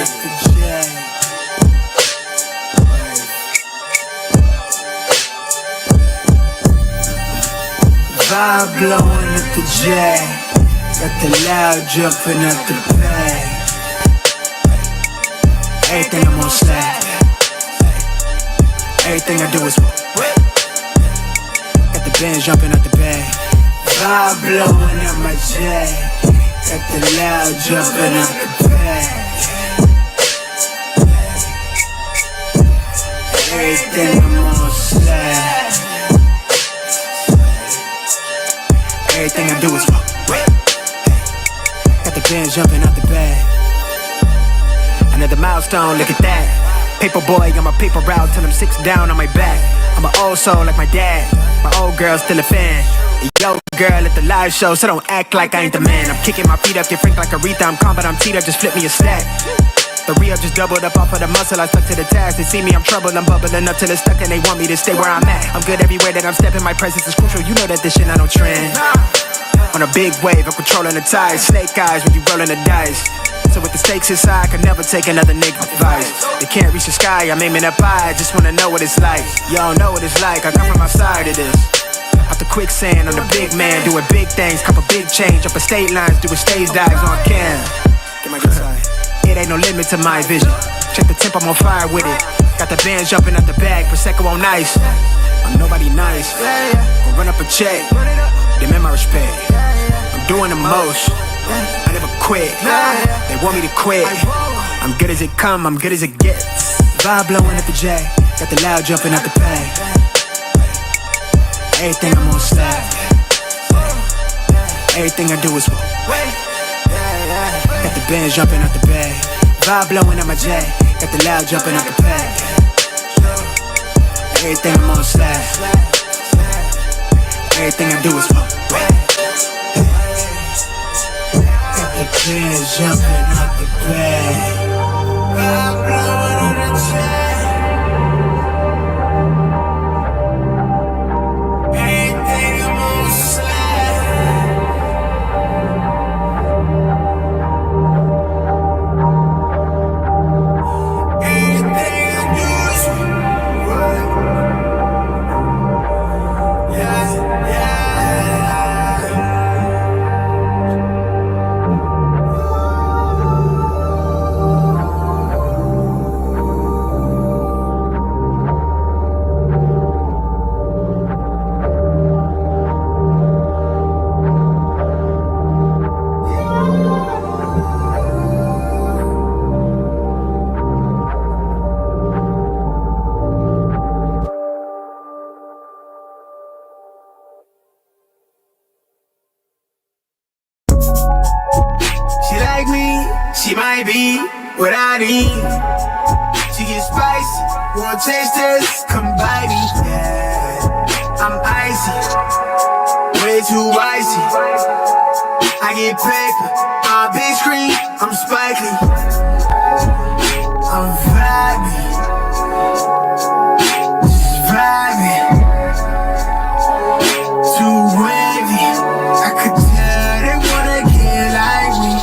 at the J. Vibe blowing at the J. Got the loud jumping at the bay. Everything I'm on slap. Everything I do is got the band jumping at the bay. Vibe blowing at my J. Got the loud jumping at the bay. Everything I'm on slap. Everything I do is got the band jumping out the bag. Another milestone, look at that. Paper boy, I'm a paper route till I'm 6 down on my back. I'm an old soul like my dad. My old girl still a fan. Yo, girl at the live show, so don't act like I ain't the man. I'm kicking my feet up, get frank like Aretha. I'm calm, but I'm teed up, just flip me a stack. The re-up just doubled up off of the muscle, I stuck to the task. They see me, I'm troubled, I'm bubbling up till it's stuck, and they want me to stay where I'm at. I'm good everywhere that I'm stepping, my presence is crucial. You know that this shit not no trend. On a big wave, I'm controlling the tides. Snake eyes when you rolling the dice. So with the stakes inside, I can never take another nigga advice. They can't reach the sky, I'm aiming up high. I just wanna know what it's like. Y'all know what it's like, I come from outside of this. Out the quicksand, I'm the big man, doing big things. Cop a big change, up a state lines, doing stage dives on cam. Get my good side. It ain't no limit to my vision. Check the temp, I'm on fire with it. Got the band jumping out the bag, Prosecco on ice. I'm nobody nice. Gonna run up a check, demand my respect. I'm doing the most, I never quit. They want me to quit. I'm good as it come, I'm good as it gets. Vibe blowing at the J, got the loud jumping out the bag. Everything I'm on slap. Everything I do is got the band jumping out the bag. Vibe blowing at my J. Got the loud jumping out the bag. Everything I'm on slap. Everything I do is got the band jumping out the bag. Vibe blowing on the J. Everything I'm on slap. She might be what I need. She gets spicy, want taste this, come bite me. Yeah, I'm icy, way too icy. I get paper, on big screen, I'm spiky. I'm vibing, just vibing. Too wavy, I could tell they wanna get like me.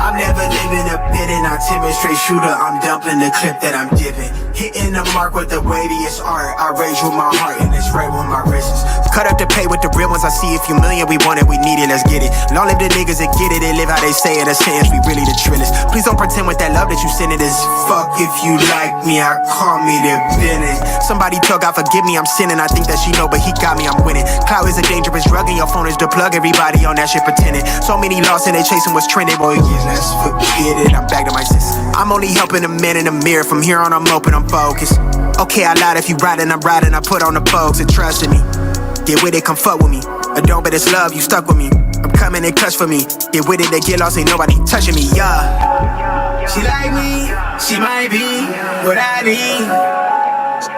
I'm never living a bit and I'm timid, straight shooter, I'm dumping the clip that I'm dipping. Hitting the mark with the weightiest art. I rage with my heart and it's right with my wrists. Cut up the pay with the real ones, I see a few million, we want it, we need it, let's get it. Long live the niggas that get it, they live how they say it, a sentence, we really the trillest. Please don't pretend with that love that you send it is fuck if you like me, I call me the Bennett. Somebody tell God forgive me, I'm sinning, I think that she know, but he got me, I'm winning. Cloud is a dangerous drug and your phone is the plug, everybody on that shit pretending. So many lost and they chasing what's trending, boy, yeah, let's forget it, I'm back to my senses. I'm only helping a man in the mirror, from here on I'm open, I'm focused. Okay, I lied, if you riding, I'm riding, I put on the folks and trust in me. Get with it, come fuck with me. I don't, but it's love, you stuck with me. I'm coming and clutch for me. Get with it, they get lost, ain't nobody touching me, yeah. She like me, she might be what I need.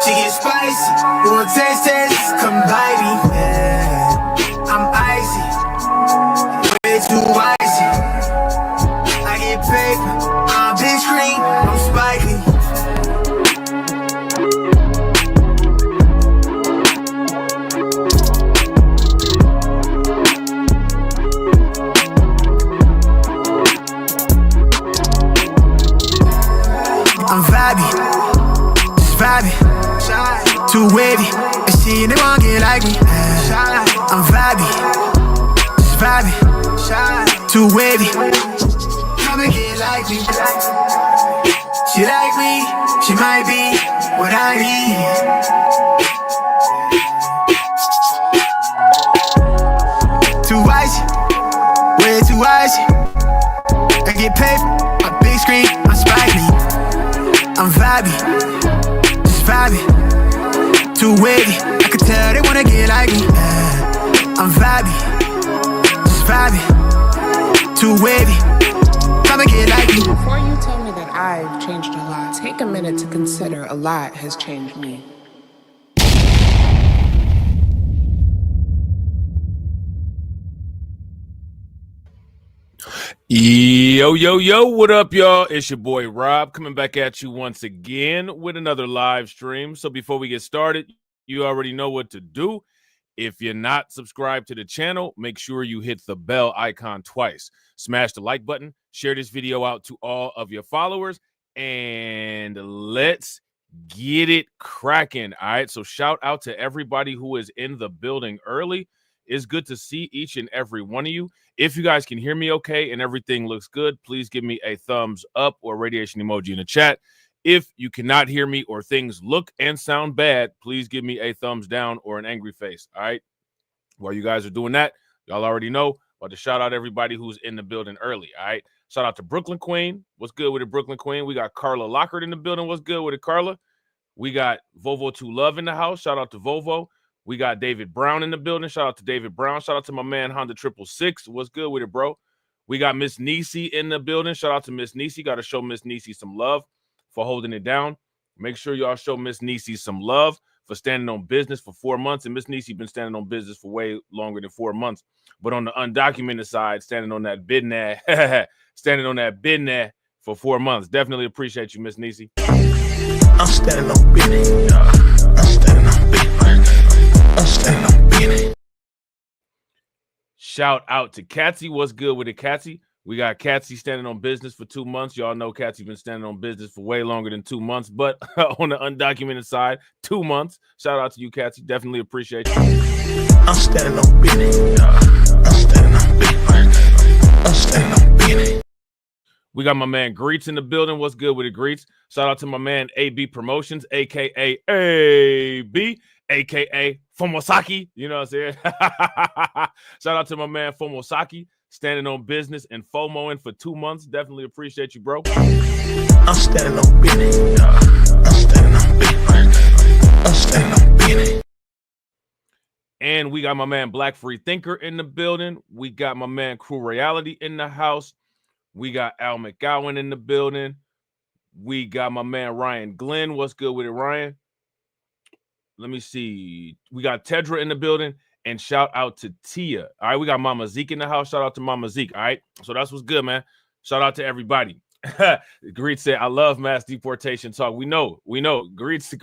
She get spicy, want taste this, come bite me. Yeah, I'm icy, way too icy. I get paper, on big screen, I'm spiky. I'm vibey, just vibey. Too wavy, and she they won't get like me. I'm vibey, just vibey. Too wavy, come and get like me. She like me, she might be what I need. Too icy, way too icy. I get paper, a big screen, I spike me. I'm vibey, just vibey. Too wavy, I can tell they wanna get like me. I'm vibey, just vibey. Too wavy, come and get like me. Before you tell me that I've changed a lot, take a minute to consider a lot has changed me. Yo, what up, y'all? It's your boy Rob coming back at you once again with another live stream. So before we get started, you already know what to do. If you're not subscribed to the channel, make sure you hit the bell icon twice. Smash the like button, share this video out to all of your followers, and let's get it cracking. All right, so shout out to everybody who is in the building early. It's good to see each and every one of you. If you guys can hear me okay and everything looks good, please give me a thumbs up or radiation emoji in the chat. If you cannot hear me or things look and sound bad, please give me a thumbs down or an angry face. All right. While you guys are doing that, y'all already know. About to shout out everybody who's in the building early. All right. Shout out to Brooklyn Queen. What's good with it, Brooklyn Queen? We got Carla Lockhart in the building. What's good with it, Carla? We got Vovo 2 Love in the house. Shout out to Vovo. We got David Brown in the building. Shout out to David Brown. Shout out to my man Honda 666. What's good with it, bro? We got Miss Nisi in the building. Shout out to Miss Nisi. Got to show Miss Nisi some love for holding it down. Make sure y'all show Miss Nisi some love for standing on business for 4 months. And Miss Nisi been standing on business for way longer than 4 months. But on the undocumented side, standing on that business for 4 months. Definitely appreciate you, Miss Nisi. I'm standing on business. I'm standing on business. I'm standing on business. Shout out to Katsy. What's good with it, Katsy? We got Katsy standing on business for 2 months. Y'all know Katsy been standing on business for way longer than 2 months, but on the undocumented side, 2 months. Shout out to you, Katsy. Definitely appreciate you. I'm standing on business. I'm standing on business. I'm standing on business. We got my man Greets in the building. What's good with it, Greets? Shout out to my man AB Promotions, a.k.a. AB, a.k.a. Fomosaki. You know what I'm saying? Shout out to my man Fomosaki, standing on business and FOMOing for 2 months. Definitely appreciate you, bro. I'm standing on business. I'm standing on business. I'm standing on business. And we got my man Black Free Thinker in the building. We got my man Crew Reality in the house. We got Al McGowan in the building. We got my man Ryan Glenn. What's good with it, Ryan? Let me see. We got Tedra in the building. And shout out to Tia. All right, we got Mama Zeke in the house. Shout out to Mama Zeke. All right, so that's what's good, man. Shout out to everybody. Greet said, I love mass deportation talk. We know. Greets be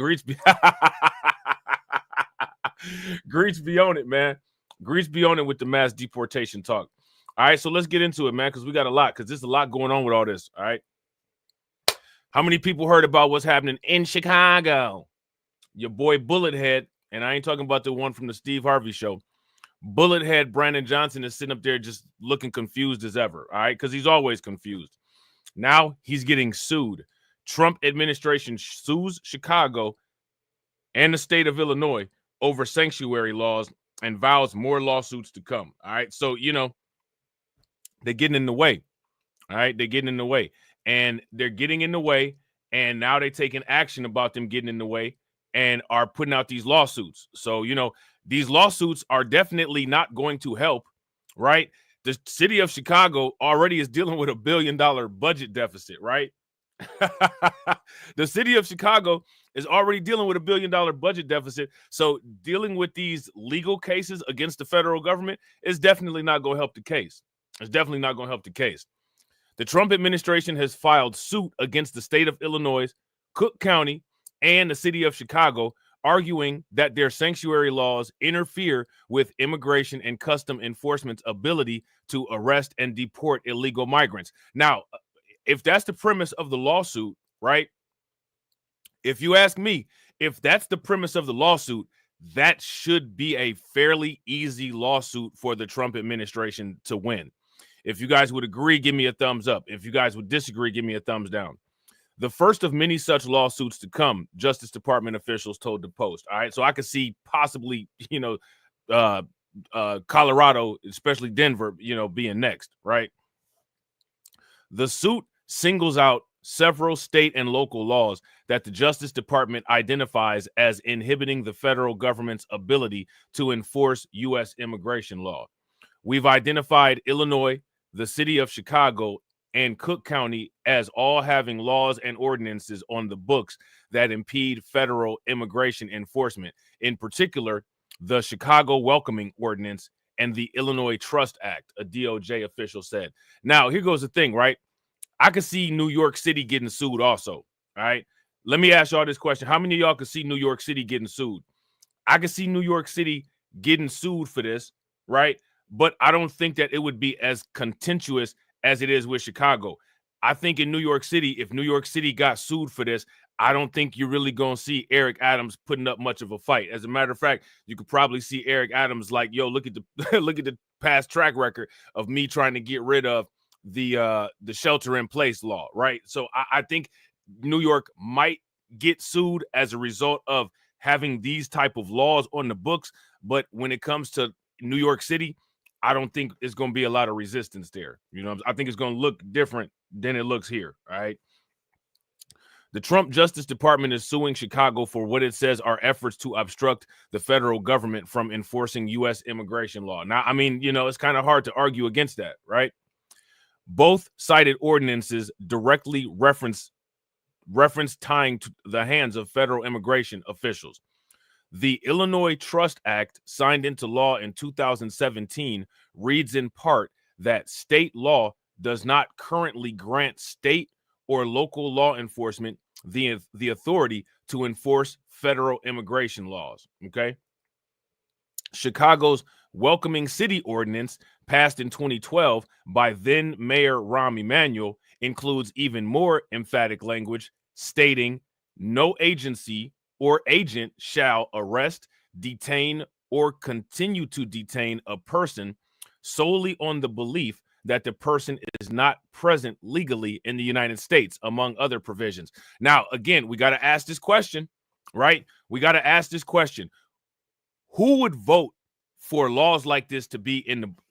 Greets be on it, man. Greets be on it with the mass deportation talk. All right, so let's get into it, man, because we got a lot, because there's a lot going on with all this, all right? How many people heard about what's happening in Chicago? Your boy Bullethead, and I ain't talking about the one from the Steve Harvey show. Bullethead Brandon Johnson is sitting up there just looking confused as ever, all right? Because he's always confused. Now he's getting sued. Trump administration sues Chicago and the state of Illinois over sanctuary laws and vows more lawsuits to come, all right? So, you know, they're getting in the way, all right? They're getting in the way, and they're getting in the way, and now they're taking action about them getting in the way and are putting out these lawsuits. So, you know, these lawsuits are definitely not going to help, right? The city of Chicago already is dealing with $1 billion budget deficit, right? The city of Chicago is already dealing with $1 billion budget deficit. So dealing with these legal cases against the federal government is definitely not going to help the case. It's definitely not going to help the case. The Trump administration has filed suit against the state of Illinois, Cook County, and the city of Chicago, arguing that their sanctuary laws interfere with immigration and custom enforcement's ability to arrest and deport illegal migrants. Now, if that's the premise of the lawsuit, right, If you ask me, if that's the premise of the lawsuit, that should be a fairly easy lawsuit for the Trump administration to win. If you guys would agree, give me a thumbs up. If you guys would disagree, give me a thumbs down. The first of many such lawsuits to come, Justice Department officials told the Post. All right, so I could see possibly, Colorado, especially Denver, being next, right? The suit singles out several state and local laws that the Justice Department identifies as inhibiting the federal government's ability to enforce U.S. immigration law. We've identified Illinois, the city of Chicago, and Cook County as all having laws and ordinances on the books that impede federal immigration enforcement, in particular, the Chicago Welcoming Ordinance and the Illinois Trust Act, a DOJ official said. Now, here goes the thing, right? I could see New York City getting sued also, all right? Let me ask y'all this question. How many of y'all could see New York City getting sued? I could see New York City getting sued for this, right? But I don't think that it would be as contentious as it is with Chicago. I think in New York City, if New York City got sued for this, I don't think you're really going to see Eric Adams putting up much of a fight. As a matter of fact, you could probably see Eric Adams like, yo, look at the look at the past track record of me trying to get rid of the shelter in place law, right? So I think New York might get sued as a result of having these type of laws on the books. But when it comes to New York City, I don't think it's going to be a lot of resistance there. I think it's going to look different than it looks here. All right. The Trump Justice Department is suing Chicago for what it says are efforts to obstruct the federal government from enforcing U.S. immigration law. Now, I mean, it's kind of hard to argue against that, right? Both cited ordinances directly reference tying to the hands of federal immigration officials. The Illinois Trust Act, signed into law in 2017, reads in part that state law does not currently grant state or local law enforcement the authority to enforce federal immigration laws. Okay. Chicago's Welcoming City Ordinance, passed in 2012 by then Mayor Rahm Emanuel, includes even more emphatic language stating no agency or agent shall arrest, detain, or continue to detain a person solely on the belief that the person is not present legally in the United States, among other provisions. Now, again, we got to ask this question, right? We got to ask this question. Who would vote for laws like this to be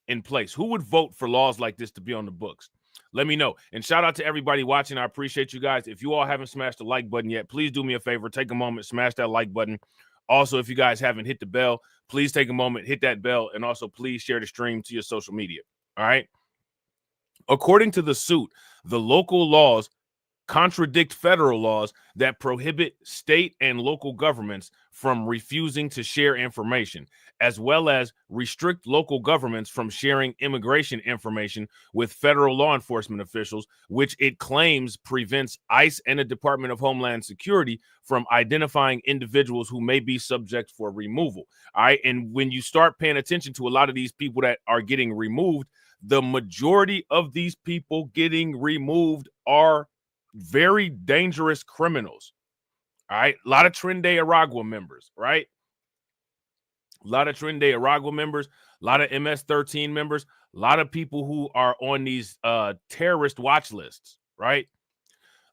in place? Who would vote for laws like this to be on the books? Let me know. And shout out to everybody watching. I appreciate you guys. If you all haven't smashed the like button yet, please do me a favor. Take a moment, smash that like button. Also, if you guys haven't hit the bell, please take a moment, hit that bell, and also please share the stream to your social media. All right. According to the suit, the local laws contradict federal laws that prohibit state and local governments from refusing to share information, as well as restrict local governments from sharing immigration information with federal law enforcement officials, which it claims prevents ICE and the Department of Homeland Security from identifying individuals who may be subject for removal. All right. And when you start paying attention to a lot of these people that are getting removed, the majority of these people getting removed are very dangerous criminals. All right. A lot of Tren de Aragua members, right? A lot of Tren de Aragua members, a lot of MS-13 members, a lot of people who are on these terrorist watch lists, right?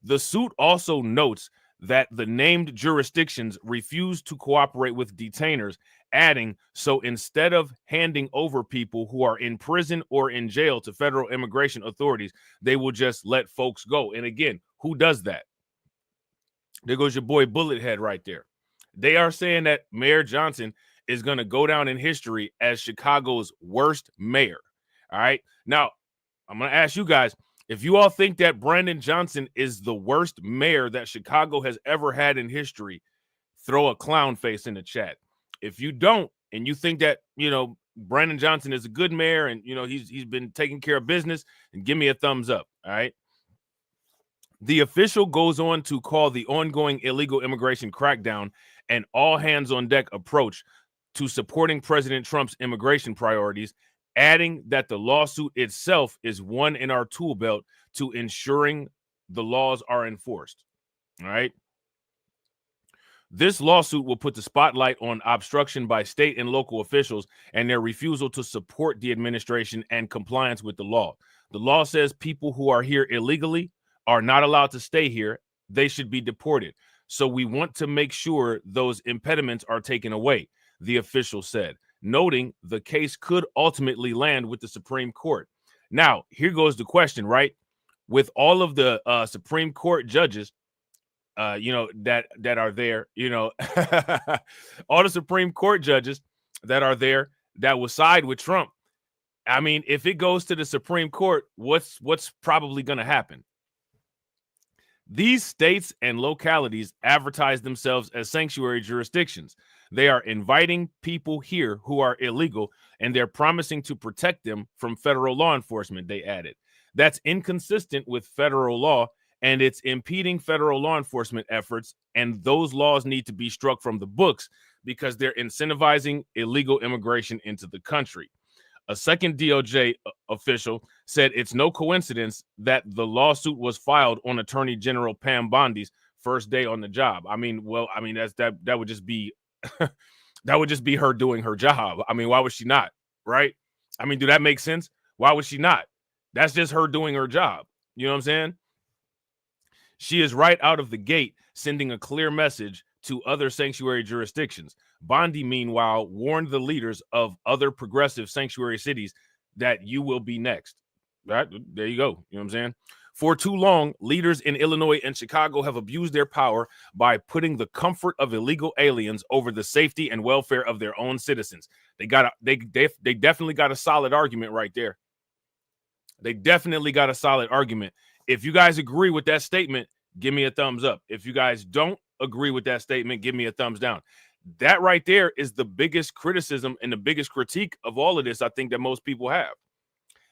The suit also notes that the named jurisdictions refuse to cooperate with detainers, adding, so instead of handing over people who are in prison or in jail to federal immigration authorities, they will just let folks go. And again, who does that? There goes your boy Bullethead right there. They are saying that Mayor Johnson is going to go down in history as Chicago's worst mayor. All right. Now, I'm going to ask you guys, if you all think that Brandon Johnson is the worst mayor that Chicago has ever had in history, throw a clown face in the chat. If you don't, and you think that, Brandon Johnson is a good mayor and, he's been taking care of business, and give me a thumbs up. All right. The official goes on to call the ongoing illegal immigration crackdown an all-hands-on-deck approach to supporting President Trump's immigration priorities, adding that the lawsuit itself is one in our tool belt to ensuring the laws are enforced. All right. This lawsuit will put the spotlight on obstruction by state and local officials and their refusal to support the administration and compliance with the law. The law says people who are here illegally are not allowed to stay here. They should be deported. So we want to make sure those impediments are taken away, the official said, noting the case could ultimately land with the Supreme Court. Now, here goes the question, right? With all of the Supreme Court judges, that are there, all the Supreme Court judges that are there that will side with Trump. I mean, if it goes to the Supreme Court, what's probably going to happen? These states and localities advertise themselves as sanctuary jurisdictions. They are inviting people here who are illegal, and they're promising to protect them from federal law enforcement, they added. That's inconsistent with federal law, and it's impeding federal law enforcement efforts, and those laws need to be struck from the books because they're incentivizing illegal immigration into the country. A second DOJ official said it's no coincidence that the lawsuit was filed on Attorney General Pam Bondi's first day on the job. That would just be that would just be her doing her job. I mean, why would she not? Right? I mean, do that make sense? Why would she not? That's just her doing her job. You know what I'm saying? She is right out of the gate sending a clear message to other sanctuary jurisdictions. Bondi, meanwhile, warned the leaders of other progressive sanctuary cities that you will be next. Right? There you go. You know what I'm saying? For too long, leaders in Illinois and Chicago have abused their power by putting the comfort of illegal aliens over the safety and welfare of their own citizens. They definitely got a solid argument right there. They definitely got a solid argument. If you guys agree with that statement, give me a thumbs up. If you guys don't agree with that statement, give me a thumbs down. That right there is the biggest criticism and the biggest critique of all of this, I think, that most people have.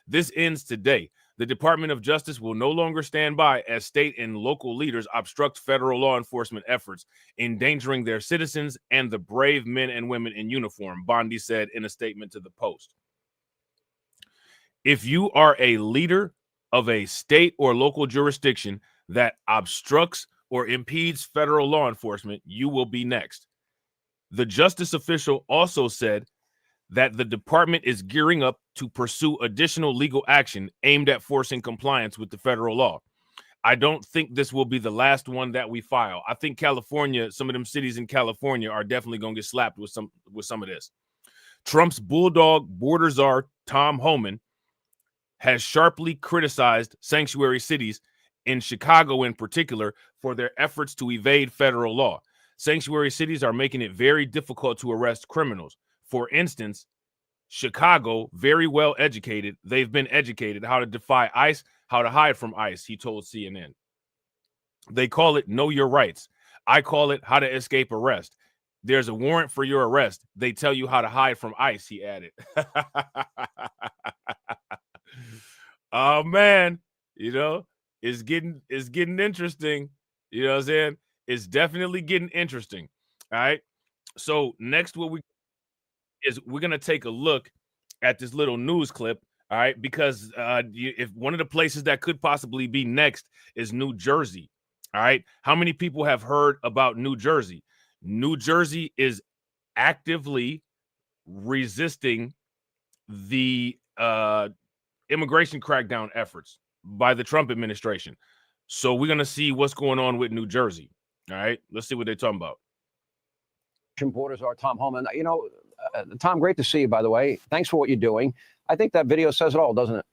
This ends today. The Department of Justice will no longer stand by as state and local leaders obstruct federal law enforcement efforts, endangering their citizens and the brave men and women in uniform, Bondi said in a statement to the Post. If you are a leader of a state or local jurisdiction that obstructs or impedes federal law enforcement, you will be next. The justice official also said that the department is gearing up to pursue additional legal action aimed at forcing compliance with the federal law. I don't think this will be the last one that we file. I think California, some of them cities in California are definitely going to get slapped with some of this. Trump's bulldog border czar, Tom Homan, has sharply criticized sanctuary cities, in Chicago in particular, for their efforts to evade federal law. Sanctuary cities are making it very difficult to arrest criminals. For instance, Chicago, very well educated, they've been educated how to defy ICE, how to hide from ICE, he told CNN. They call it know your rights. I call it how to escape arrest. There's a warrant for your arrest. They tell you how to hide from ICE, he added. Oh man, it's getting interesting. You know what I'm saying? It's definitely getting interesting. All right. So next, we're gonna take a look at this little news clip. All right, because if one of the places that could possibly be next is New Jersey. All right. How many people have heard about New Jersey? New Jersey is actively resisting the immigration crackdown efforts by the Trump administration. So we're going to see what's going on with New Jersey. All right, let's see what they're talking about. Borders are Tom Homan. Tom, great to see you, by the way. Thanks for what you're doing. I think that video says it all, doesn't it?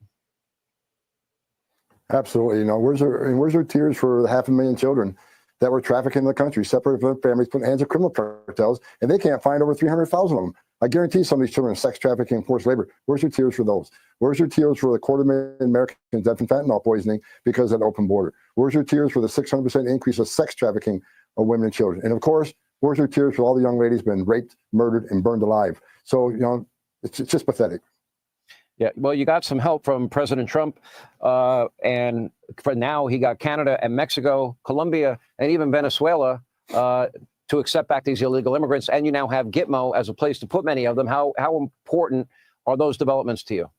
Absolutely. Where's her tears for the 500,000 children that were trafficked in the country, separated from their families, put in the hands of criminal cartels, and they can't find over 300,000 of them. I guarantee some of these children are sex trafficking and forced labor. Where's your tears for those? Where's your tears for the 250,000 Americans dead from fentanyl poisoning because of an open border? Where's your tears for the 600% increase of sex trafficking of women and children? And of course, where's your tears for all the young ladies been raped, murdered, and burned alive? So, it's just pathetic. Yeah, well, you got some help from President Trump, and for now, he got Canada and Mexico, Colombia, and even Venezuela to accept back these illegal immigrants. And you now have Gitmo as a place to put many of them. How important are those developments to you?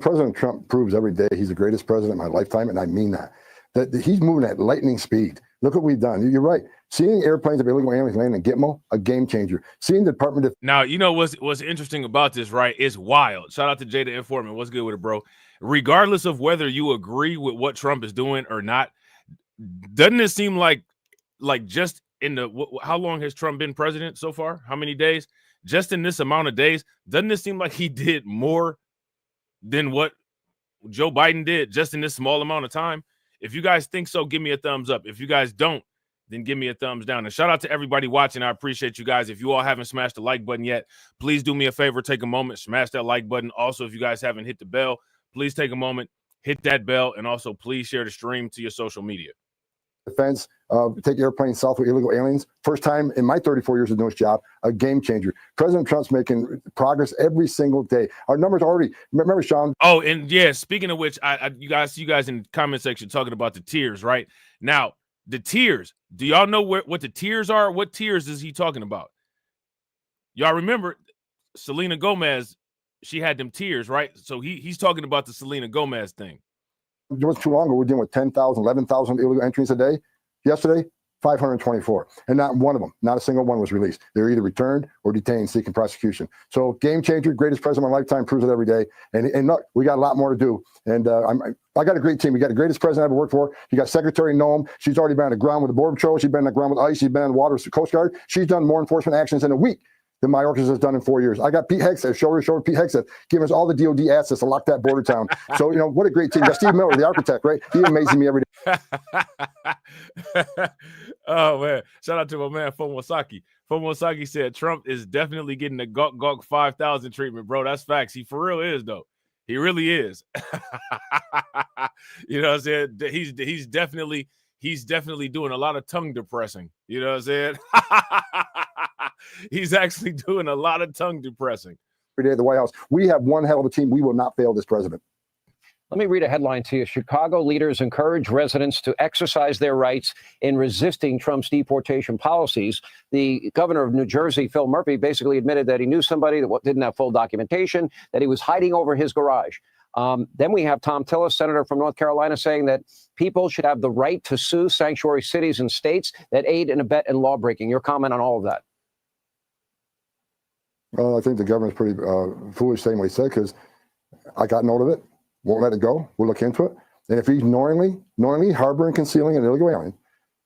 President Trump proves every day he's the greatest president in my lifetime, and I mean that. That he's moving at lightning speed. Look what we've done. You're right. Seeing airplanes of illegal aliens land in Gitmo, a game changer. Seeing the Department of Now, you know what's interesting about this, right? It's wild. Shout out to Jada Informant. What's good with it, bro? Regardless of whether you agree with what Trump is doing or not, doesn't it seem like just in the how long has Trump been president so far? How many days? Just in this amount of days, doesn't it seem like he did more than what Joe Biden did just in this small amount of time? If you guys think so, give me a thumbs up. If you guys don't, then give me a thumbs down. And shout out to everybody watching. I appreciate you guys. If you all haven't smashed the like button yet, please do me a favor. Take a moment, smash that like button. Also, if you guys haven't hit the bell, please take a moment, hit that bell, and also please share the stream to your social media. Defense, take airplanes south with illegal aliens. First time in my 34 years of doing this job, a game changer. President Trump's making progress every single day. Our numbers already, remember, Sean? Oh, and yeah, speaking of which, you guys in the comment section talking about the tiers, right? Now, the tiers, do y'all know what the tiers are? What tiers is he talking about? Y'all remember Selena Gomez, she had them tiers, right? So he's talking about the Selena Gomez thing. It was too long ago. We're dealing with 10,000, 11,000 illegal entries a day. Yesterday, 524. And not one of them, not a single one was released. They're either returned or detained seeking prosecution. So game changer, greatest president of my lifetime, proves it every day. And look, we got a lot more to do. And I got a great team. We got the greatest president I ever worked for. You got Secretary Noem. She's already been on the ground with the Border Patrol. She's been on the ground with ICE. She's been on the water with the Coast Guard. She's done more enforcement actions in a week than my orchestra has done in 4 years. I got Pete Hegseth, shoulder to shoulder Pete Hegseth, giving us all the DOD assets to lock that border down. So, what a great team. You got Steve Miller, the architect, right? He amazes me every day. Oh, man. Shout out to my man, Fomosaki. Fomosaki said Trump is definitely getting the Gawk 5000 treatment, bro. That's facts. He for real is, though. He really is. You know what I'm saying? He's definitely doing a lot of tongue depressing. You know what I'm saying? He's actually doing a lot of tongue depressing. Every day at the White House. We have one hell of a team. We will not fail this president. Let me read a headline to you. Chicago leaders encourage residents to exercise their rights in resisting Trump's deportation policies. The governor of New Jersey, Phil Murphy, basically admitted that he knew somebody that didn't have full documentation, that he was hiding over his garage. Then we have Tom Tillis, senator from North Carolina, saying that people should have the right to sue sanctuary cities and states that aid and abet in lawbreaking. Your comment on all of that? Well, I think the governor's pretty foolish saying what he said, because I got note of it, won't let it go. We'll look into it. And if he's knowingly harboring, concealing an illegal alien,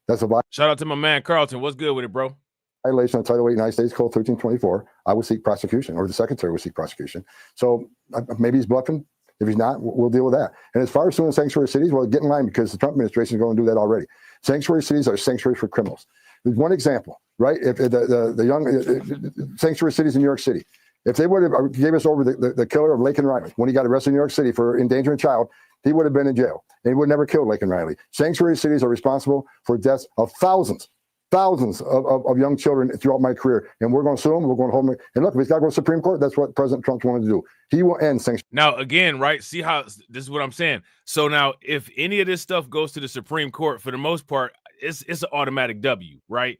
that's a violation. Shout out to my man, Carlton. What's good with it, bro? Violation of Title 8 United States Code 1324. I would seek prosecution, or the secretary would seek prosecution. So maybe he's bluffing. If he's not, we'll deal with that. And as far as suing sanctuary cities, well, get in line, because the Trump administration is going to do that already. Sanctuary cities are sanctuaries for criminals. There's one example, right? If the young sanctuary cities in New York City, if they would have gave us over the killer of Laken Riley when he got arrested in New York City for endangering a child, he would have been in jail, and he would never kill Laken Riley. Sanctuary cities are responsible for deaths of thousands of young children throughout my career, and we're going to sue him. We're going to hold him. And look, if he's got to go to the Supreme Court, that's what President Trump wanted to do. He will end sanctuary. Now, again, right? See how this is what I'm saying. So now, if any of this stuff goes to the Supreme Court, for the most part, it's an automatic W, right?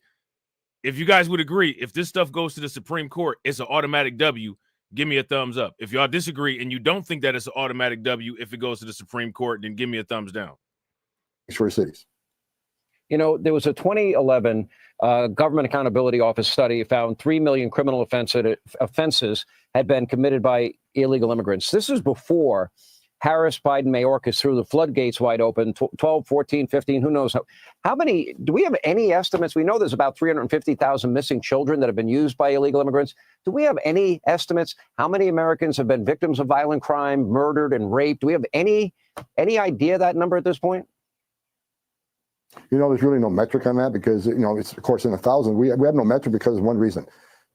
If you guys would agree, if this stuff goes to the Supreme Court, it's an automatic W. Give me a thumbs up. If y'all disagree and you don't think that it's an automatic W if it goes to the Supreme Court, then give me a thumbs down. Sanctuary cities. There was a 2011 Government Accountability Office study found 3 million criminal offenses had been committed by illegal immigrants. This is before Harris, Biden, Mayorkas threw the floodgates wide open, 12, 14, 15, who knows. How many, do we have any estimates? We know there's about 350,000 missing children that have been used by illegal immigrants. Do we have any estimates? How many Americans have been victims of violent crime, murdered and raped? Do we have any idea of that number at this point? There's really no metric on that, because, it's, of course, in 1,000. We have no metric because of one reason.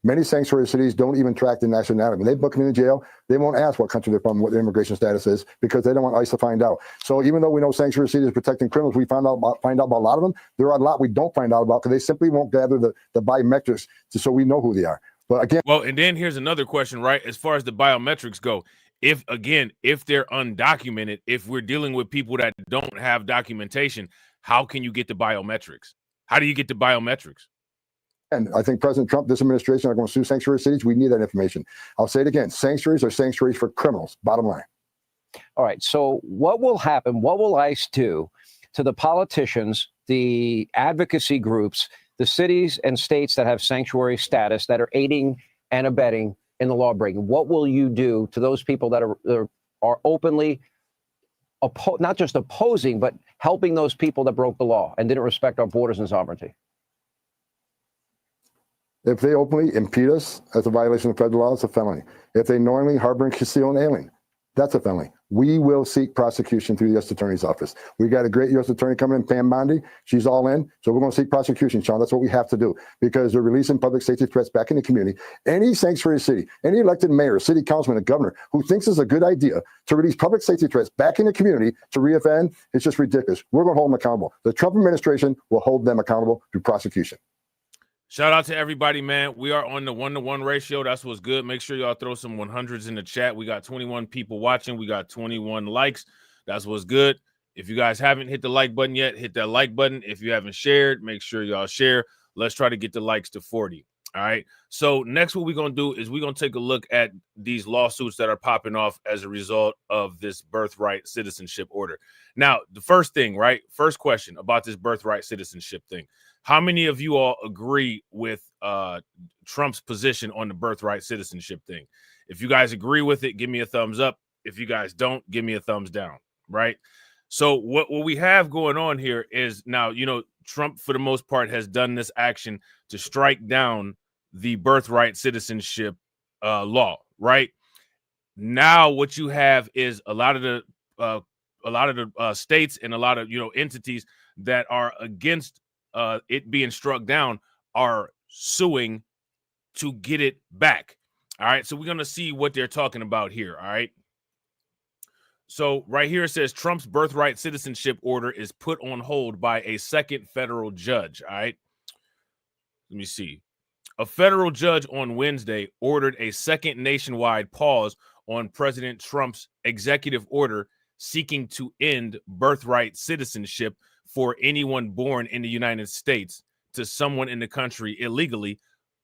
Many sanctuary cities don't even track the nationality. When they book them in jail, they won't ask what country they're from, what their immigration status is, because they don't want ICE to find out. So even though we know sanctuary cities are protecting criminals, we find out about a lot of them. There are a lot we don't find out about, because they simply won't gather the biometrics so we know who they are. But again, well, and then here's another question, right? As far as the biometrics go, if they're undocumented, if we're dealing with people that don't have documentation, how can you get the biometrics? How do you get the biometrics? And I think President Trump, this administration, are going to sue sanctuary cities. We need that information. I'll say it again. Sanctuaries are sanctuaries for criminals, bottom line. All right. So what will happen? What will ICE do to the politicians, the advocacy groups, the cities and states that have sanctuary status that are aiding and abetting in the law breaking? What will you do to those people that are openly not just opposing, but helping those people that broke the law and didn't respect our borders and sovereignty? If they openly impede us, that's a violation of federal law. It's a felony. If they knowingly harbor and conceal an alien, that's a felony. We will seek prosecution through the U.S. Attorney's Office. We got a great U.S. Attorney coming in, Pam Bondi. She's all in. So we're going to seek prosecution, Sean. That's what we have to do because they're releasing public safety threats back in the community. Any sanctuary city, any elected mayor, city councilman, a governor who thinks it's a good idea to release public safety threats back in the community to reoffend, it's just ridiculous. We're going to hold them accountable. The Trump administration will hold them accountable through prosecution. Shout out to everybody, man. We are on the 1-to-1 ratio. That's what's good. Make sure y'all throw some 100s in the chat. We got 21 people watching. We got 21 likes. That's what's good. If you guys haven't hit the like button yet, hit that like button. If you haven't shared, make sure y'all share. Let's try to get the likes to 40. All right. So next, what we're going to do is we're going to take a look at these lawsuits that are popping off as a result of this birthright citizenship order. Now, the first thing, right? First question about this birthright citizenship thing. How many of you all agree with Trump's position on the birthright citizenship thing? If you guys agree with it, give me a thumbs up. If you guys don't, give me a thumbs down, right? So what we have going on here is now, you know, Trump, for the most part, has done this action to strike down the birthright citizenship law, right? Now what you have is a lot of the states and a lot of, you know, entities that are against it being struck down are suing to get it back. All right. So we're going to see what they're talking about here. All right. So right here it says Trump's birthright citizenship order is put on hold by a second federal judge. All right. Let me see. A federal judge on Wednesday ordered a second nationwide pause on President Trump's executive order seeking to end birthright citizenship for anyone born in the United States to someone in the country illegally,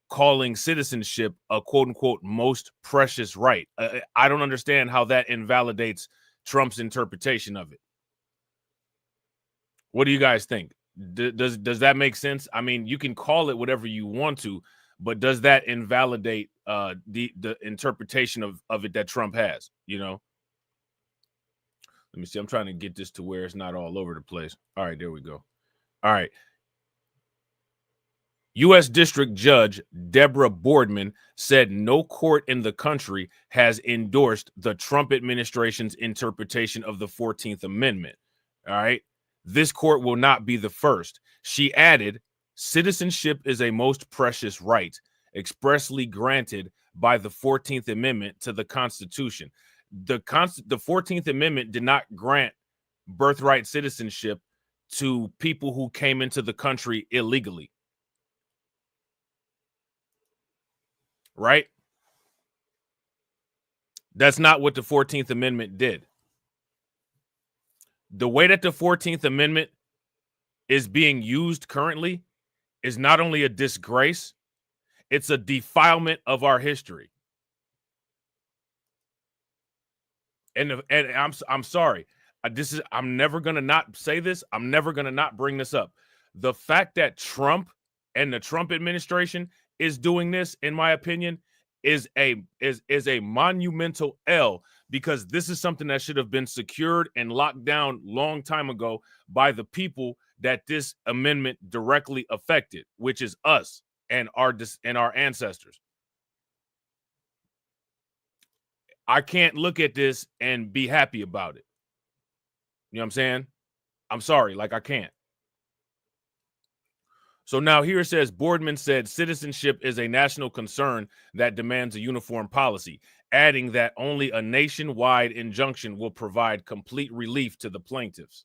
calling citizenship a quote-unquote most precious right. I don't understand how that invalidates Trump's interpretation of it. What do you guys think? Does that make sense? I mean, you can call it whatever you want to, but does that invalidate the interpretation of it that Trump has, you know? Let me see. I'm trying to get this to where it's not all over the place. All right, there we go. All right. U.S. District Judge Deborah Boardman said no court in the country has endorsed the Trump administration's interpretation of the 14th Amendment. All right. This court will not be the first. She added, citizenship is a most precious right expressly granted by the 14th Amendment to the Constitution. The 14th Amendment did not grant birthright citizenship to people who came into the country illegally. Right? That's not what the 14th Amendment did. The way that the 14th Amendment is being used currently is not only a disgrace, it's a defilement of our history. And I'm sorry. I'm never going to not say this. I'm never going to not bring this up. The fact that Trump and the Trump administration is doing this, in my opinion, is a monumental L, because this is something that should have been secured and locked down long time ago by the people that this amendment directly affected, which is us and our ancestors. I can't look at this and be happy about it. You know what I'm saying? I'm sorry, like I can't. So now here it says, Boardman said citizenship is a national concern that demands a uniform policy, adding that only a nationwide injunction will provide complete relief to the plaintiffs.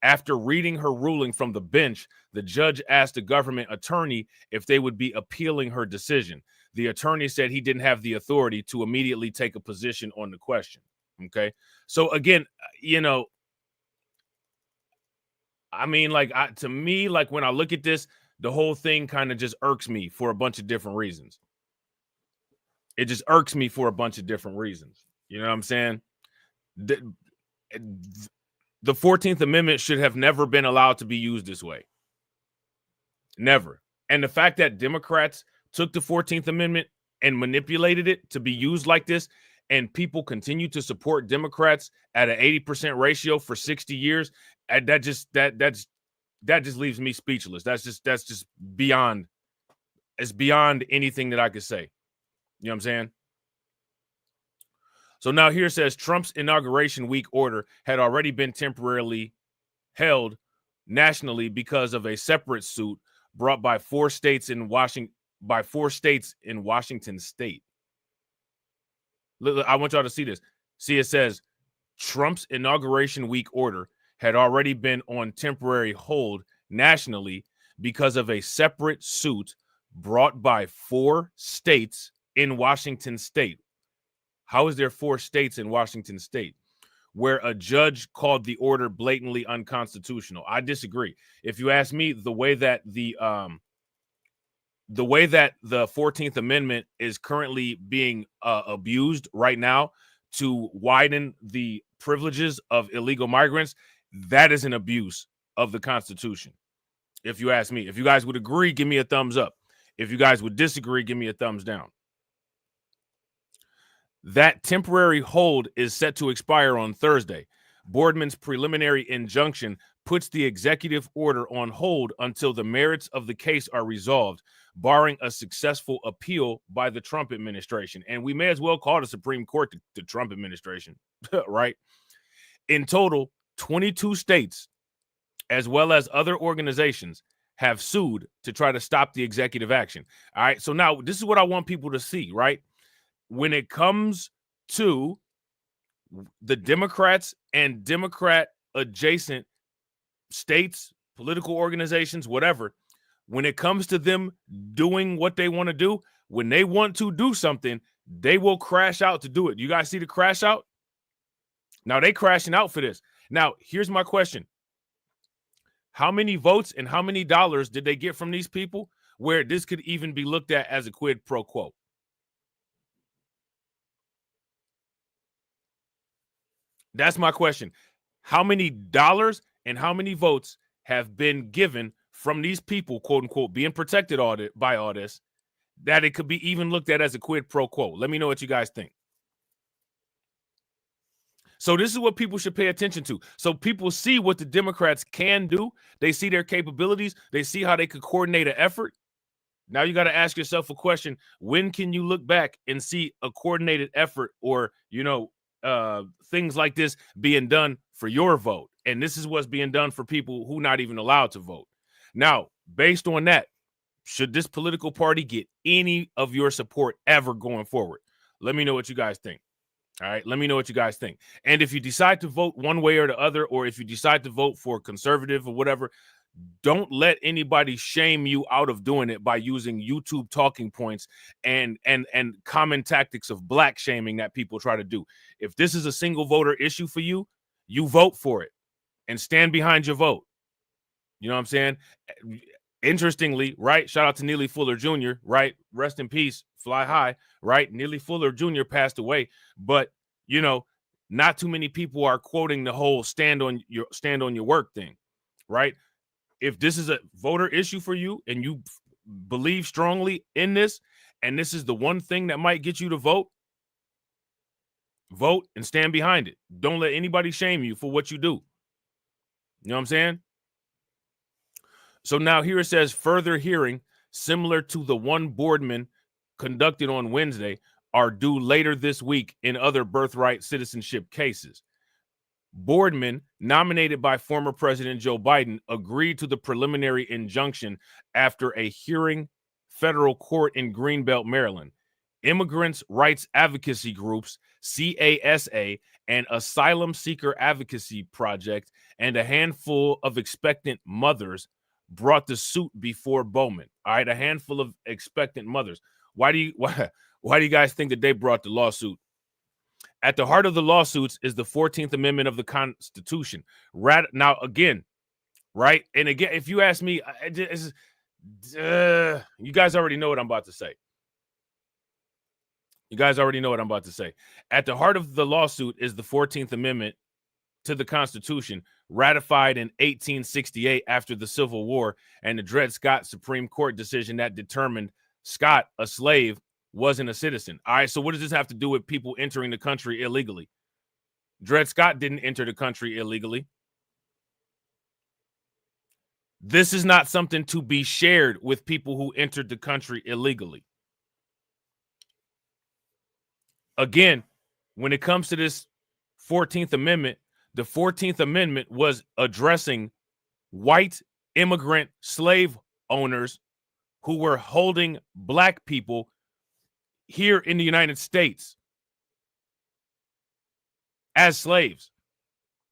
After reading her ruling from the bench, the judge asked the government attorney if they would be appealing her decision. The attorney said he didn't have the authority to immediately take a position on the question. Okay. So again, you know, I mean, like, to me, like, when I look at this, the whole thing kind of just irks me for a bunch of different reasons. It just irks me for a bunch of different reasons. You know what I'm saying? The 14th Amendment should have never been allowed to be used this way. Never. And the fact that Democrats took the 14th Amendment and manipulated it to be used like this, and people continue to support Democrats at an 80% ratio for 60 years, that just leaves me speechless. That's just beyond, it's beyond anything that I could say. You know what I'm saying? So now here it says Trump's inauguration week order had already been temporarily held nationally because of a separate suit brought by four states in Washington state. Look, I want y'all to see this. See, it says Trump's inauguration week order had already been on temporary hold nationally because of a separate suit brought by four states in Washington state. How is there four states in Washington state where a judge called the order blatantly unconstitutional? I disagree. If you ask me, the way that the 14th Amendment is currently being abused right now to widen the privileges of illegal migrants, that is an abuse of the Constitution. If you ask me, if you guys would agree, give me a thumbs up. If you guys would disagree, give me a thumbs down. That temporary hold is set to expire on Thursday. Boardman's preliminary injunction puts the executive order on hold until the merits of the case are resolved, barring a successful appeal by the Trump administration. And we may as well call the Supreme Court the Trump administration, right? In total, 22 states, as well as other organizations, have sued to try to stop the executive action. All right, so now this is what I want people to see, right? When it comes to the Democrats and Democrat adjacent states, political organizations, whatever, when it comes to them doing what they want to do, when they want to do something, they will crash out to do it. You guys see the crash out? Now they crashing out for this. Now, here's my question. How many votes and how many dollars did they get from these people where this could even be looked at as a quid pro quo? That's my question. How many dollars and how many votes have been given from these people, quote unquote, being protected by all this, that it could be even looked at as a quid pro quo? Let me know what you guys think. So this is what people should pay attention to. So people see what the Democrats can do. They see their capabilities. They see how they could coordinate an effort. Now you got to ask yourself a question. When can you look back and see a coordinated effort or, things like this being done for your vote? And this is what's being done for people who not even allowed to vote. Now, based on that, should this political party get any of your support ever going forward? Let me know what you guys think. All right, let me know what you guys think. And if you decide to vote one way or the other, or if you decide to vote for conservative or whatever, don't let anybody shame you out of doing it by using YouTube talking points and common tactics of black shaming that people try to do. If this is a single voter issue for you, you vote for it and stand behind your vote. You know what I'm saying? Interestingly, right? Shout out to Neely Fuller Jr., right? Rest in peace, fly high, right? Neely Fuller Jr. passed away, but not too many people are quoting the whole stand on your work thing, right? If this is a voter issue for you and you believe strongly in this, and this is the one thing that might get you to vote and stand behind it. Don't let anybody shame you for what you do. You know what I'm saying? So now here it says further hearing similar to the one Boardman conducted on Wednesday are due later this week in other birthright citizenship cases. Boardman, nominated by former President Joe Biden, agreed to the preliminary injunction after a hearing federal court in Greenbelt, Maryland. Immigrants' rights advocacy groups, CASA, and Asylum Seeker Advocacy Project, and a handful of expectant mothers brought the suit before Bowman. All right, a handful of expectant mothers. Why do you guys think that they brought the lawsuit? At the heart of the lawsuits is the 14th Amendment of the Constitution. Now, again, right? And again, if you ask me, you guys already know what I'm about to say. You guys already know what I'm about to say. At the heart of the lawsuit is the 14th Amendment to the Constitution, ratified in 1868 after the Civil War and the Dred Scott Supreme Court decision that determined Scott, a slave, wasn't a citizen. All right, so what does this have to do with people entering the country illegally? Dred Scott didn't enter the country illegally. This is not something to be shared with people who entered the country illegally. Again, when it comes to this 14th Amendment, the 14th Amendment was addressing white immigrant slave owners who were holding black people here in the United States as slaves.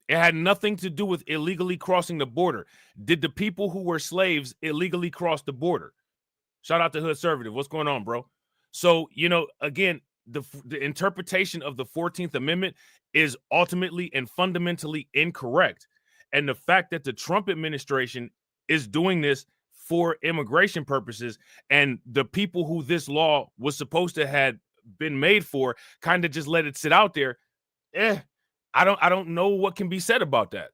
It had nothing to do with illegally crossing the border. Did the people who were slaves illegally cross the border? Shout out to Hood Conservative. What's going on, bro? So, again, the interpretation of the 14th Amendment is ultimately and fundamentally incorrect. And the fact that the Trump administration is doing this for immigration purposes, and the people who this law was supposed to have been made for kind of just let it sit out there, I don't know what can be said about that.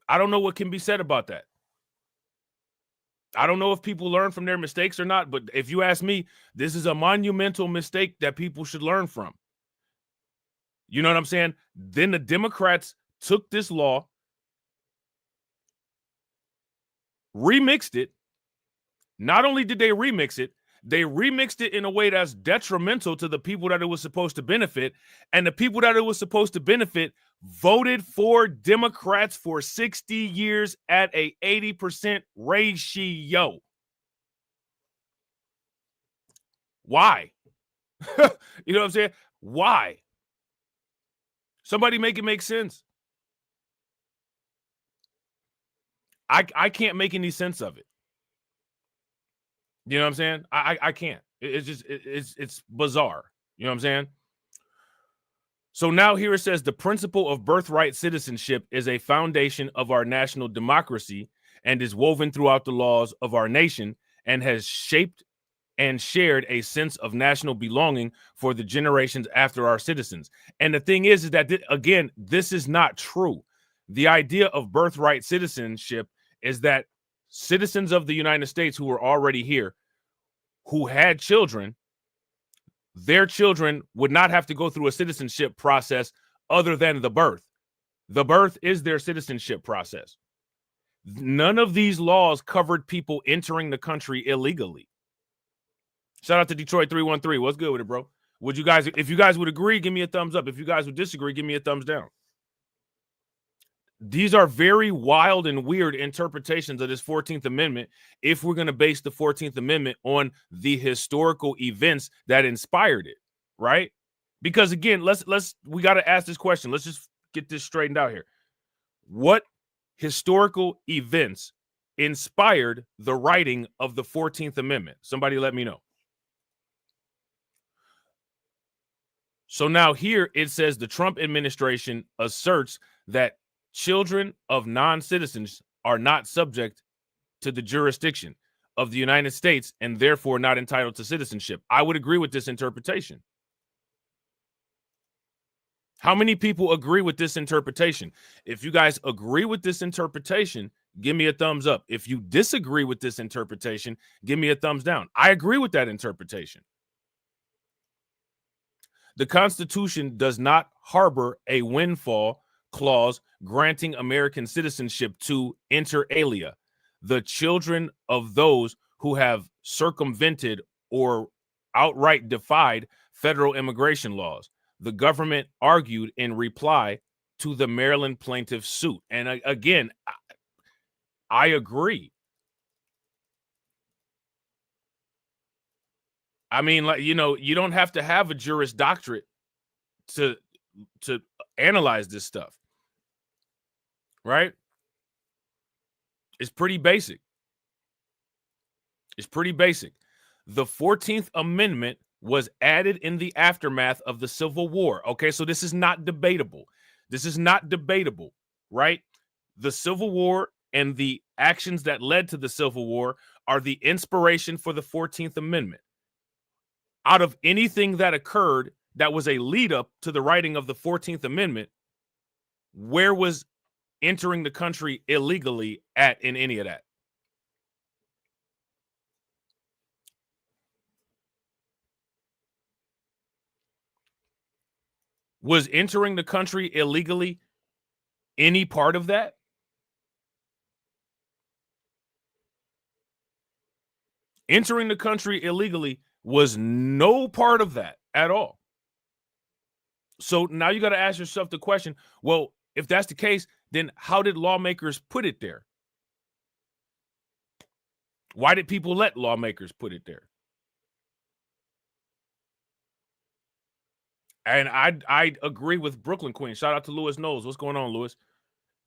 I don't know what can be said about that. I don't know if people learn from their mistakes or not, but if you ask me, this is a monumental mistake that people should learn from. You know what I'm saying? Then the Democrats took this law, remixed it. Not only did they remix it in a way that's detrimental to the people that it was supposed to benefit. And the people that it was supposed to benefit voted for Democrats for 60 years at a 80% ratio. Why? You know what I'm saying? Why? Somebody make it make sense. I can't make any sense of it. You know what I'm saying? I can't. It's just it's bizarre. You know what I'm saying? So now here it says the principle of birthright citizenship is a foundation of our national democracy and is woven throughout the laws of our nation and has shaped and shared a sense of national belonging for the generations after our citizens. And the thing is that, again, this is not true. The idea of birthright citizenship is that citizens of the United States who were already here, who had children, their children would not have to go through a citizenship process other than the birth. The birth is their citizenship process. None of these laws covered people entering the country illegally. Shout out to Detroit 313. What's good with it, bro? Would you guys, if you guys would agree, give me a thumbs up. If you guys would disagree, give me a thumbs down. These are very wild and weird interpretations of this 14th Amendment if we're going to base the 14th Amendment on the historical events that inspired it, right? Because again, we got to ask this question. Let's just get this straightened out here. What historical events inspired the writing of the 14th Amendment? Somebody let me know. So now here it says the Trump administration asserts that children of non-citizens are not subject to the jurisdiction of the United States and therefore not entitled to citizenship. I would agree with this interpretation. How many people agree with this interpretation? If you guys agree with this interpretation, give me a thumbs up. If you disagree with this interpretation, give me a thumbs down. I agree with that interpretation. The Constitution does not harbor a windfall clause granting American citizenship to inter alia, the children of those who have circumvented or outright defied federal immigration laws, the government argued in reply to the Maryland plaintiff's suit. And again, I agree. I mean, like, you don't have to have a Juris Doctorate to analyze this stuff. Right? It's pretty basic. It's pretty basic. The 14th Amendment was added in the aftermath of the Civil War. Okay, so this is not debatable. This is not debatable, right? The Civil War and the actions that led to the Civil War are the inspiration for the 14th Amendment. Out of anything that occurred that was a lead up to the writing of the 14th Amendment, Where was entering the country illegally at in any of that? Was entering the country illegally any part of that? Entering the country illegally was no part of that at all. So now you got to ask yourself the question, well, if that's the case, then how did lawmakers put it there? Why did people let lawmakers put it there? And I agree with Brooklyn Queen. Shout out to Lewis Knowles. What's going on, Lewis?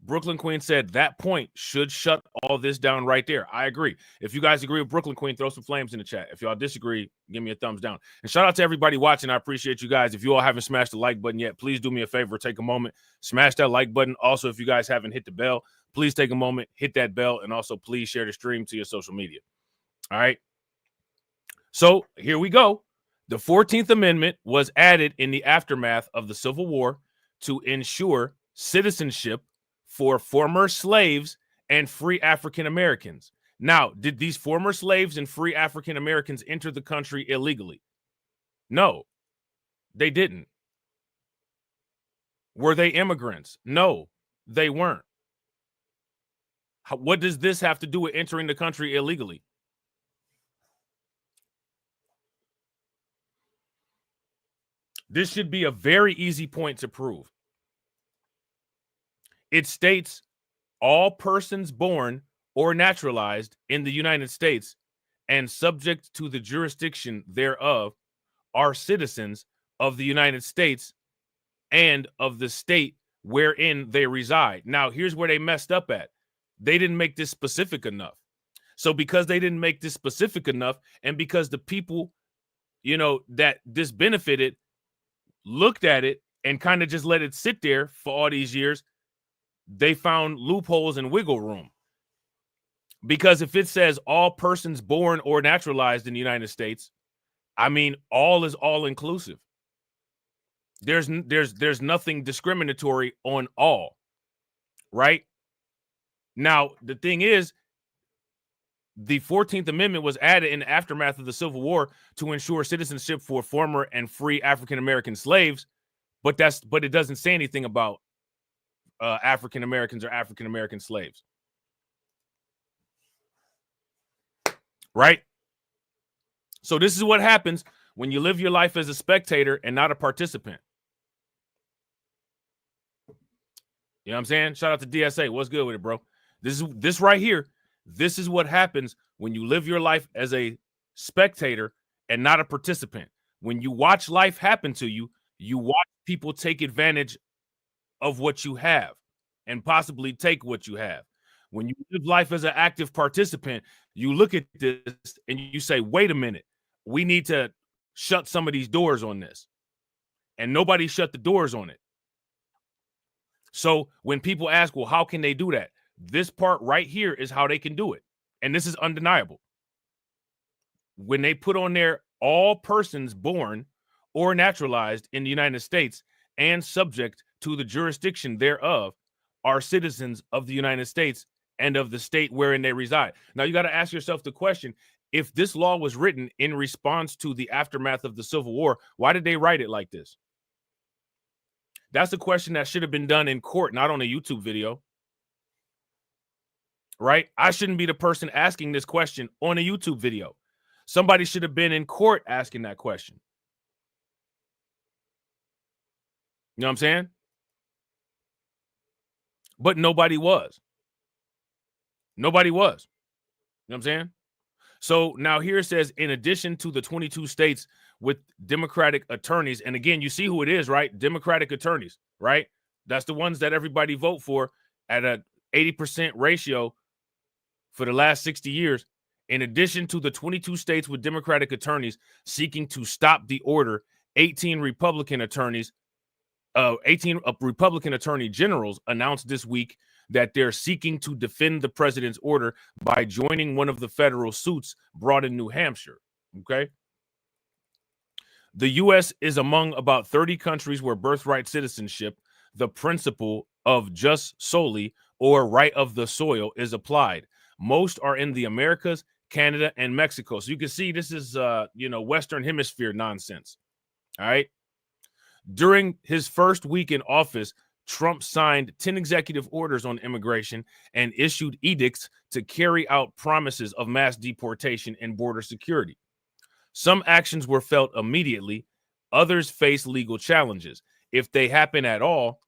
Brooklyn Queen said that point should shut all this down right there. I agree. If you guys agree with Brooklyn Queen, throw some flames in the chat. If y'all disagree, give me a thumbs down. And shout out to everybody watching. I appreciate you guys. If you all haven't smashed the like button yet, please do me a favor. Take a moment, smash that like button. Also, if you guys haven't hit the bell, please take a moment, hit that bell, and also please share the stream to your social media. All right. So here we go. The 14th Amendment was added in the aftermath of the Civil War to ensure citizenship for former slaves and free African Americans. Now, did these former slaves and free African Americans enter the country illegally? No, they didn't. Were they immigrants? No, they weren't. What does this have to do with entering the country illegally? This should be a very easy point to prove. It states all persons born or naturalized in the United States and subject to the jurisdiction thereof are citizens of the United States and of the state wherein they reside. Now, here's where they messed up at. They didn't make this specific enough. So because they didn't make this specific enough, and because the people, that this benefited looked at it and kind of just let it sit there for all these years, they found loopholes and wiggle room. Because if it says all persons born or naturalized in the United States, I mean, all is all inclusive. There's nothing discriminatory on all, right? Now, the thing is, the 14th Amendment was added in the aftermath of the Civil War to ensure citizenship for former and free African American slaves, but it doesn't say anything about African Americans or African American slaves. Right? So this is what happens when you live your life as a spectator and not a participant. You know what I'm saying? Shout out to DSA. What's good with it, bro? This right here. This is what happens when you live your life as a spectator and not a participant. When you watch life happen to you, you watch people take advantage of what you have and possibly take what you have. When you live life as an active participant, you look at this and you say, wait a minute, we need to shut some of these doors on this. And nobody shut the doors on it. So when people ask, well, how can they do that? This part right here is how they can do it. And this is undeniable. When they put on there all persons born or naturalized in the United States and subject to the jurisdiction thereof are citizens of the United States and of the state wherein they reside. Now, you got to ask yourself the question, if this law was written in response to the aftermath of the Civil War, why did they write it like this? That's a question that should have been done in court, not on a YouTube video. Right? I shouldn't be the person asking this question on a YouTube video. Somebody should have been in court asking that question. You know what I'm saying? But nobody was. Nobody was. You know what I'm saying? So now here it says, in addition to the 22 states with Democratic attorneys, and again, you see who it is, right? Democratic attorneys, right? That's the ones that everybody vote for at a 80% ratio for the last 60 years. In addition to the 22 states with Democratic attorneys seeking to stop the order, 18 Republican attorney generals announced this week that they're seeking to defend the president's order by joining one of the federal suits brought in New Hampshire. Okay. The U.S. is among about 30 countries where birthright citizenship, the principle of just solely or right of the soil is applied. Most are in the Americas, Canada, and Mexico. So you can see this is, Western Hemisphere nonsense. All right. During his first week in office, Trump signed 10 executive orders on immigration and issued edicts to carry out promises of mass deportation and border security. Some actions were felt immediately. Others face legal challenges. If they happen at all,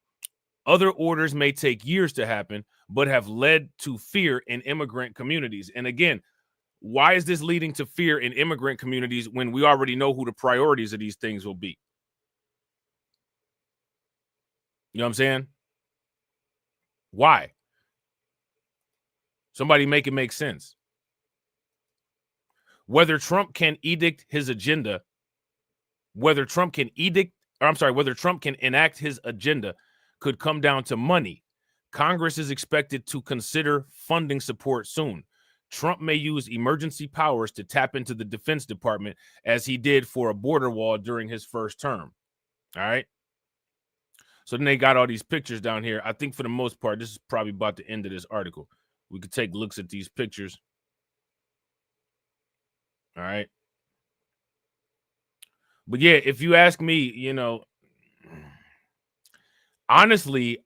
other orders may take years to happen, but have led to fear in immigrant communities. And again, why is this leading to fear in immigrant communities when we already know who the priorities of these things will be? You know what I'm saying? Why? Somebody make it make sense. Whether Trump can enact his agenda could come down to money. Congress is expected to consider funding support soon. Trump may use emergency powers to tap into the Defense Department as he did for a border wall during his first term. All right. So then they got all these pictures down here. I think for the most part, this is probably about the end of this article. We could take looks at these pictures. All right. But yeah, if you ask me, honestly,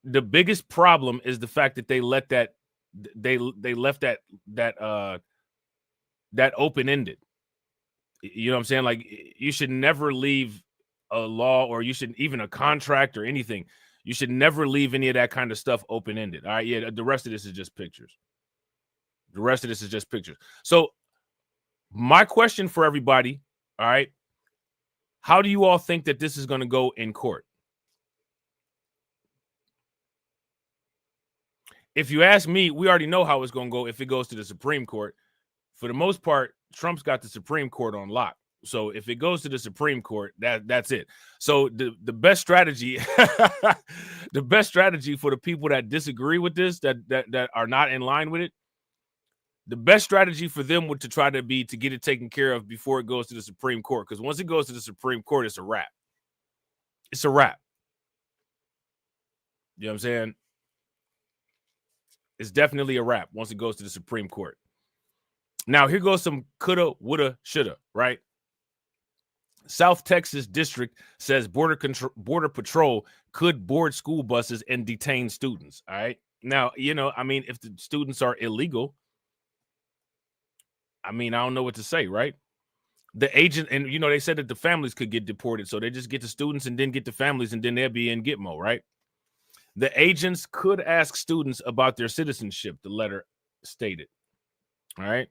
the biggest problem is the fact that they let that left that open-ended. You know what I'm saying? Like, you should never leave a law, or you should even a contract or anything. You should never leave any of that kind of stuff open-ended. All right. Yeah. The rest of this is just pictures. So my question for everybody, all right, how do you all think that this is going to go in court? If you ask me, we already know how it's going to go if it goes to the Supreme Court. For the most part, Trump's got the Supreme Court on lock. So if it goes to the Supreme Court, that's it. So the best strategy, the best strategy for the people that disagree with this, that are not in line with it, the best strategy for them would to try to be to get it taken care of before it goes to the Supreme Court. Because once it goes to the Supreme Court, it's a wrap. It's a wrap. You know what I'm saying? It's definitely a wrap once it goes to the Supreme Court. Now, here goes some coulda, woulda, shoulda, right? South Texas District says Border Patrol could board school buses and detain students, all right? Now, if the students are illegal, I don't know what to say, right? The agent, and, they said that the families could get deported, so they just get the students and then get the families, and then they'll be in Gitmo, right? The agents could ask students about their citizenship, the letter stated. All right.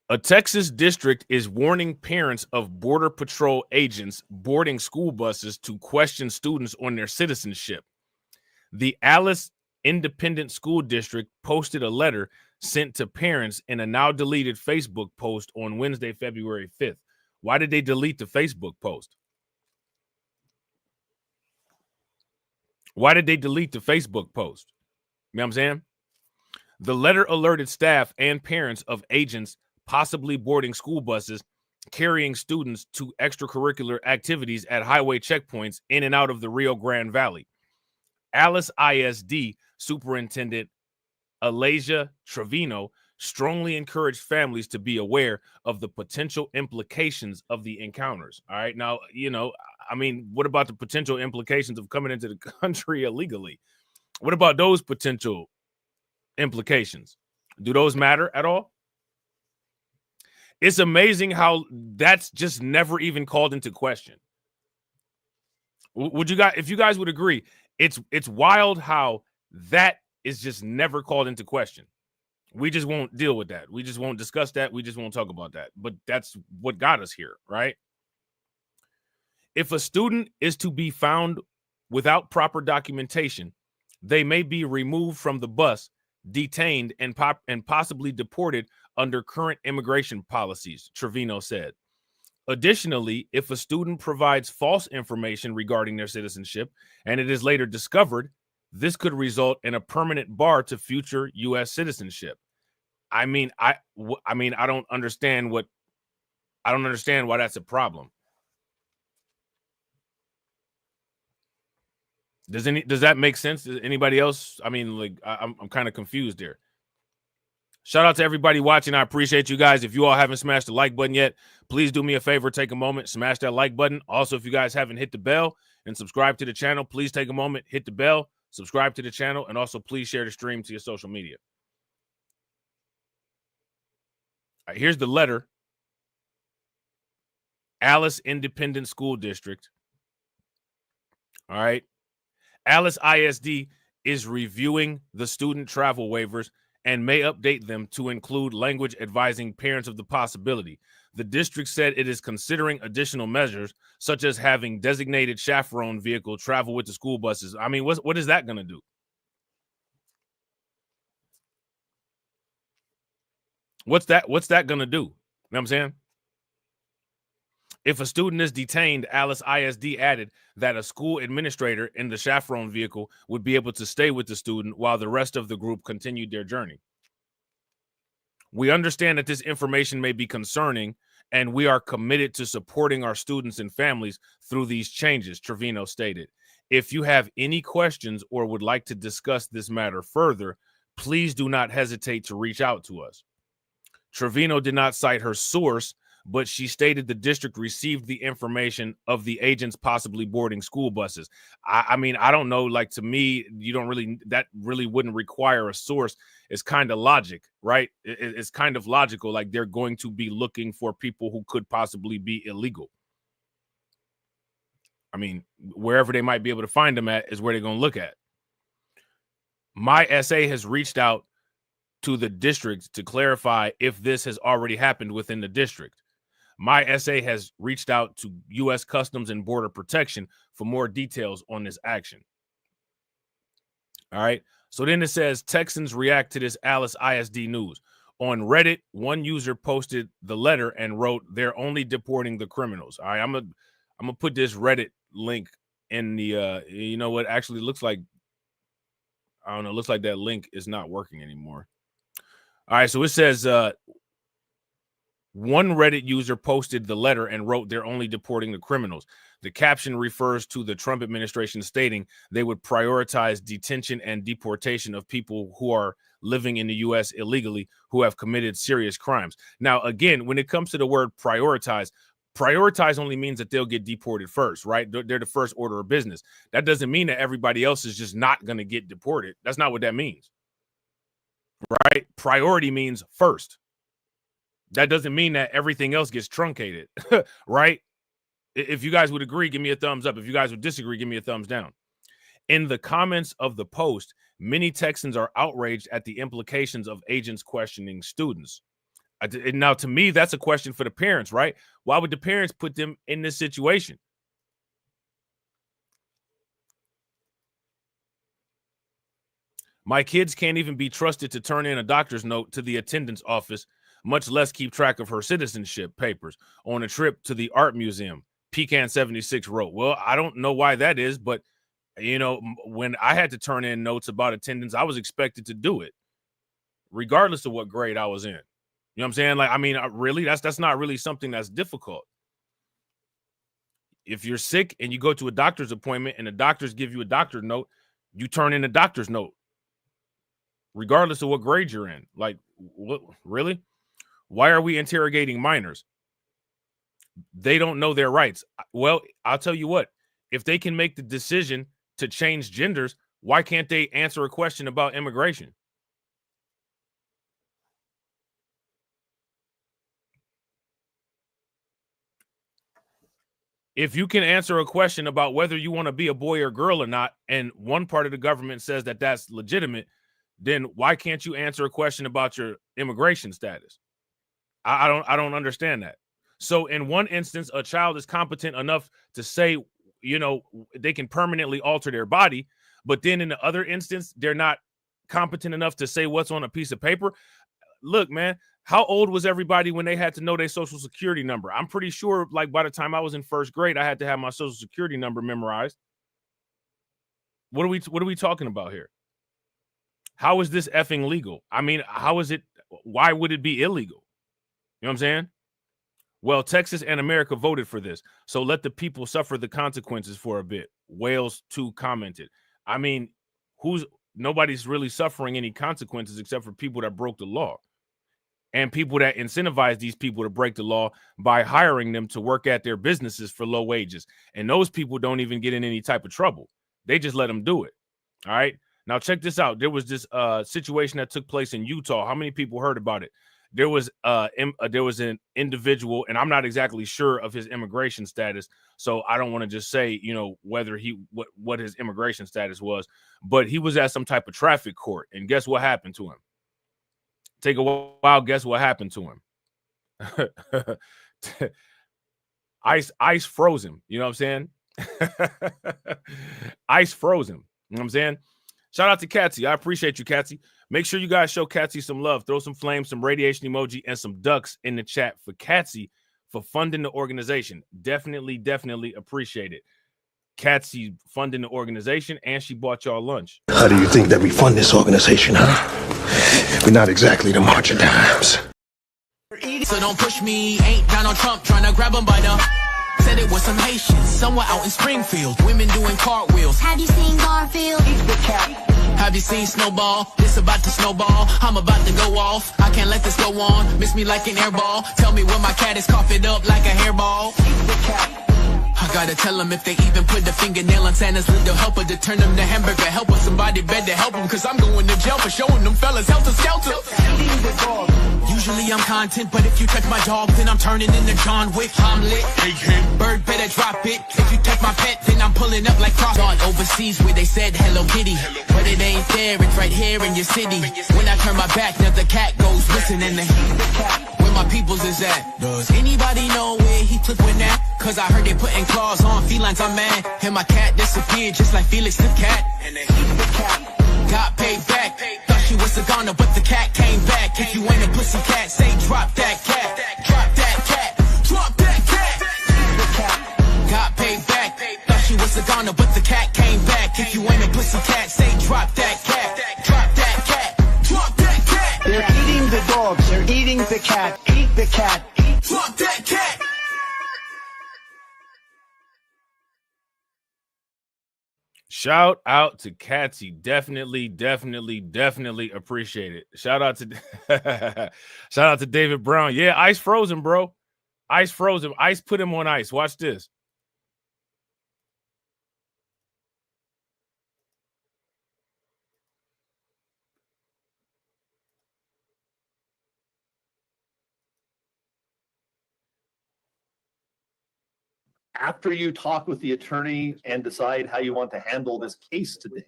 A Texas district is warning parents of Border Patrol agents boarding school buses to question students on their citizenship. The Alice Independent School District posted a letter sent to parents in a now deleted Facebook post on Wednesday, February 5th. Why did they delete the Facebook post? Why did they delete the Facebook post? You know what I'm saying? The letter alerted staff and parents of agents possibly boarding school buses carrying students to extracurricular activities at highway checkpoints in and out of the Rio Grande Valley. Alice ISD Superintendent Alasia Trevino strongly encouraged families to be aware of the potential implications of the encounters. All right. Now, what about the potential implications of coming into the country illegally? What about those potential implications? Do those matter at all? It's amazing how that's just never even called into question. Would you guys, if you guys would agree, it's wild how that is just never called into question. We just won't deal with that. We just won't discuss that. We just won't talk about that. But that's what got us here, right? If a student is to be found without proper documentation, they may be removed from the bus, detained, and possibly deported under current immigration policies, Trevino said. Additionally, if a student provides false information regarding their citizenship and it is later discovered, this could result in a permanent bar to future U.S. citizenship. I don't understand why that's a problem. Does that make sense? Does anybody else? I mean, like, I'm kind of confused there. Shout out to everybody watching. I appreciate you guys. If you all haven't smashed the like button yet, please do me a favor, take a moment, smash that like button. Also, if you guys haven't hit the bell and subscribe to the channel, please take a moment, hit the bell, subscribe to the channel, and also please share the stream to your social media. All right, here's the letter. Alice Independent School District. All right. Alice ISD is reviewing the student travel waivers and may update them to include language advising parents of the possibility. The district said it is considering additional measures, such as having designated chaperone vehicle travel with the school buses. I mean, what is that going to do? What's that going to do? You know what I'm saying? If a student is detained, Alice ISD added that a school administrator in the chaperone vehicle would be able to stay with the student while the rest of the group continued their journey. We understand that this information may be concerning, and we are committed to supporting our students and families through these changes, Trevino stated. If you have any questions or would like to discuss this matter further, please do not hesitate to reach out to us. Trevino did not cite her source, but she stated the district received the information of the agents possibly boarding school buses. I mean, I don't know. Like, to me, that really wouldn't require a source. It's kind of logic, right? It's kind of logical. Like, they're going to be looking for people who could possibly be illegal. I mean, wherever they might be able to find them at is where they're going to look at. My SA has reached out to the district to clarify if this has already happened within the district. My SA has reached out to U.S. Customs and Border Protection for more details on this action. All right. So then it says Texans react to this Alice ISD news. On Reddit, one user posted the letter and wrote, "They're only deporting the criminals." All right. I'm gonna put this Reddit link in the you know what? Actually, looks like, I don't know, looks like that link is not working anymore. All right. So it says one Reddit user posted the letter and wrote, "They're only deporting the criminals." The caption refers to the Trump administration stating they would prioritize detention and deportation of people who are living in the U.S. illegally who have committed serious crimes. Now, again, when it comes to the word prioritize only means that they'll get deported first, right? They're the first order of business. That doesn't mean that everybody else is just not going to get deported. That's not what that means, right? Priority means first. That doesn't mean that everything else gets truncated, right? If you guys would agree, give me a thumbs up. If you guys would disagree, give me a thumbs down. In the comments of the post, many Texans are outraged at the implications of agents questioning students. Now, to me, that's a question for the parents, right? Why would the parents put them in this situation? My kids can't even be trusted to turn in a doctor's note to the attendance office, much less keep track of her citizenship papers on a trip to the art museum, Pecan 76 wrote. Well, I don't know why that is, but, you know, when I had to turn in notes about attendance, I was expected to do it, regardless of what grade I was in. You know what I'm saying? Like, I mean, really, that's not really something that's difficult. If you're sick and you go to a doctor's appointment and the doctors give you a doctor's note, you turn in a doctor's note, regardless of what grade you're in. Like, what, really? Why are we interrogating minors? They don't know their rights. Well, I'll tell you what, if they can make the decision to change genders, why can't they answer a question about immigration? If you can answer a question about whether you want to be a boy or girl or not, and one part of the government says that that's legitimate, then why can't you answer a question about your immigration status? I don't understand that. So in one instance, a child is competent enough to say, you know, they can permanently alter their body, but then in the other instance, they're not competent enough to say what's on a piece of paper. Look, man, how old was everybody when they had to know their social security number? I'm pretty sure, like, by the time I was in first grade, I had to have my social security number memorized. What are we talking about here? How is this effing legal? I mean, how is it? Why would it be illegal? You know what I'm saying? Well, Texas and America voted for this, so let the people suffer the consequences for a bit. Wales 2 commented. I mean, nobody's really suffering any consequences except for people that broke the law and people that incentivize these people to break the law by hiring them to work at their businesses for low wages. And those people don't even get in any type of trouble. They just let them do it. All right. Now, check this out. There was this situation that took place in Utah. How many people heard about it? There was an individual, and I'm not exactly sure of his immigration status, so I don't want to just say, whether what his immigration status was, but he was at some type of traffic court, and guess what happened to him? Take a while. Guess what happened to him? Ice froze him. You know what I'm saying? Ice froze him. You know what I'm saying? Shout out to Katsy. I appreciate you, Katsy. Make sure you guys show Katsy some love. Throw some flames, some radiation emoji, and some ducks in the chat for Katsy for funding the organization. Definitely, definitely appreciate it. Katsy funding the organization, and she bought y'all lunch. How do you think that we fund this organization, huh? We're not exactly the March of Dimes. So don't push me, ain't Donald Trump trying to grab him by the... Said it was some Haitians, somewhere out in Springfield. Women doing cartwheels. Have you seen Garfield? Have you seen Snowball? This about to snowball. I'm about to go off. I can't let this go on. Miss me like an airball. Tell me when my cat is coughing up like a hairball. I gotta tell them if they even put the fingernail on Santa's little helper to turn them to hamburger helper. Somebody better help them, cause I'm going to jail for showing them fellas helter skelter. Usually I'm content, but if you touch my dog, then I'm turning into John Wick. I'm lit. Bird better drop it. If you touch my pet, then I'm pulling up like cross. Gone overseas where they said Hello Kitty, but it ain't there, it's right here in your city. When I turn my back, now the cat goes missing in the where my peoples is at. Does anybody know where he took when that? Cause I heard they putting claws on felines, I'm mad. And my cat disappeared just like Felix the cat. And they got paid back. Thought she was a goner, but the cat came back. If you ain't a pussy cat, say drop that cat. Drop that cat. Drop that cat. Got paid back. Thought she was a goner, but the cat came back. If you ain't a pussy cat, say drop that cat. Drop that cat. Drop that cat. They're eating the dogs. They're eating the cat. Eat the cat. Drop that cat. Shout out to Katsy. Definitely, definitely, definitely appreciate it. Shout out to David Brown. Yeah, ice frozen, bro. Ice frozen. Ice put him on ice. Watch this. After you talk with the attorney and decide how you want to handle this case today,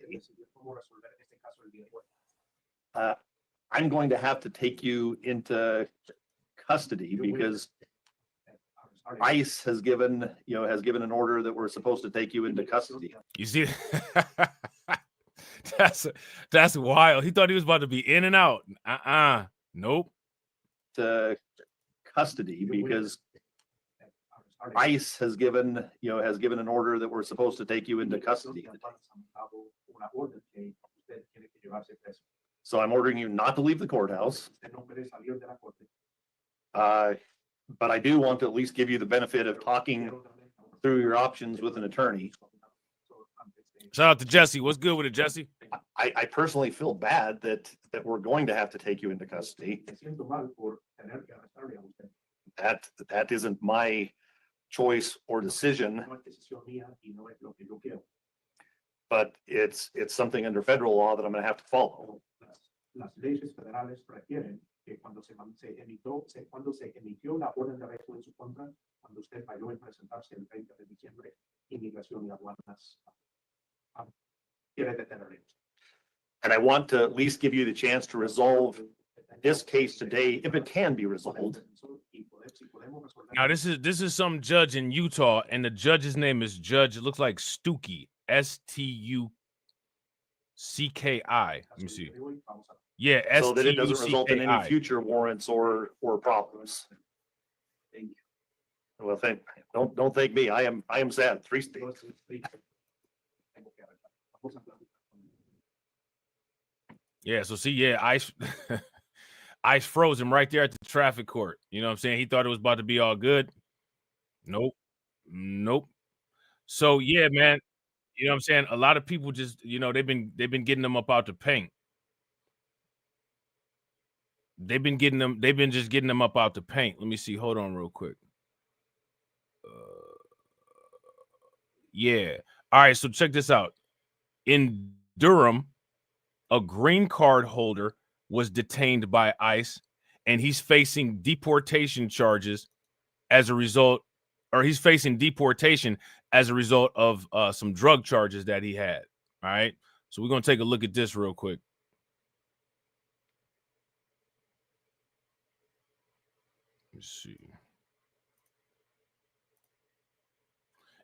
I'm going to have to take you into custody because ICE has given an order that we're supposed to take you into custody. You see, that's wild. He thought he was about to be in and out. Nope. To custody because ICE has given an order that we're supposed to take you into custody. So I'm ordering you not to leave the courthouse. But I do want to at least give you the benefit of talking through your options with an attorney. Shout out to Jesse. What's good with it, Jesse? I personally feel bad that we're going to have to take you into custody. That isn't my choice or decision, but it's something under federal law that I'm going to have to follow. And I want to at least give you the chance to resolve this case today, if it can be resolved. Now, this is some judge in Utah, and the judge's name is Judge, it looks like Stuckey, Stucki. Let me see. Yeah, Stucki. So that it doesn't result in any future warrants or problems. Well, don't thank me. I am sad. 3 states. Yeah, so see, yeah, ICE froze him right there at the traffic court. You know what I'm saying? He thought it was about to be all good. Nope. Nope. So yeah, man. You know what I'm saying? A lot of people just, you know, they've been getting them up out the paint. They've been just getting them up out the paint. Let me see. Hold on real quick. Yeah. All right. So check this out. In Durham, a green card holder was detained by ICE, and he's facing deportation charges as a result, or he's facing deportation as a result of some drug charges that he had. All right. So we're going to take a look at this real quick. Let's see.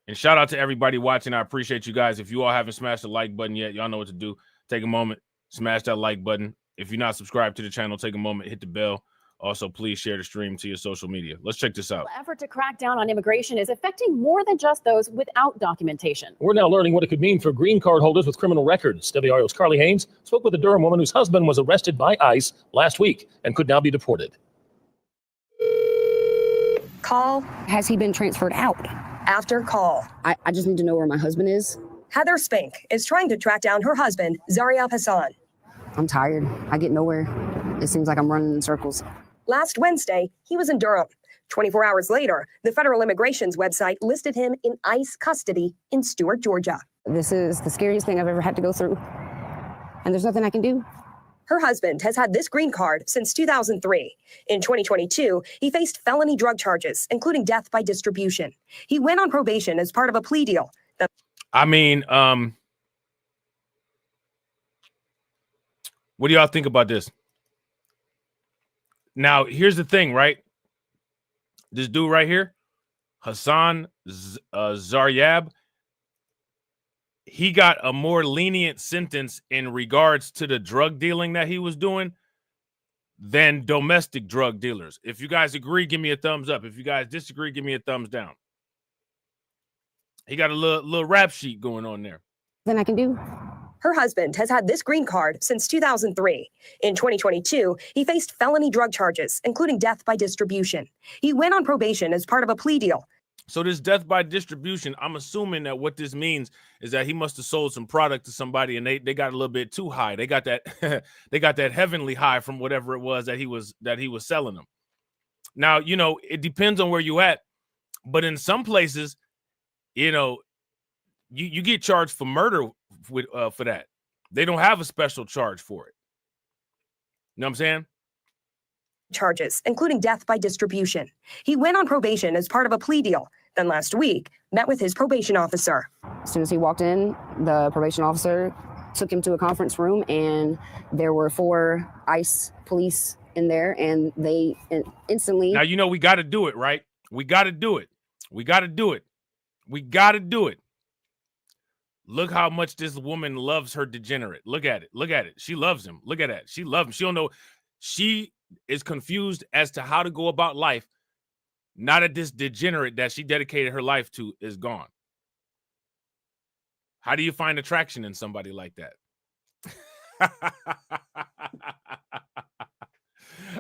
And shout out to everybody watching. I appreciate you guys. If you all haven't smashed the like button yet, y'all know what to do. Take a moment, smash that like button. If you're not subscribed to the channel, take a moment, hit the bell. Also, please share the stream to your social media. Let's check this out. The effort to crack down on immigration is affecting more than just those without documentation. We're now learning what it could mean for green card holders with criminal records. WRO's Carly Haynes spoke with a Durham woman whose husband was arrested by ICE last week and could now be deported. Call. Has he been transferred out? After call. I just need to know where my husband is. Heather Spink is trying to track down her husband, Zariab Hassan. I'm tired. I get nowhere. It seems like I'm running in circles. Last Wednesday, he was in Durham. 24 hours later, the federal immigration's website listed him in ICE custody in Stuart, Georgia. This is the scariest thing I've ever had to go through. And there's nothing I can do. Her husband has had this green card since 2003. In 2022, he faced felony drug charges, including death by distribution. He went on probation as part of a plea deal. I mean, what do y'all think about this? Now, here's the thing, right? This dude right here, Hassan Zariab, he got a more lenient sentence in regards to the drug dealing that he was doing than domestic drug dealers. If you guys agree, give me a thumbs up. If you guys disagree, give me a thumbs down. He got a little rap sheet going on there. Then I can do. Her husband has had this green card since 2003. In 2022, he faced felony drug charges, including death by distribution. He went on probation as part of a plea deal. So this death by distribution, I'm assuming that what this means is that he must have sold some product to somebody and they got a little bit too high. They got that they got that heavenly high from whatever it was that he was selling them. Now, you know, it depends on where you at, but in some places, you know, you get charged for murder for that. They don't have a special charge for it. You know what I'm saying? Charges, including death by distribution. He went on probation as part of a plea deal. Then last week, met with his probation officer. As soon as he walked in, the probation officer took him to a conference room, and there were 4 ICE police in there, and they instantly... Now, you know, we got to do it, right? We got to do it. We got to do it. We got to do it. Look how much this woman loves her degenerate. Look at it. Look at it. She loves him. Look at that. She loves him. She don't know. She is confused as to how to go about life. Now that this degenerate that she dedicated her life to is gone. How do you find attraction in somebody like that?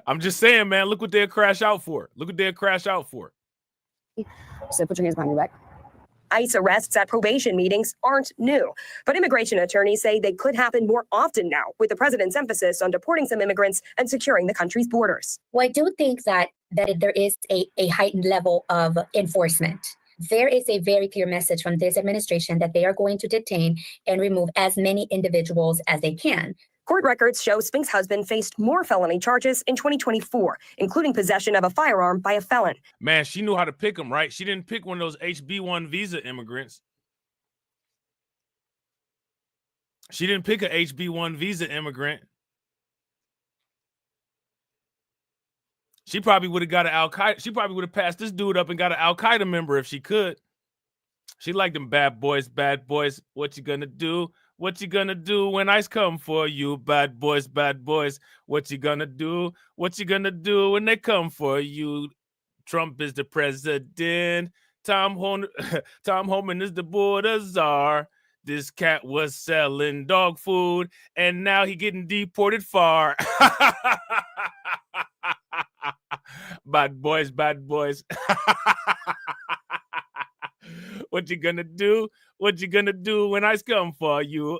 I'm just saying, man, look what they'll crash out for. Look what they'll crash out for. So put your hands behind your back. ICE arrests at probation meetings aren't new, but immigration attorneys say they could happen more often now, with the president's emphasis on deporting some immigrants and securing the country's borders. Well, I do think that there is a heightened level of enforcement. There is a very clear message from this administration that they are going to detain and remove as many individuals as they can. Court records show Spink's husband faced more felony charges in 2024, including possession of a firearm by a felon. Man, she knew how to pick them, right? She didn't pick one of those HB1 visa immigrants. She didn't pick a HB1 visa immigrant. She probably would have got an Al-Qaeda. She probably would have passed this dude up and got an Al-Qaeda member if she could. She liked them bad boys, bad boys. What you gonna do? What you gonna do when ICE come for you? Bad boys, bad boys. What you gonna do? What you gonna do when they come for you? Trump is the president. Tom Homan is the border czar. This cat was selling dog food, and now he getting deported far. Bad boys, bad boys. What you gonna do? What you gonna do when I come for you?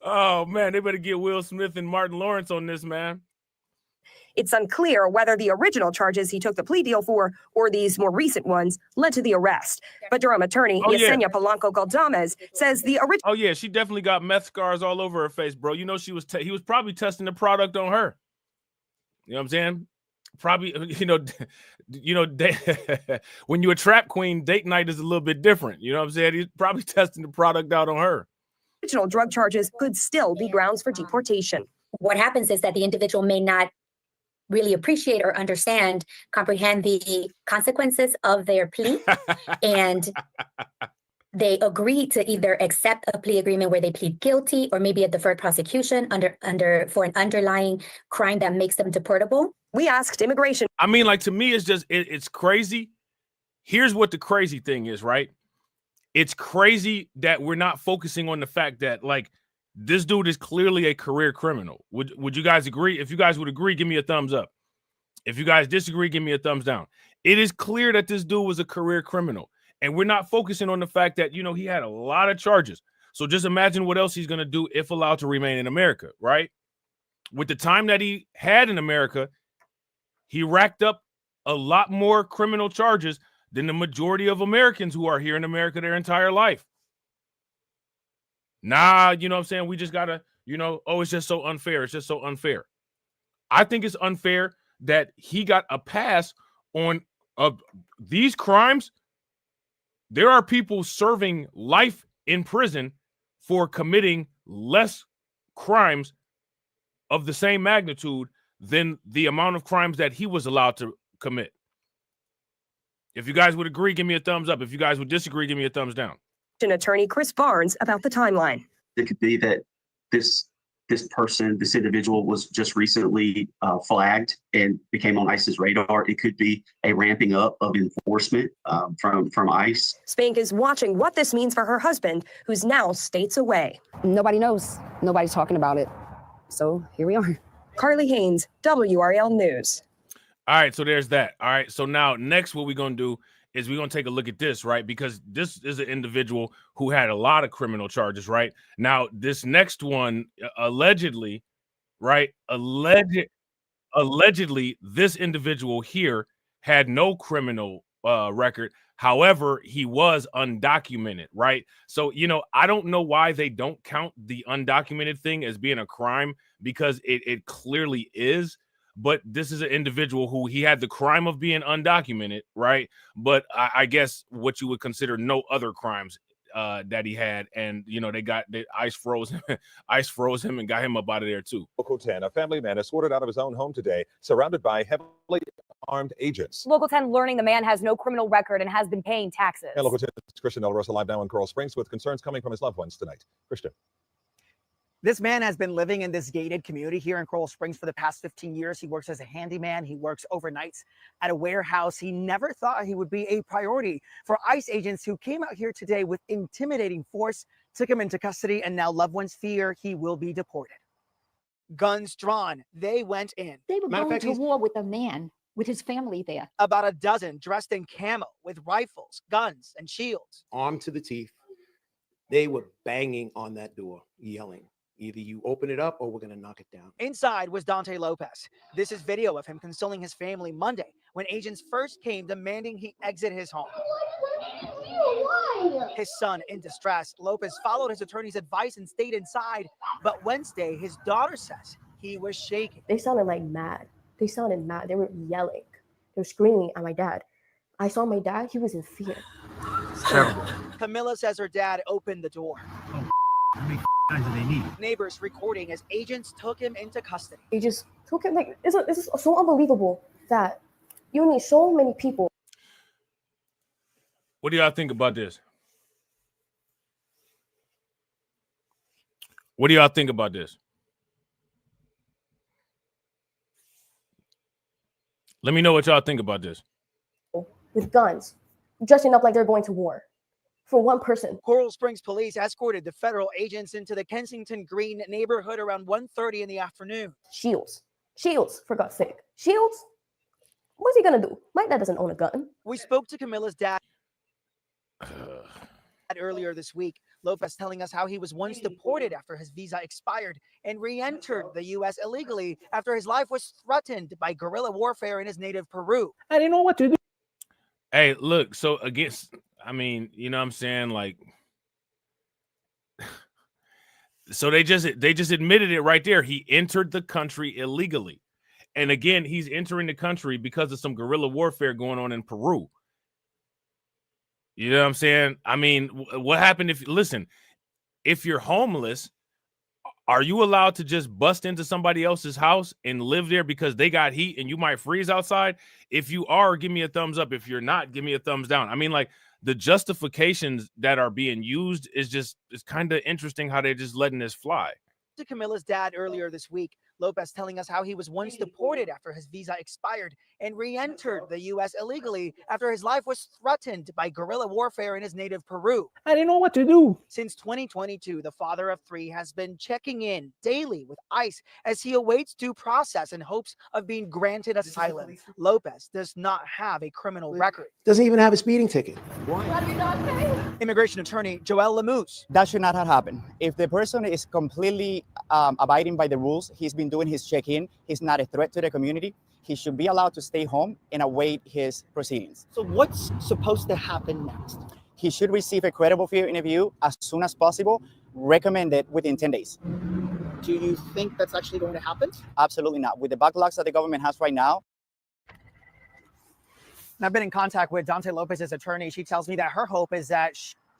Oh man, they better get Will Smith and Martin Lawrence on this, man. It's unclear whether the original charges he took the plea deal for or these more recent ones led to the arrest. But Durham attorney Yesenia Polanco Galdames says the original. Oh yeah, she definitely got meth scars all over her face, bro. You know he was probably testing the product on her. You know what I'm saying? Probably, when you're a trap queen, date night is a little bit different. You know what I'm saying? He's probably testing the product out on her. Original drug charges could still be grounds for deportation. What happens is that the individual may not really appreciate or comprehend the consequences of their plea, and they agree to either accept a plea agreement where they plead guilty or maybe a deferred prosecution for an underlying crime that makes them deportable. We asked immigration. I mean, like, to me, it's just, it's crazy. Here's what the crazy thing is, right? It's crazy that we're not focusing on the fact that, like, this dude is clearly a career criminal. Would you guys agree? If you guys would agree, give me a thumbs up. If you guys disagree, give me a thumbs down. It is clear that this dude was a career criminal. And we're not focusing on the fact that, he had a lot of charges. So just imagine what else he's going to do if allowed to remain in America, right? With the time that he had in America, he racked up a lot more criminal charges than the majority of Americans who are here in America their entire life. Nah, you know what I'm saying? We just got to, it's just so unfair. It's just so unfair. I think it's unfair that he got a pass on these crimes. There are people serving life in prison for committing less crimes of the same magnitude than the amount of crimes that he was allowed to commit. If you guys would agree, give me a thumbs up. If you guys would disagree, give me a thumbs down. Attorney Chris Barnes about the timeline. It could be that this individual was just recently flagged and became on ICE's radar. It could be a ramping up of enforcement from ICE. Spank is watching what this means for her husband, who's now states away. Nobody knows. Nobody's talking about it. So here we are. Carly Haynes, WRL News. All right, so there's that. All right, so now next what we're going to do is we're going to take a look at this, right? Because this is an individual who had a lot of criminal charges, right? Now, this next one, allegedly, right? Allegedly, this individual here had no criminal record. However, he was undocumented, right? So, I don't know why they don't count the undocumented thing as being a crime, because it clearly is. But this is an individual who he had the crime of being undocumented, right? But I guess what you would consider no other crimes that he had. And, ICE froze him. ICE froze him and got him up out of there, too. Local 10, a family man escorted out of his own home today, surrounded by heavily armed agents. Local 10 learning the man has no criminal record and has been paying taxes. And Local 10's Christian Del Rosa live now in Coral Springs with concerns coming from his loved ones tonight. Christian. This man has been living in this gated community here in Coral Springs for the past 15 years. He works as a handyman. He works overnights at a warehouse. He never thought he would be a priority for ICE agents who came out here today with intimidating force, took him into custody, and now loved ones fear he will be deported. Guns drawn, they went in. They were going to war with a man with his family there. About a dozen dressed in camo with rifles, guns, and shields. Armed to the teeth, they were banging on that door, yelling. Either you open it up or we're going to knock it down. Inside was Dante Lopez. This is video of him consoling his family Monday when agents first came demanding he exit his home. His son in distress, Lopez followed his attorney's advice and stayed inside. But Wednesday, his daughter says he was shaking. They sounded like mad. They sounded mad. They were yelling. They were screaming at my dad. I saw my dad. He was in fear. Terrible. Camilla says her dad opened the door. How many guys do they need? Neighbors recording as agents took him into custody. They just took him. Like, it's so unbelievable that you need so many people. What do y'all think about this? What do y'all think about this? Let me know what y'all think about this. With guns, dressing up like they're going to war. for one person. Coral Springs police escorted the federal agents into the Kensington Green neighborhood around 1:30 in the afternoon. Shields, for God's sake. Shields? What's he gonna do? My dad doesn't own a gun. We spoke to Camilla's dad earlier this week. Lopez telling us how he was once deported after his visa expired and re-entered the U.S. illegally after his life was threatened by guerrilla warfare in his native Peru. I didn't know what to do. Hey, look, so against, I mean, you know what I'm saying? Like, so they just admitted it right there. He entered the country illegally. And again, he's entering the country because of some guerrilla warfare going on in Peru. You know what I'm saying? I mean, what happened if you're homeless, are you allowed to just bust into somebody else's house and live there because they got heat and you might freeze outside? If you are, give me a thumbs up. If you're not, give me a thumbs down. I mean, like, the justifications that are being used is kind of interesting how they're just letting this fly. To Camilla's dad earlier this week, Lopez telling us how he was once deported after his visa expired and re-entered the U.S. illegally after his life was threatened by guerrilla warfare in his native Peru. I didn't know what to do. Since 2022, the father of three has been checking in daily with ICE as he awaits due process in hopes of being granted asylum. Lopez does not have a criminal record. Doesn't even have a speeding ticket. Immigration attorney Joel Lamuse. That should not have happened. If the person is completely abiding by the rules, he's been doing his check-in, he's not a threat to the community, he should be allowed to stay home and await his proceedings. So what's supposed to happen next? He should receive a credible fear interview as soon as possible, recommended within 10 days. Do you think that's actually going to happen? Absolutely not. With the backlogs that the government has right now. And I've been in contact with Dante Lopez's attorney. She tells me that her hope is that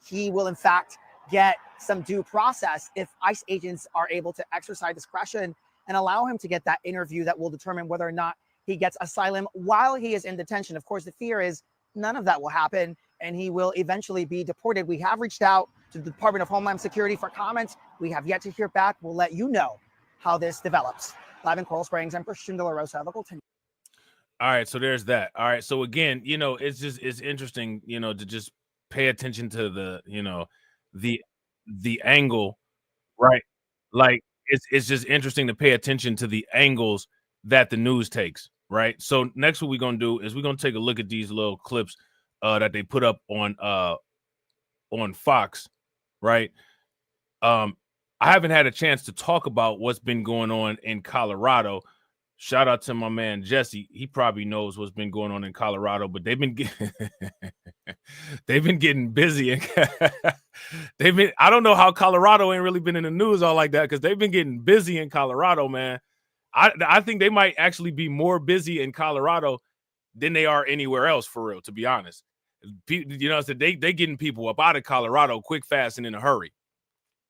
he will in fact get some due process if ICE agents are able to exercise discretion and allow him to get that interview that will determine whether or not he gets asylum while he is in detention. Of course, the fear is none of that will happen and he will eventually be deported. We have reached out to the Department of Homeland Security for comments. We have yet to hear back. We'll let you know how this develops. Live in Coral Springs, I'm Christian De La Rosa, Local 10. All right, so there's that. All right, so again, you know, it's interesting, you know, to just pay attention to the, you know, the angle, right? Like, it's just interesting to pay attention to the angles that the news takes, right? So next, what we're gonna do is we're gonna take a look at these little clips that they put up on Fox, right? I haven't had a chance to talk about what's been going on in Colorado. Shout out to my man Jesse. He probably knows what's been going on in Colorado, but they've been getting busy. I don't know how Colorado ain't really been in the news all like that, because they've been getting busy in Colorado, man. I think they might actually be more busy in Colorado than they are anywhere else, for real, to be honest. You know, so they getting people up out of Colorado quick, fast, and in a hurry.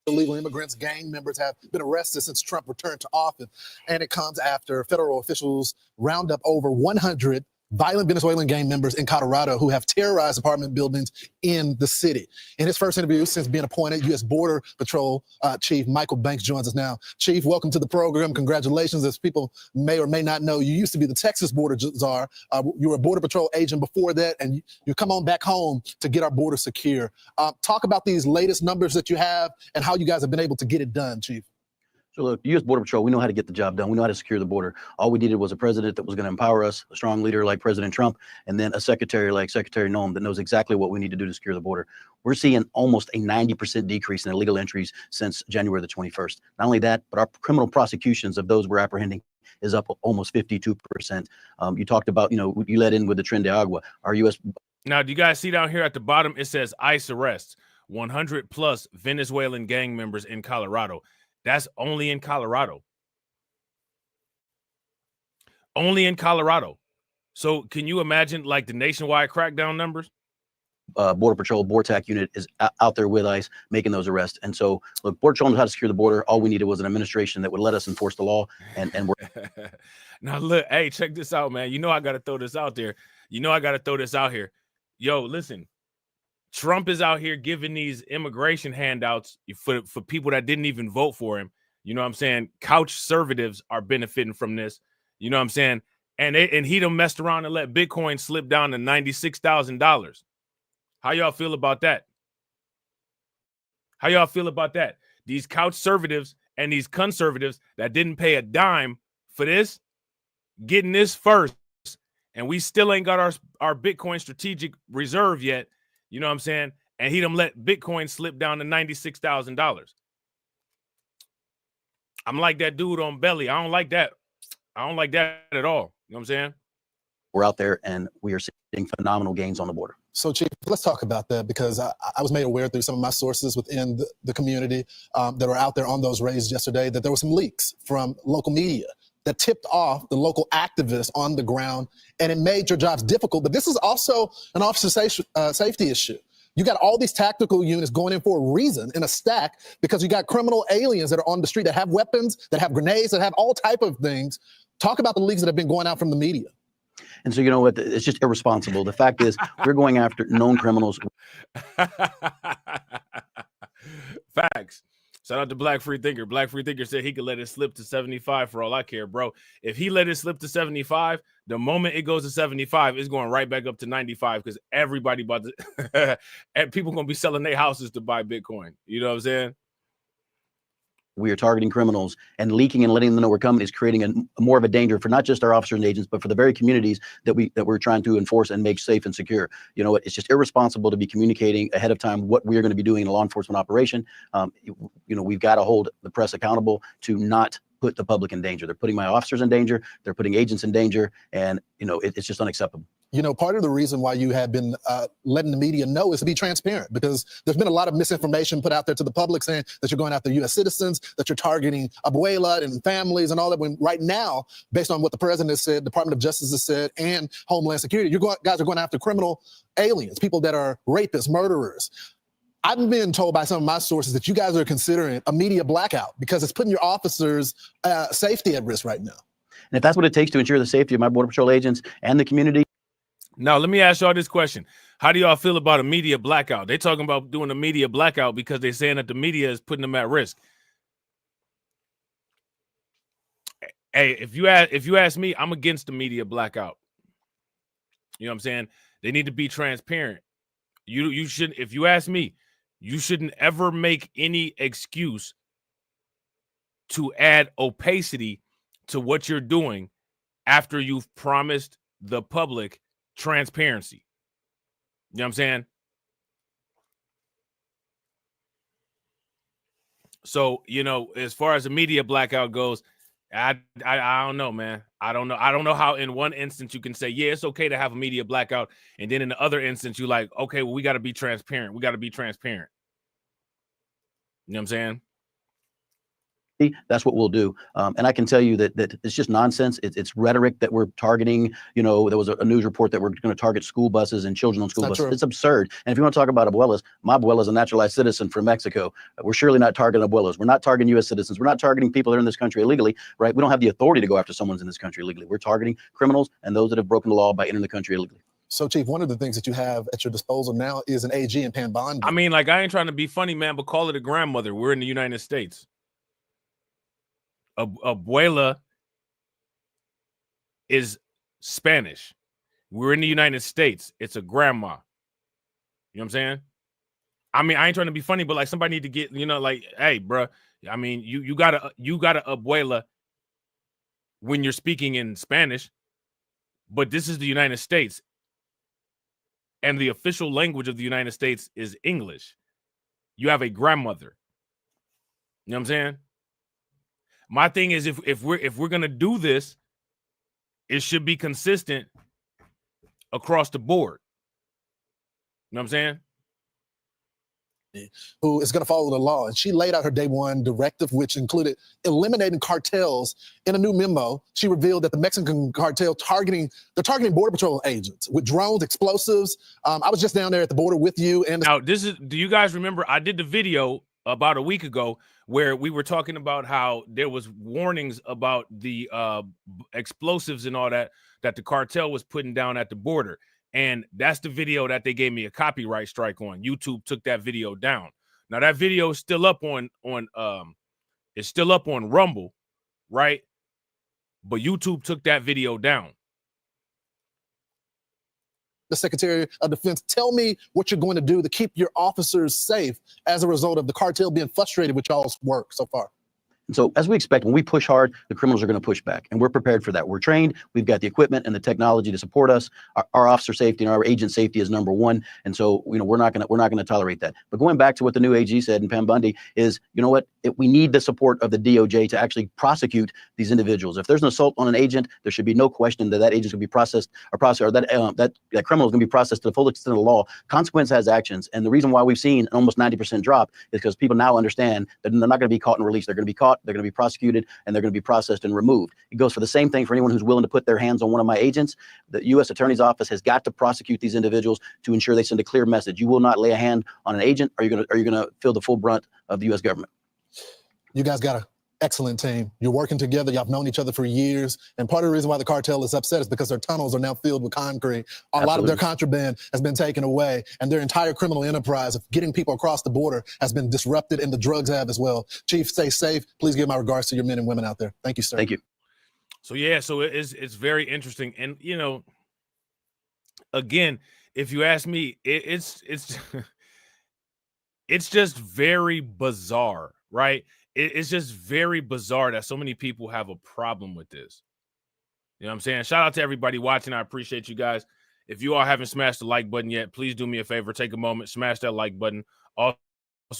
Illegal immigrants, gang members have been arrested since Trump returned to office. And it comes after federal officials round up over 100 violent Venezuelan gang members in Colorado who have terrorized apartment buildings in the city. In his first interview since being appointed, U.S. Border Patrol Chief Michael Banks joins us now. Chief, welcome to the program. Congratulations. As people may or may not know, you used to be the Texas border czar. You were a Border Patrol agent before that, and you come on back home to get our border secure. Talk about these latest numbers that you have and how you guys have been able to get it done, Chief. So look, the U.S. Border Patrol, we know how to get the job done. We know how to secure the border. All we needed was a president that was going to empower us, a strong leader like President Trump, and then a secretary like Secretary Noem that knows exactly what we need to do to secure the border. We're seeing almost a 90% decrease in illegal entries since January the 21st. Not only that, but our criminal prosecutions of those we're apprehending is up almost 52%. You talked about, you know, you led in with the Tren de Agua. Our U.S. Now, do you guys see down here at the bottom, it says ICE arrests 100 plus Venezuelan gang members in Colorado. That's only in Colorado. Only in Colorado. So can you imagine like the nationwide crackdown numbers? Border Patrol, BORTAC unit is out there with ICE making those arrests. And so, look, Border Patrol knows how to secure the border. All we needed was an administration that would let us enforce the law. And we're now, look, hey, check this out, man. You know I got to throw this out there. You know I got to throw this out here. Yo, listen. Trump is out here giving these immigration handouts for people that didn't even vote for him. You know what I'm saying? Couch conservatives are benefiting from this. You know what I'm saying? And he done messed around and let Bitcoin slip down to $96,000. How y'all feel about that? How y'all feel about that? These couch conservatives and these conservatives that didn't pay a dime for this, getting this first, and we still ain't got our Bitcoin strategic reserve yet. You know what I'm saying? And he done let Bitcoin slip down to $96,000. I'm like that dude on Belly. I don't like that. I don't like that at all. You know what I'm saying? We're out there and we are seeing phenomenal gains on the border. So, Chief, let's talk about that, because I was made aware through some of my sources within the community that are out there on those raids yesterday that there were some leaks from local media that tipped off the local activists on the ground, and it made your jobs difficult. But this is also an officer safety issue. You got all these tactical units going in for a reason in a stack, because you got criminal aliens that are on the street that have weapons, that have grenades, that have all type of things. Talk about the leaks that have been going out from the media. And so, you know what? It's just irresponsible. The fact is, we're going after known criminals. Facts. Shout out to Black Free Thinker. Black Free Thinker said he could let it slip to 75 for all I care, bro. If he let it slip to 75, the moment it goes to 75, it's going right back up to 95, because everybody about to and people going to be selling their houses to buy Bitcoin. You know what I'm saying? We are targeting criminals, and leaking and letting them know we're coming is creating more of a danger for not just our officers and agents, but for the very communities that we're trying to enforce and make safe and secure. You know what? It's just irresponsible to be communicating ahead of time what we are going to be doing in a law enforcement operation. You know, we've got to hold the press accountable to not put the public in danger. They're putting my officers in danger. They're putting agents in danger, and you know, it's just unacceptable. You know, part of the reason why you have been letting the media know is to be transparent, because there's been a lot of misinformation put out there to the public saying that you're going after U.S. citizens, that you're targeting abuela and families and all that. When right now, based on what the president has said, Department of Justice has said, and Homeland Security, guys are going after criminal aliens, people that are rapists, murderers. I've been told by some of my sources that you guys are considering a media blackout because it's putting your officers' safety at risk right now. And if that's what it takes to ensure the safety of my Border Patrol agents and the community. Now, let me ask y'all this question. How do y'all feel about a media blackout? They're talking about doing a media blackout because they're saying that the media is putting them at risk. Hey, if you ask me, I'm against the media blackout. You know what I'm saying? They need to be transparent. You shouldn't, if you ask me, you shouldn't ever make any excuse to add opacity to what you're doing after you've promised the public transparency. You know what I'm saying? So, you know, as far as the media blackout goes, I don't know, man. I don't know how in one instance you can say, yeah, it's okay to have a media blackout, and then in the other instance you like, okay, well, we got to be transparent. We got to be transparent. You know what I'm saying? That's what we'll do. And I can tell you that it's just nonsense. It's rhetoric that we're targeting. You know, there was a news report that we're going to target school buses and children on school buses. It's absurd. And if you want to talk about abuelas, my abuela is a naturalized citizen from Mexico. We're surely not targeting abuelas. We're not targeting U.S. citizens. We're not targeting people that are in this country illegally, right? We don't have the authority to go after someone in this country illegally. We're targeting criminals and those that have broken the law by entering the country illegally. So, Chief, one of the things that you have at your disposal now is an AG and Pan bond. I mean, like, I ain't trying to be funny, man, but call it a grandmother. We're in the United States. Abuela is Spanish. We're in the United States. It's a grandma. You know what I'm saying? I mean, I ain't trying to be funny, but like somebody need to get, you know, like, hey, bro. I mean, you got a abuela when you're speaking in Spanish, but this is the United States, and the official language of the United States is English. You have a grandmother. You know what I'm saying? My thing is, if we're gonna do this, it should be consistent across the board. You know what I'm saying? Who is going to follow the law. And she laid out her day one directive, which included eliminating cartels. In a new memo, she revealed that the Mexican cartel targeting Border Patrol agents with drones, explosives. I was just down there at the border with you. And now, do you guys remember I did the video about a week ago where we were talking about how there was warnings about the explosives and all that the cartel was putting down at the border. And that's the video that they gave me a copyright strike on. YouTube took that video down. Now that video is still up on Rumble, right? But YouTube took that video down. the Secretary of Defense. Tell me what you're going to do to keep your officers safe as a result of the cartel being frustrated with y'all's work so far. And so as we expect, when we push hard, the criminals are going to push back, and we're prepared for that. We're trained. We've got the equipment and the technology to support us. Our officer safety and our agent safety is number one. And so, we're not going to tolerate that. But going back to what the new AG said in Pam Bundy is, you know what? We need the support of the DOJ to actually prosecute these individuals. If there's an assault on an agent, there should be no question that that agent can be processed or that criminal is going to be processed to the full extent of the law. Consequence has actions. And the reason why we've seen an almost 90% drop is because people now understand that they're not going to be caught and released. They're going to be caught, they're going to be prosecuted, and they're going to be processed and removed. It goes for the same thing for anyone who's willing to put their hands on one of my agents. The U.S. Attorney's Office has got to prosecute these individuals to ensure they send a clear message. You will not lay a hand on an agent, or you're going to feel the full brunt of the U.S. government. You guys got an excellent team. You're working together. Y'all have known each other for years. And part of the reason why the cartel is upset is because their tunnels are now filled with concrete. A lot of their contraband has been taken away, and their entire criminal enterprise of getting people across the border has been disrupted, and the drugs have as well. Chief, stay safe. Please give my regards to your men and women out there. Thank you, sir. Thank you. So yeah, so it's very interesting. And again, if you ask me, it's it's just very bizarre, right? It's just very bizarre that so many people have a problem with this. You know what I'm saying? Shout out to everybody watching. I appreciate you guys. If you all haven't smashed the like button yet, please do me a favor. Take a moment, smash that like button. Also,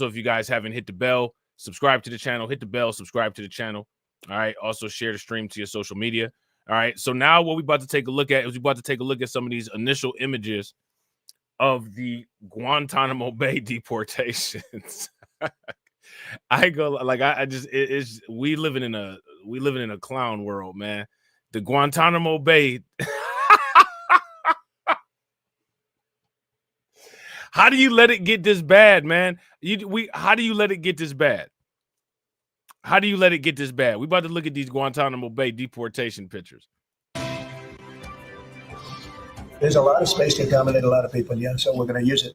if you guys haven't hit the bell, subscribe to the channel, hit the bell, subscribe to the channel. All right. Also share the stream to your social media. All right. So now what we're about to take a look at is some of these initial images of the Guantanamo Bay deportations. I go like we living in a clown world, man. The Guantanamo Bay. How do you let it get this bad, man? How do you let it get this bad? How do you let it get this bad? We about to look at these Guantanamo Bay deportation pictures. There's a lot of space to accommodate a lot of people, yeah, so we're going to use it.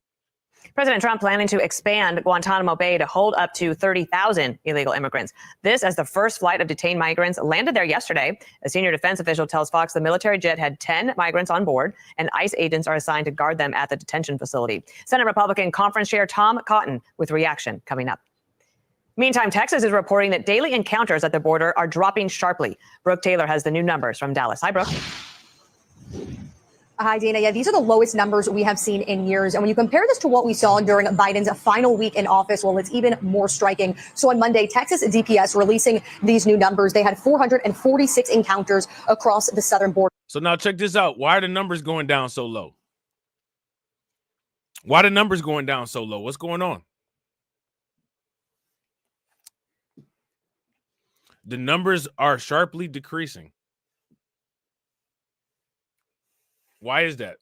President Trump planning to expand Guantanamo Bay to hold up to 30,000 illegal immigrants. This as the first flight of detained migrants landed there yesterday. A senior defense official tells Fox the military jet had 10 migrants on board, and ICE agents are assigned to guard them at the detention facility. Senate Republican Conference Chair Tom Cotton with reaction coming up. Meantime, Texas is reporting that daily encounters at the border are dropping sharply. Brooke Taylor has the new numbers from Dallas. Hi, Brooke. Hi, Dana. Yeah, these are the lowest numbers we have seen in years. And when you compare this to what we saw during Biden's final week in office, well, it's even more striking. So on Monday, Texas DPS releasing these new numbers. They had 446 encounters across the southern border. So now check this out. Why are the numbers going down so low? Why are the numbers going down so low? What's going on? The numbers are sharply decreasing. Why is that?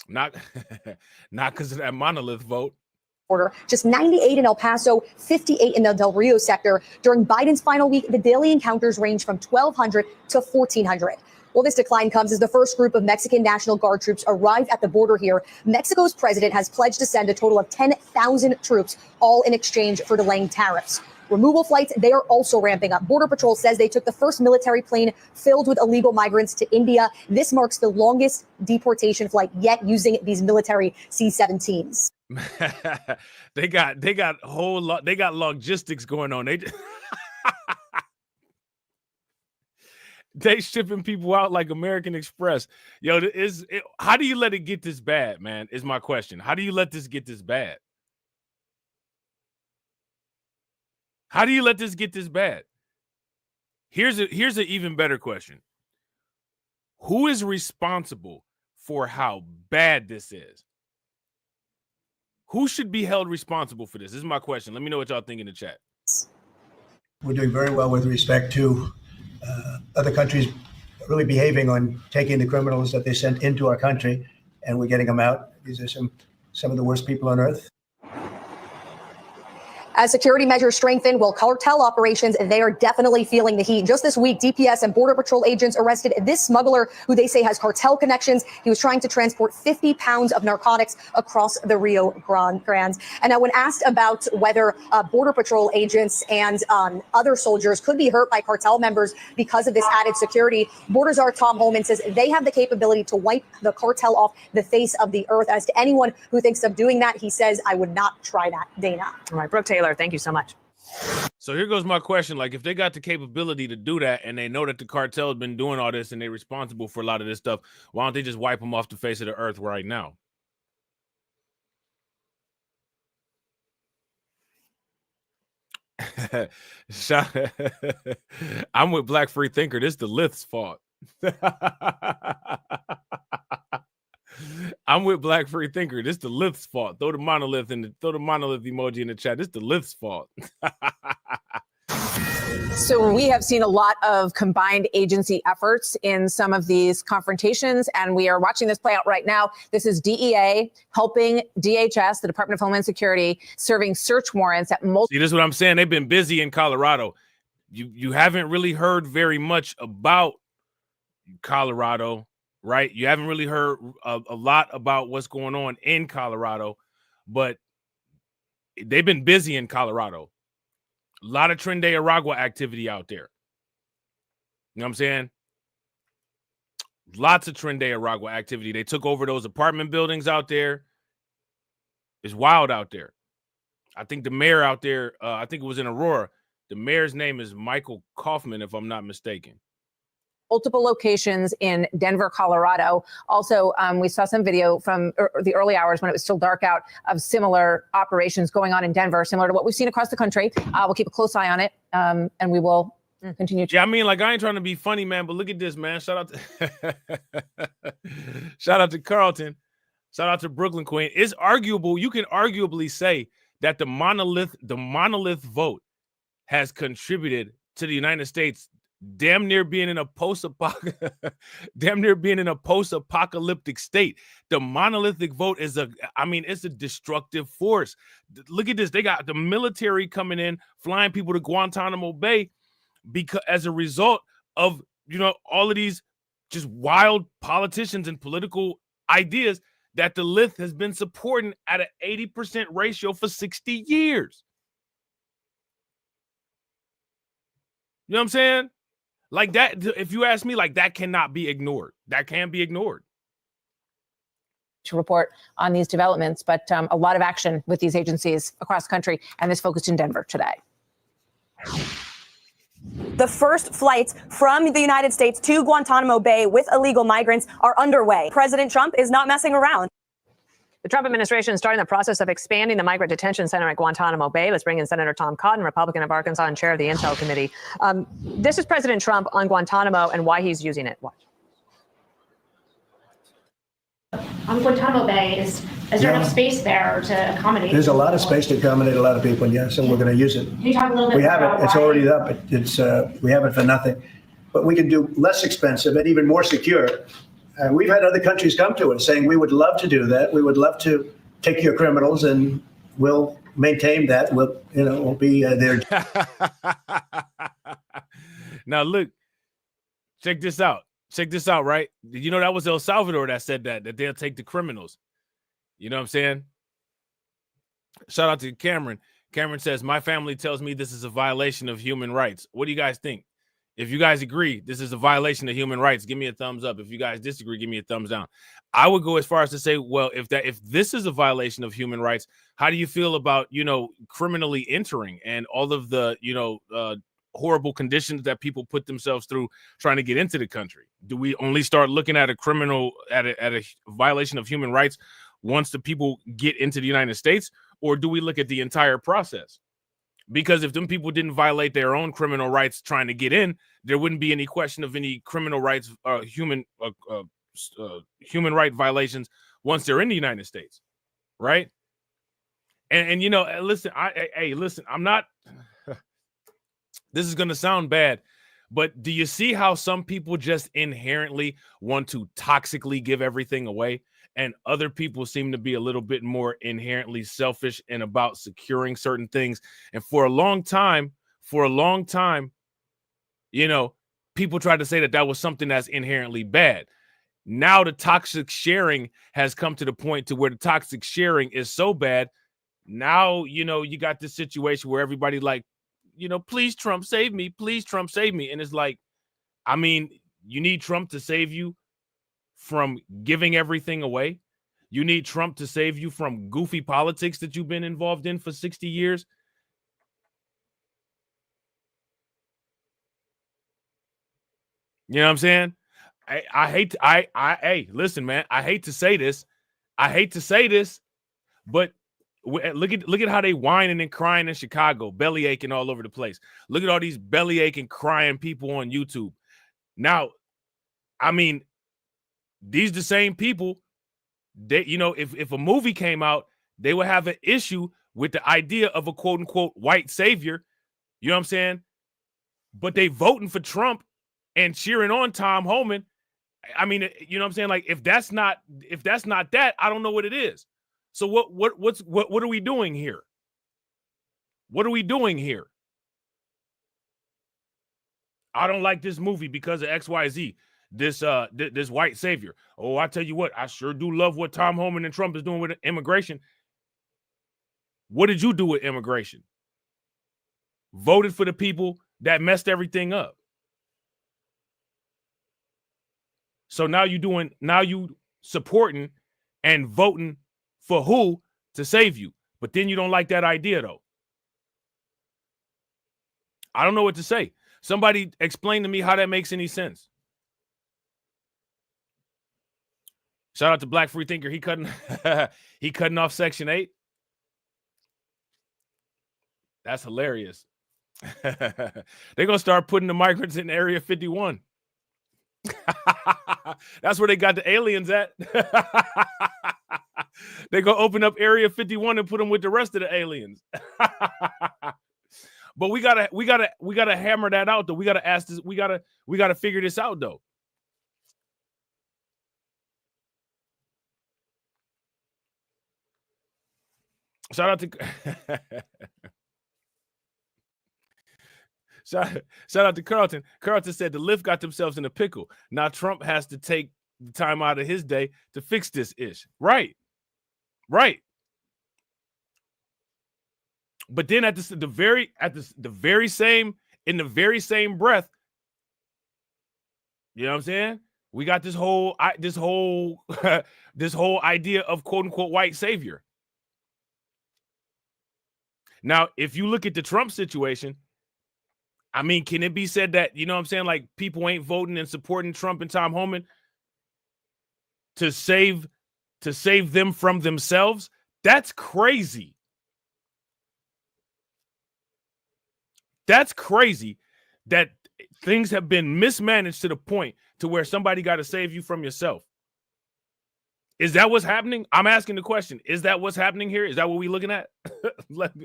Not because of that monolith vote. Just 98 in El Paso, 58 in the Del Rio sector. During Biden's final week, the daily encounters range from 1,200 to 1,400. Well, this decline comes as the first group of Mexican National Guard troops arrive at the border here. Mexico's president has pledged to send a total of 10,000 troops, all in exchange for delaying tariffs. Removal flights, they are also ramping up. Border Patrol says they took the first military plane filled with illegal migrants to India. This marks the longest deportation flight yet using these military C-17s. They got logistics going on. They shipping people out like American Express. Yo, how do you let it get this bad, man? Is my question. How do you let this get this bad? How do you let this get this bad? Here's an even better question. Who is responsible for how bad this is? Who should be held responsible for this? This is my question. Let me know what y'all think in the chat. We're doing very well with respect to other countries really behaving on taking the criminals that they sent into our country, and we're getting them out. These are some of the worst people on earth. As security measures strengthen, will cartel operations, they are definitely feeling the heat. Just this week, DPS and Border Patrol agents arrested this smuggler who they say has cartel connections. He was trying to transport 50 pounds of narcotics across the Rio Grande. And now when asked about whether Border Patrol agents and other soldiers could be hurt by cartel members because of this added security, Border Czar Tom Holman says they have the capability to wipe the cartel off the face of the earth. As to anyone who thinks of doing that, he says, I would not try that. Dana. All right, Brooke Taylor, thank you so much. So here goes my question. Like, if they got the capability to do that and they know that the cartel has been doing all this and they're responsible for a lot of this stuff, why don't they just wipe them off the face of the earth right now? I'm with Black Free Thinker. This is the Lith's fault. I'm with Black Free Thinker. This is the Lith's fault. Throw the monolith emoji in the chat. This is the Lith's fault. So we have seen a lot of combined agency efforts in some of these confrontations, and we are watching this play out right now. This is DEA helping DHS, the Department of Homeland Security, serving search warrants at multiple. See, this is what I'm saying. They've been busy in Colorado. You haven't really heard very much about Colorado, right? You haven't really heard a lot about what's going on in Colorado, but they've been busy in Colorado. A lot of Tren de Aragua activity out there. You know what I'm saying? Lots of Tren de Aragua activity. They took over those apartment buildings out there. It's wild out there. I think the mayor out there, I think it was in Aurora. The mayor's name is Michael Kaufman, if I'm not mistaken. Multiple locations in Denver, Colorado. Also, we saw some video from the early hours when it was still dark out of similar operations going on in Denver, similar to what we've seen across the country. We'll keep a close eye on it, and we will continue. Yeah, I mean, like, I ain't trying to be funny, man, but look at this, man. Shout out to Carlton. Shout out to Brooklyn Queen. It's arguable. You can arguably say that the monolith vote has contributed to the United States damn near being in a post-apocalyptic state. The monolithic vote is it's a destructive force. Look at this. They got the military coming in, flying people to Guantanamo Bay because as a result of, all of these just wild politicians and political ideas that the Lith has been supporting at an 80% ratio for 60 years. You know what I'm saying? Like that, if you ask me, like that cannot be ignored. That can't be ignored. To report on these developments, but a lot of action with these agencies across the country, and this focused in Denver today. The first flights from the United States to Guantanamo Bay with illegal migrants are underway. President Trump is not messing around. The Trump administration is starting the process of expanding the migrant detention center at Guantanamo Bay. Let's bring in Senator Tom Cotton, Republican of Arkansas and chair of the Intel Committee. This is President Trump on Guantanamo and why he's using it. Watch. On Guantanamo Bay, is there enough space there to accommodate? There's a lot of space to accommodate a lot of people, yes, and we're going to use it. Can you talk a little bit We have about it. It's why? already up. We have it for nothing. But we can do less expensive and even more secure. We've had other countries come to us saying, we would love to do that. We would love to take your criminals and we'll maintain that. We'll be there. Now, look, check this out. Check this out, right? Did you know that was El Salvador that said that they'll take the criminals? You know what I'm saying? Shout out to Cameron. Cameron says, my family tells me this is a violation of human rights. What do you guys think? If you guys agree this is a violation of human rights, give me a thumbs up. If you guys disagree, give me a thumbs down. I would go as far as to say, well, if this is a violation of human rights, how do you feel about, criminally entering and all of the, horrible conditions that people put themselves through trying to get into the country? Do we only start looking at a violation of human rights once the people get into the United States, or do we look at the entire process? Because if them people didn't violate their own criminal rights trying to get in, there wouldn't be any question of any criminal rights, human right violations once they're in the United States, right? And listen, listen, I'm not. This is gonna sound bad, But do you see how some people just inherently want to toxically give everything away? And other people seem to be a little bit more inherently selfish and about securing certain things. And for a long time, you know, people tried to say that that was something that's inherently bad. Now the toxic sharing has come to the point to where the toxic sharing is so bad. Now, you know, you got this situation where everybody like, you know, please Trump save me, please Trump save me. And it's like, I mean, you need Trump to save you from giving everything away. You need Trump to save you from goofy politics that you've been involved in for 60 years. You know what I'm saying? Hey, listen, man, I hate to say this, but look at how they whining and crying in Chicago, belly aching all over the place. Look at all these belly aching, crying people on YouTube. Now, I mean, these the same people. They, you know, if a movie came out, they would have an issue with the idea of a quote unquote white savior. You know what I'm saying? But they voting for Trump and cheering on Tom Homan. I mean, you know what I'm saying? Like, if that's not that, I don't know what it is. So what are we doing here? What are we doing here? I don't like this movie because of XYZ. This white savior. Oh, I tell you what, I sure do love what Tom Homan and Trump is doing with immigration. What did you do with immigration? Voted for the people that messed everything up. So now you supporting and voting for who to save you. But then you don't like that idea, though. I don't know what to say. Somebody explain to me how that makes any sense. Shout out to Black Free Thinker. He cutting off Section 8. That's hilarious. They're going to start putting the migrants in Area 51. That's where they got the aliens at. They're going to open up Area 51 and put them with the rest of the aliens. But we gotta hammer that out, though. We gotta ask this. We gotta figure this out, though. Shout out to shout out to Carlton. Carlton said the Lyft got themselves in a pickle. Now Trump has to take the time out of his day to fix this ish. Right. But then in the very same breath, you know what I'm saying? We got this whole idea of quote unquote white savior. Now, if you look at the Trump situation, I mean, can it be said that, you know what I'm saying, like people ain't voting and supporting Trump and Tom Homan to save them from themselves? That's crazy. That's crazy that things have been mismanaged to the point to where somebody got to save you from yourself. Is that what's happening? I'm asking the question. Is that what's happening here? Is that what we're looking at? let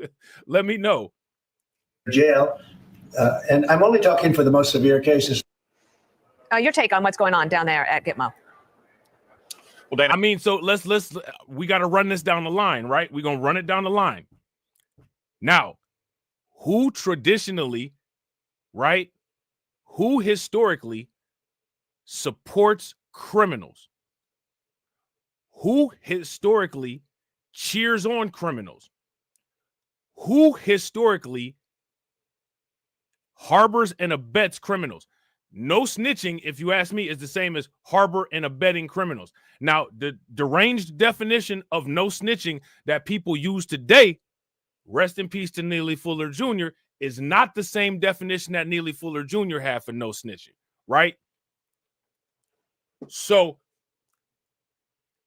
me know. Jail. And I'm only talking for the most severe cases. Your take on what's going on down there at Gitmo. Well, Dana, I mean, so we got to run this down the line, right? We're going to run it down the line. Now, who traditionally, right? Who historically supports criminals? Who historically cheers on criminals? Who historically harbors and abets criminals? No snitching, if you ask me, is the same as harbor and abetting criminals. Now, the deranged definition of no snitching that people use today, rest in peace to Neely Fuller Jr., is not the same definition that Neely Fuller Jr. had for no snitching, right? So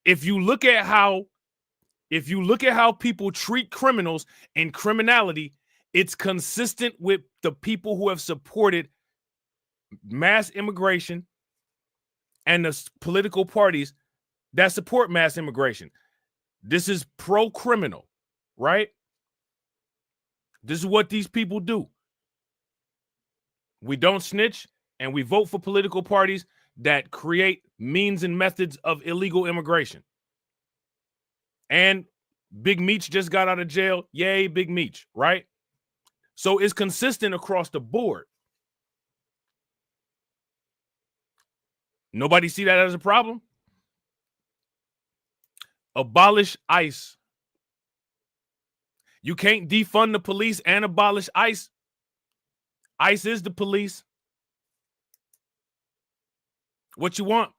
if you look at how people treat criminals and criminality, it's consistent with the people who have supported mass immigration and the political parties that support mass immigration. This is pro-criminal, right? This is what these people do. We don't snitch, and we vote for political parties that create means and methods of illegal immigration. And Big Meech just got out of jail. Yay, Big Meech, right? So it's consistent across the board. Nobody see that as a problem? Abolish ICE. You can't defund the police and abolish ICE. ICE is the police. What you want?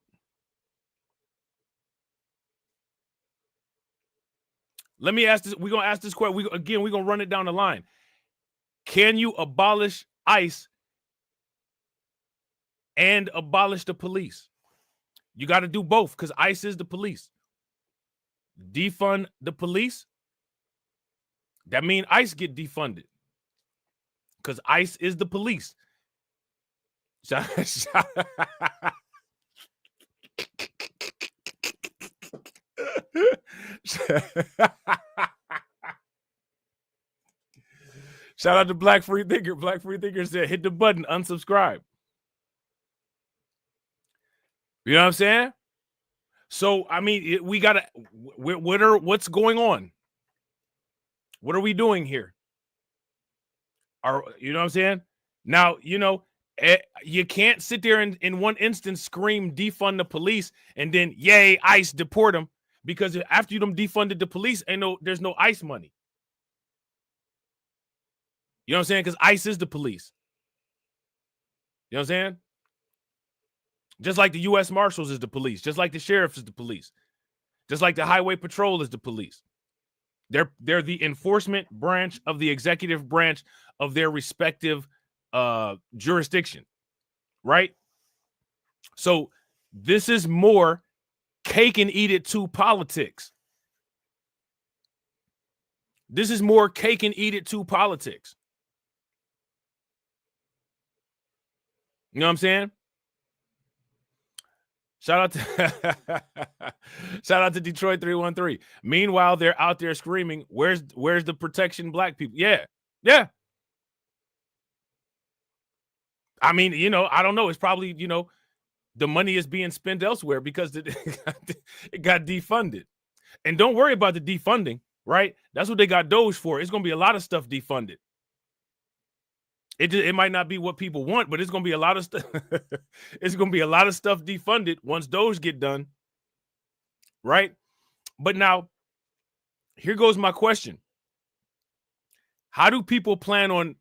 Let me ask this. We're going to ask this question. We're going to run it down the line. Can you abolish ICE and abolish the police? You got to do both because ICE is the police. Defund the police. That means ICE get defunded because ICE is the police. Shout out to Black Free Thinker. Black Free Thinker said, hit the button, unsubscribe. You know what I'm saying? So, I mean, we got to, what's going on? What are we doing here? You know what I'm saying? Now, you know, you can't sit there and in one instance scream defund the police and then, yay, ICE, deport them. Because after you defunded the police, there's no ICE money. You know what I'm saying? Because ICE is the police. You know what I'm saying? Just like the U.S. Marshals is the police. Just like the sheriff is the police. Just like the highway patrol is the police. They're the enforcement branch of the executive branch of their respective jurisdiction. Right? So this is more cake and eat it too politics. This is more cake and eat it too politics. You know what I'm saying? Shout out to Detroit 313. Meanwhile, they're out there screaming, where's the protection black people? Yeah. Yeah. I mean, you know, I don't know. It's probably, you know, the money is being spent elsewhere because it got defunded. And don't worry about the defunding, right? That's what they got Doge for. It's going to be a lot of stuff defunded. It might not be what people want, but it's going to be a lot of stuff. It's going to be a lot of stuff defunded once Doge get done, right? But now, here goes my question. How do people plan on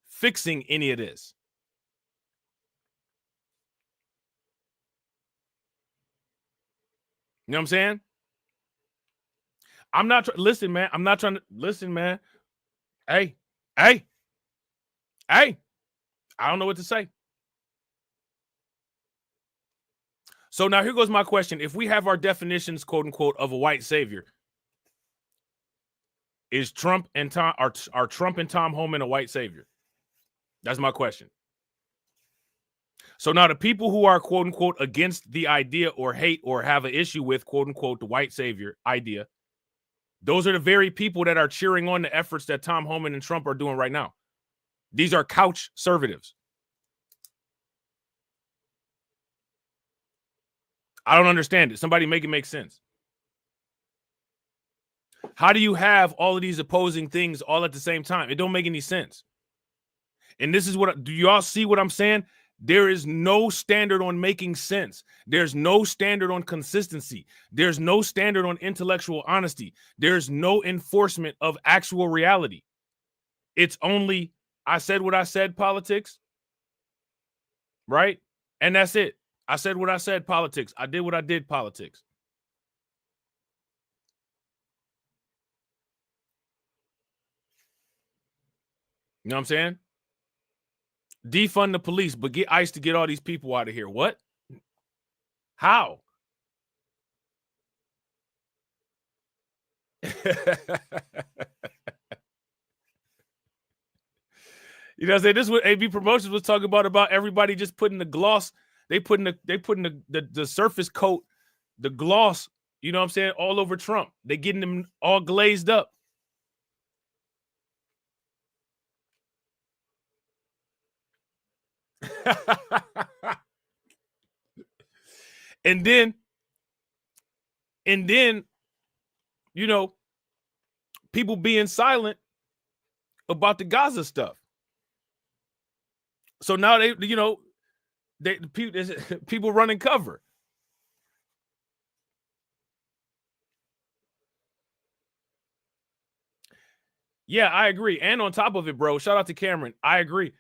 fixing any of this? You know what I'm saying? I'm not listen, man. I'm not trying to listen, man. Hey, I don't know what to say. So now here goes my question. If we have our definitions, quote unquote, of a white savior, is Trump and Tom are Trump and Tom Homan a white savior? That's my question. So now the people who are, quote unquote, against the idea or hate or have an issue with, quote unquote, the white savior idea, those are the very people that are cheering on the efforts that Tom Homan and Trump are doing right now. These are couch conservatives. I don't understand it. Somebody make it make sense. How do you have all of these opposing things all at the same time? It don't make any sense. And this is what, do you all see what I'm saying? There is no standard on making sense. There's no standard on consistency. There's no standard on intellectual honesty. There's no enforcement of actual reality. It's only, I said what I said, politics. Right? And that's it. I said what I said, politics. I did what I did, politics. You know what I'm saying? Defund the police, but get ICE to get all these people out of here. What? How? You know what I'm saying? This is what AB Promotions was talking about everybody just putting the gloss, they putting the surface coat, the gloss, you know what I'm saying, all over Trump. They getting them all glazed up. And then, you know, people being silent about the Gaza stuff. So now people running cover. Yeah, I agree. And on top of it, bro, shout out to Cameron. I agree.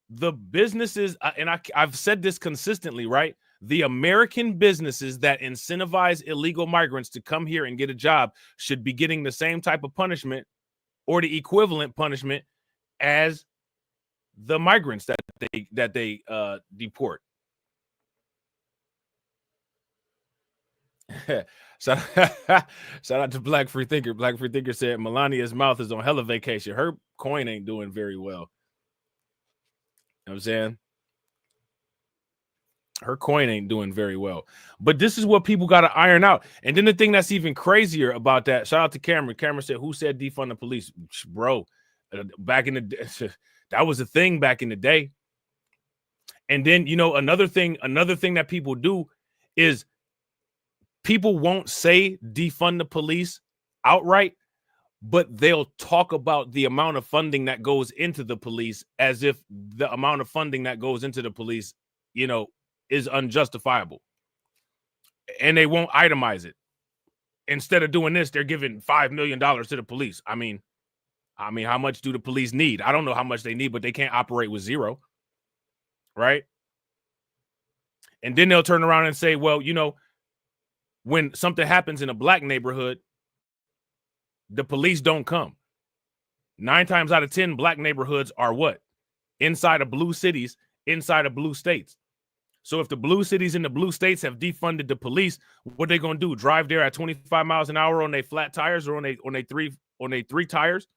The businesses, and I've said this consistently, right? The American businesses that incentivize illegal migrants to come here and get a job should be getting the same type of punishment or the equivalent punishment as the migrants that they deport. Shout out to Black Free Thinker. Black Free Thinker said Melania's mouth is on hella vacation. Her coin ain't doing very well. You know what I'm saying? Her coin ain't doing very well. But this is what people got to iron out. And then the thing that's even crazier about that, shout out to Cameron. Cameron said, who said defund the police? Bro, back in the day, that was a thing back in the day. And then, you know, another thing that people do is people won't say defund the police outright, but they'll talk about the amount of funding that goes into the police as if the amount of funding that goes into the police, you know, is unjustifiable. And they won't itemize it. Instead of doing this, they're giving $5 million to the police. I mean, how much do the police need? I don't know how much they need, but they can't operate with zero. Right? And then they'll turn around and say, well, you know, when something happens in a black neighborhood, the police don't come. 9 times out of 10, black neighborhoods are what? Inside of blue cities, inside of blue states. So if the blue cities and the blue states have defunded the police, what are they going to do? Drive there at 25 miles an hour on their flat tires or on their three tires?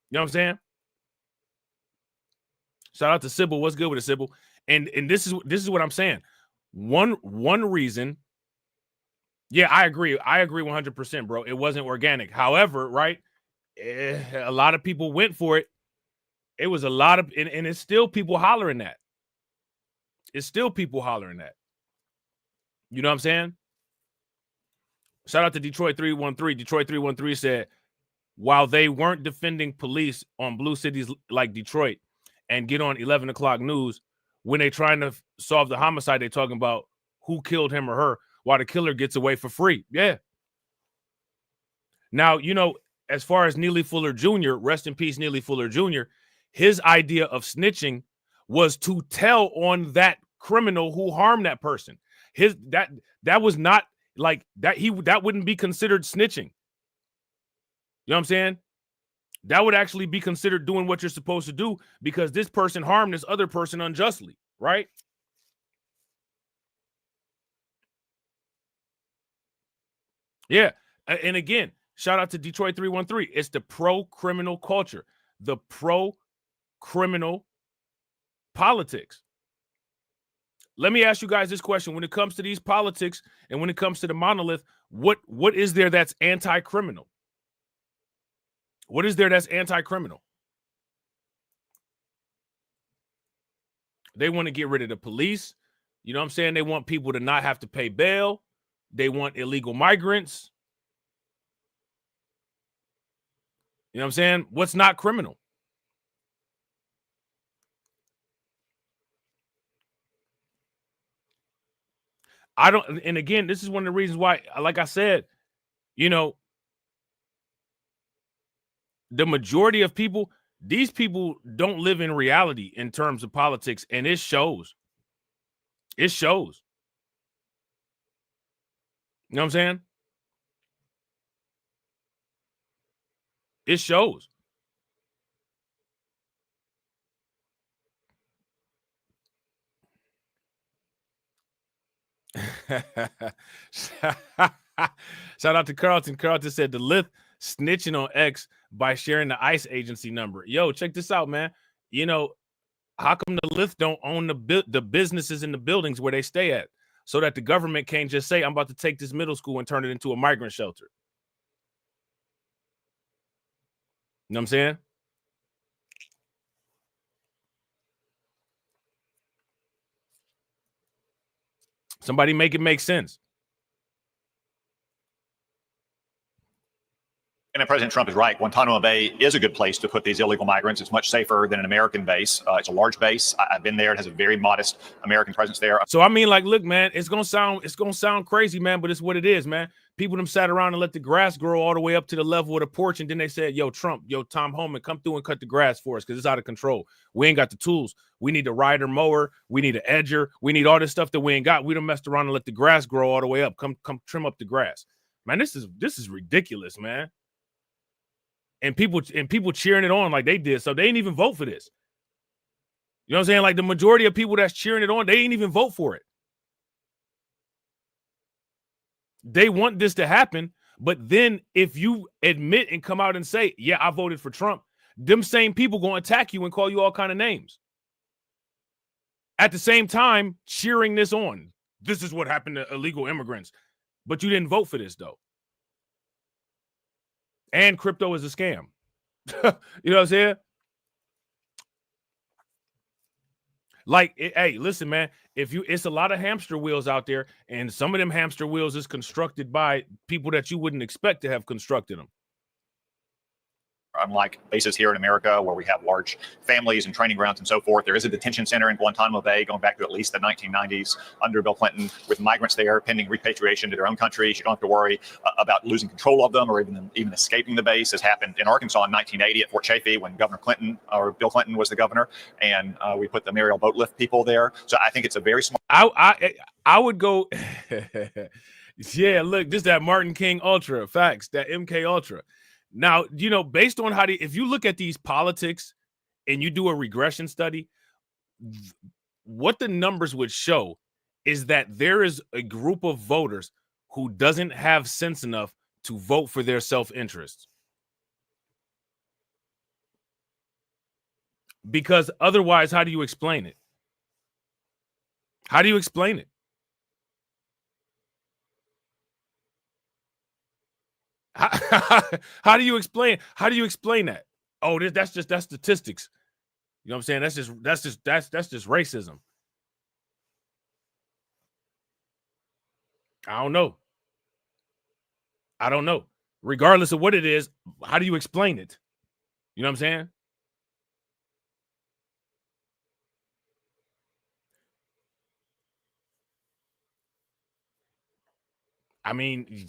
You know what I'm saying? Shout out to Sybil. What's good with it, Sybil? And this is what I'm saying. One reason. Yeah, I agree. I agree 100%, bro. It wasn't organic. However, right, a lot of people went for it. It was a lot of, and it's still people hollering that. It's still people hollering that. You know what I'm saying? Shout out to Detroit 313. Detroit 313 said, while they weren't defending police on blue cities like Detroit and get on 11 o'clock news, when they trying to solve the homicide, they're talking about who killed him or her while the killer gets away for free. Yeah. Now, you know, as far as Neely Fuller Jr., rest in peace, Neely Fuller Jr., his idea of snitching was to tell on that criminal who harmed that person. That was not like that. That wouldn't be considered snitching. You know what I'm saying? That would actually be considered doing what you're supposed to do because this person harmed this other person unjustly, right? Yeah. And again, shout out to Detroit 313. It's the pro-criminal culture, the pro-criminal politics. Let me ask you guys this question. When it comes to these politics and when it comes to the monolith, what is there that's anti-criminal? What is there that's anti-criminal? They want to get rid of the police. You know what I'm saying? They want people to not have to pay bail. They want illegal migrants. You know what I'm saying? What's not criminal? I don't, and again, this is one of the reasons why, like I said, you know, the majority of people, these people don't live in reality in terms of politics, and it shows. It shows. You know what I'm saying? It shows. Shout out to Carlton. Carlton said the Lith snitching on X by sharing the ICE agency number. Yo, check this out, man. You know, how come the Lith don't own the businesses in the buildings where they stay at so that the government can't just say, I'm about to take this middle school and turn it into a migrant shelter? You know what I'm saying? Somebody make it make sense. And President Trump is right. Guantanamo Bay is a good place to put these illegal migrants. It's much safer than an American base. It's a large base. I've been there. It has a very modest American presence there. So I mean, like, look, man, it's gonna sound crazy, man, but it's what it is, man. People them sat around and let the grass grow all the way up to the level of the porch, and then they said, "Yo, Trump, yo, Tom Homan, come through and cut the grass for us because it's out of control. We ain't got the tools. We need a rider mower. We need an edger. We need all this stuff that we ain't got. We done messed around and let the grass grow all the way up. Come trim up the grass, man. This is ridiculous, man." And people cheering it on like they did. So they didn't even vote for this. You know what I'm saying? Like the majority of people that's cheering it on, they didn't even vote for it. They want this to happen. But then if you admit and come out and say, yeah, I voted for Trump, them same people going to attack you and call you all kind of names. At the same time, cheering this on. This is what happened to illegal immigrants. But you didn't vote for this, though. And crypto is a scam. You know what I'm saying? Like, hey, listen, man, it's a lot of hamster wheels out there, and some of them hamster wheels is constructed by people that you wouldn't expect to have constructed them. Unlike bases here in America where we have large families and training grounds and so forth, there is a detention center in Guantanamo Bay going back to at least the 1990s under Bill Clinton with migrants there pending repatriation to their own countries. You don't have to worry about losing control of them or even escaping the base, as happened in Arkansas in 1980 at Fort Chaffee when Bill Clinton was the governor, and we put the Mariel boat lift people there. So I think it's a very smart. I would go, yeah, look, this is that Martin King Ultra, facts, that MK Ultra. Now, you know, based on how if you look at these politics and you do a regression study, what the numbers would show is that there is a group of voters who doesn't have sense enough to vote for their self-interest. Because otherwise, how do you explain it? How do you explain it? How do you explain that? Oh, that's statistics. You know what I'm saying? That's just racism. I don't know. Regardless of what it is, how do you explain it? You know what I'm saying? I mean,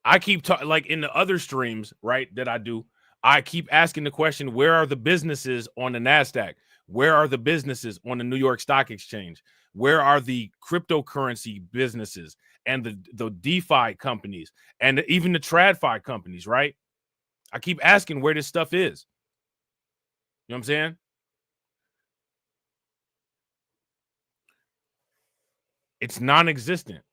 I keep talking, like in the other streams, right, that I do, I keep asking the question, where are the businesses on the NASDAQ? Where are the businesses on the New York Stock Exchange? Where are the cryptocurrency businesses and the DeFi companies and even the TradFi companies, right? I keep asking where this stuff is. You know what I'm saying? It's non-existent.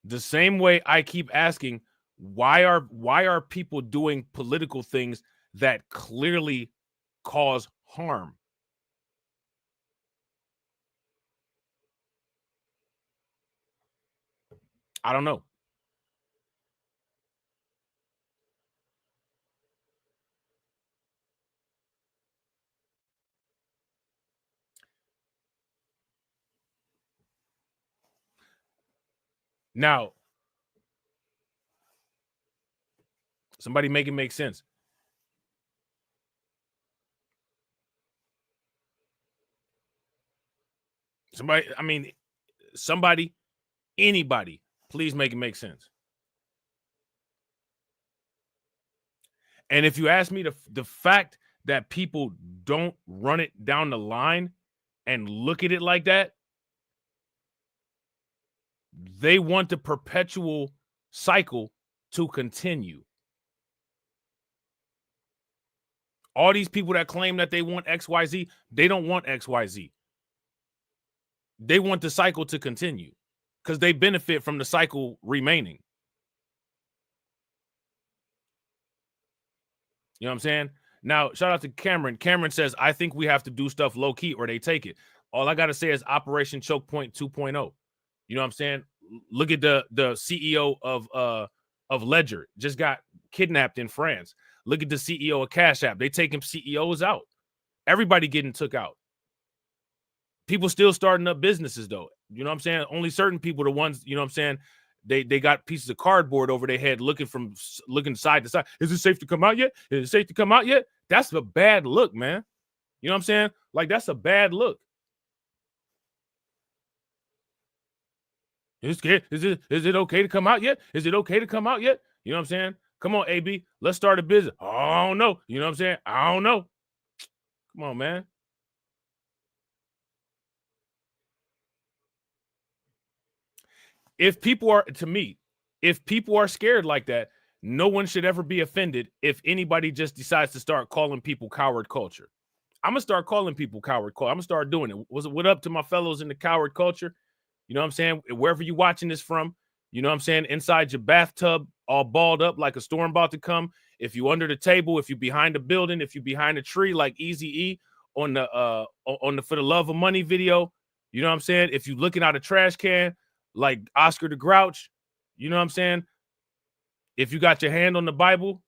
The same way I keep asking, why are people doing political things that clearly cause harm? I don't know. Now, somebody make it make sense. Anybody, please make it make sense. And if you ask me, the fact that people don't run it down the line and look at it like that, they want the perpetual cycle to continue. All these people that claim that they want XYZ, they don't want XYZ. They want the cycle to continue because they benefit from the cycle remaining. You know what I'm saying? Now, shout out to Cameron. Cameron says, I think we have to do stuff low key or they take it. All I got to say is Operation Choke Point 2.0. You know what I'm saying? Look at the CEO of Ledger, just got kidnapped in France. Look at the CEO of Cash App. They taking CEOs out. Everybody getting took out. People still starting up businesses though. You know what I'm saying? Only certain people, the ones, you know what I'm saying, they got pieces of cardboard over their head looking side to side. Is it safe to come out yet? Is it safe to come out yet? That's a bad look, man. You know what I'm saying? Like, that's a bad look. Is it okay to come out yet? Is it okay to come out yet? You know what I'm saying? Come on, AB, let's start a business. Oh, I don't know. You know what I'm saying? I don't know. Come on, man. If people are scared like that, no one should ever be offended if anybody just decides to start calling people coward culture. I'm going to start calling people coward culture. I'm going to start doing it. What up to my fellows in the coward culture? You know what I'm saying? Wherever you watching this from, you know what I'm saying? Inside your bathtub, all balled up like a storm about to come. If you under the table, if you behind the building, if you behind a tree like Eazy-E on the For the Love of Money video, you know what I'm saying? If you looking out a trash can like Oscar the Grouch, you know what I'm saying? If you got your hand on the Bible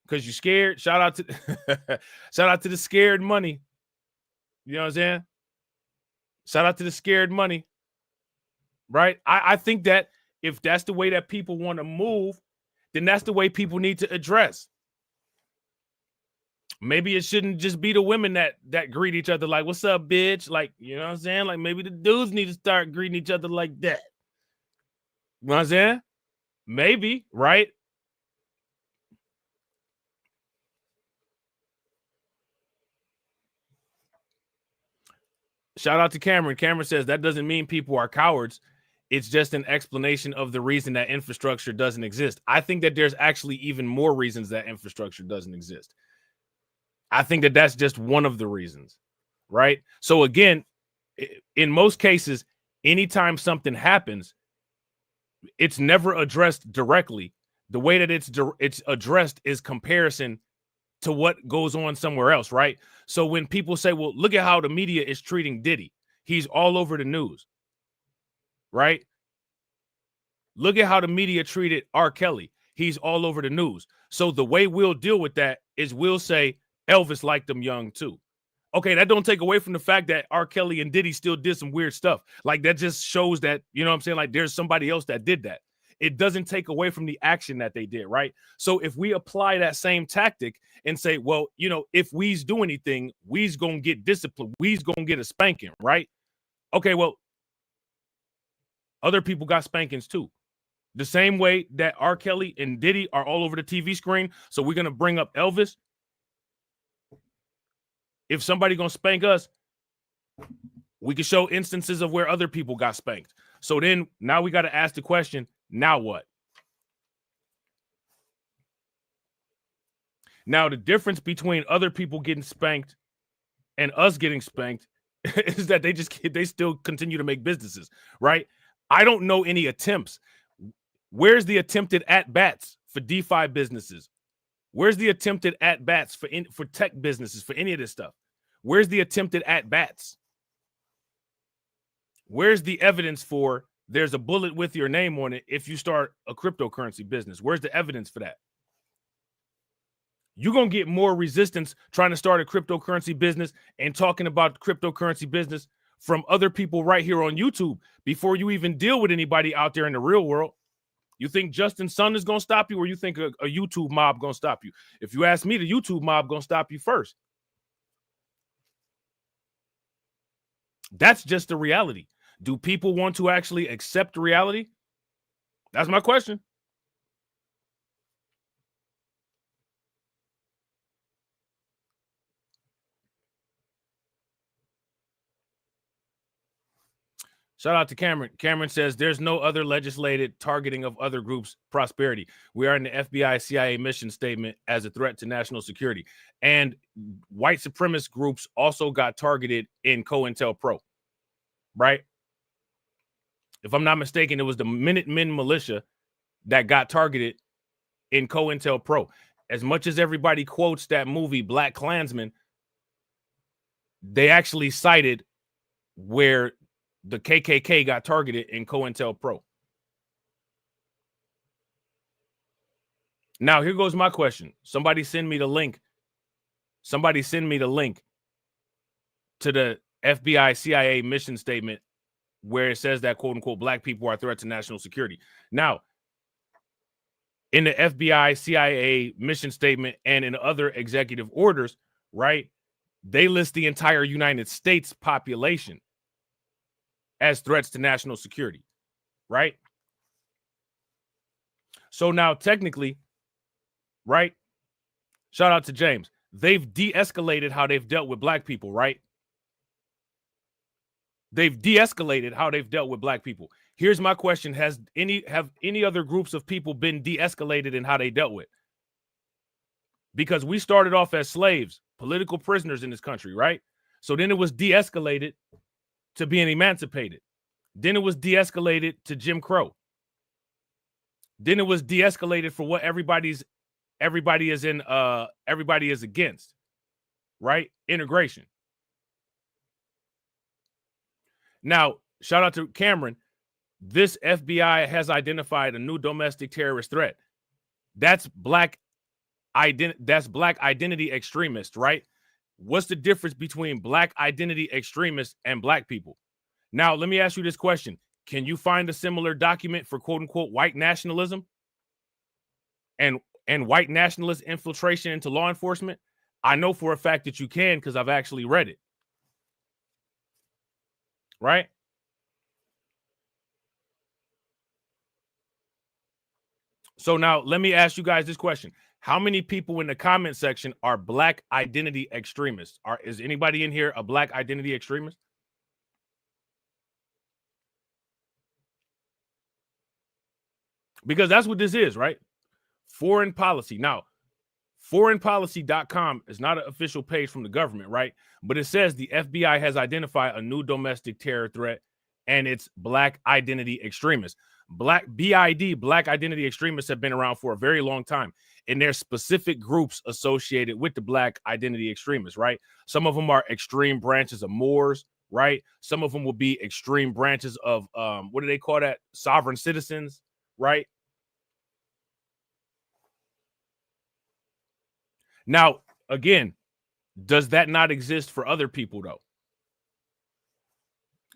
because you're scared, shout out to the scared money. You know what I'm saying? Shout out to the scared money. Right? I think that if that's the way that people want to move, then that's the way people need to address. Maybe it shouldn't just be the women that greet each other like, what's up, bitch? Like, you know what I'm saying? Like, maybe the dudes need to start greeting each other like that. You know what I'm saying? Maybe, right? Shout out to Cameron. Cameron says that doesn't mean people are cowards. It's just an explanation of the reason that infrastructure doesn't exist. I think that there's actually even more reasons that infrastructure doesn't exist. I think that that's just one of the reasons, right? So again, in most cases, anytime something happens, it's never addressed directly. The way that it's addressed is comparison to what goes on somewhere else, right? So when people say, well, look at how the media is treating Diddy. He's all over the news, right? Look at how the media treated R. Kelly. He's all over the news. So the way we'll deal with that is we'll say Elvis liked them young too. Okay, that don't take away from the fact that R. Kelly and Diddy still did some weird stuff. Like, that just shows that, you know what I'm saying? Like, there's somebody else that did that. It doesn't take away from the action that they did, right? So if we apply that same tactic and say, well, you know, if we's do anything, we's gonna get disciplined. We's gonna get a spanking, right? Okay, well, other people got spankings too. The same way that R. Kelly and Diddy are all over the TV screen. So we're gonna bring up Elvis. If somebody gonna spank us, we can show instances of where other people got spanked. So then now we got to ask the question, now what? Now, the difference between other people getting spanked and us getting spanked is that they still continue to make businesses, right? I don't know any attempts. Where's the attempted at-bats for DeFi businesses? Where's the attempted at-bats for tech businesses, for any of this stuff? Where's the attempted at-bats? Where's the evidence for there's a bullet with your name on it if you start a cryptocurrency business? Where's the evidence for that? You're going to get more resistance trying to start a cryptocurrency business and talking about cryptocurrency business from other people right here on YouTube before you even deal with anybody out there in the real world. You think Justin Sun is going to stop you, or you think a YouTube mob going to stop you? If you ask me, the YouTube mob going to stop you first. That's just the reality. Do people want to actually accept reality? That's my question. Shout out to Cameron. Cameron says there's no other legislated targeting of other groups' prosperity. We are in the FBI CIA mission statement as a threat to national security. And white supremacist groups also got targeted in COINTELPRO, right? If I'm not mistaken, it was the Minutemen militia that got targeted in COINTELPRO. As much as everybody quotes that movie, Black Klansman, they actually cited where the KKK got targeted in COINTELPRO. Now, here goes my question. Somebody send me the link. Somebody send me the link to the FBI CIA mission statement where it says that, quote unquote, black people are a threat to national security. Now, in the FBI CIA mission statement and in other executive orders, right, they list the entire United States population as threats to national security, right? So now technically, right, shout out to James, they've de-escalated how they've dealt with black people, right? They've de-escalated how they've dealt with black people. Here's my question. Have any other groups of people been de-escalated in how they dealt with? Because we started off as slaves, political prisoners in this country, right? So then it was de-escalated to being emancipated. Then it was de-escalated to Jim Crow. Then it was de-escalated for what everybody is against, right? Integration. Now, shout out to Cameron. This FBI has identified a new domestic terrorist threat. That's black identity extremists, right? What's the difference between black identity extremists and black people? Now, let me ask you this question. Can you find a similar document for quote unquote white nationalism and white nationalist infiltration into law enforcement? I know for a fact that you can because I've actually read it. Right? So now let me ask you guys this question. How many people in the comment section are black identity extremists? Is anybody in here a black identity extremist? Because that's what this is, right? Foreign policy. Now, foreignpolicy.com is not an official page from the government, right? But it says the FBI has identified a new domestic terror threat, and it's black identity extremists. BID, black identity extremists, have been around for a very long time, and there's specific groups associated with the black identity extremists, right? Some of them are extreme branches of Moors, right? Some of them will be extreme branches of, what do they call that? Sovereign citizens, right? Now, again, does that not exist for other people, though?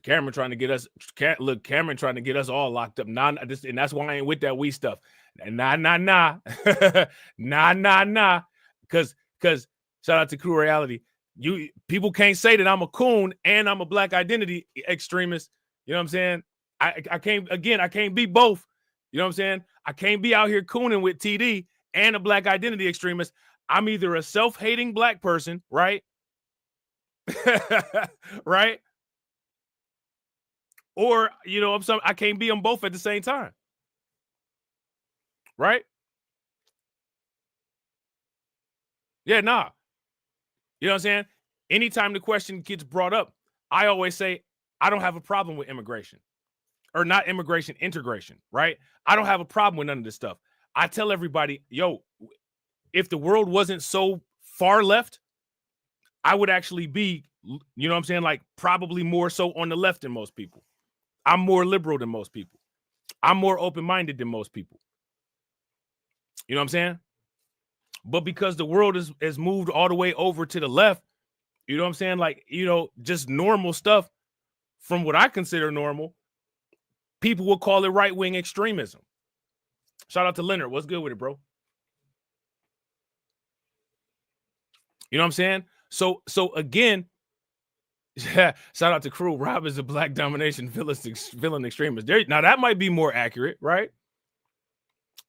Cameron trying to get us, Cameron trying to get us all locked up. And that's why I ain't with that we stuff. Nah. Because shout out to Crew Reality. People can't say that I'm a coon and I'm a black identity extremist. You know what I'm saying? I can't be both. You know what I'm saying? I can't be out here cooning with TD and a black identity extremist. I'm either a self-hating black person, right? Right? Or, you know, I can't be them both at the same time. Right? Yeah, nah. You know what I'm saying? Anytime the question gets brought up, I always say, I don't have a problem with immigration. Or not immigration, integration, right? I don't have a problem with none of this stuff. I tell everybody, yo, if the world wasn't so far left, I would actually be, you know what I'm saying, like probably more so on the left than most people. I'm more liberal than most people. I'm more open-minded than most people. You know what I'm saying? But because the world is moved all the way over to the left, you know what I'm saying? Like, you know, just normal stuff from what I consider normal, people will call it right-wing extremism. Shout out to Leonard. What's good with it, bro? You know what I'm saying? So again, yeah, shout out to Crew. Rob is a black domination villain extremist. Now that might be more accurate, right?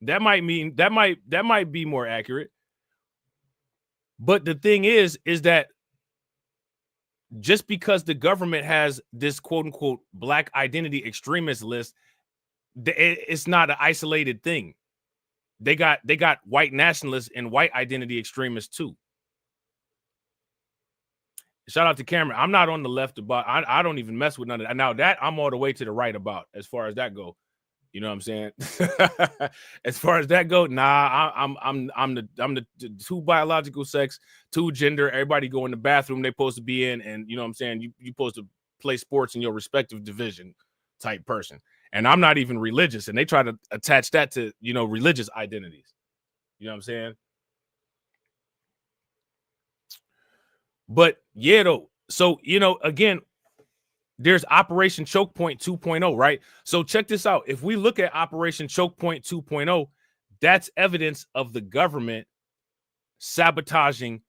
That might be more accurate. But the thing is that just because the government has this quote unquote black identity extremist list, it's not an isolated thing. They got white nationalists and white identity extremists too. Shout out to Cameron. I'm not on the left about. I don't even mess with none of that. Now that I'm all the way to the right about as far as that go. You know what I'm saying? As far as that go, nah. I'm the two biological sex, two gender. Everybody go in the bathroom they're supposed to be in, and you know what I'm saying. You supposed to play sports in your respective division, type person. And I'm not even religious, and they try to attach that to religious identities. You know what I'm saying? But yeah, though. So, again, There's Operation Choke Point 2.0, right? So check this out. If we look at Operation Choke Point 2.0, that's evidence of the government sabotaging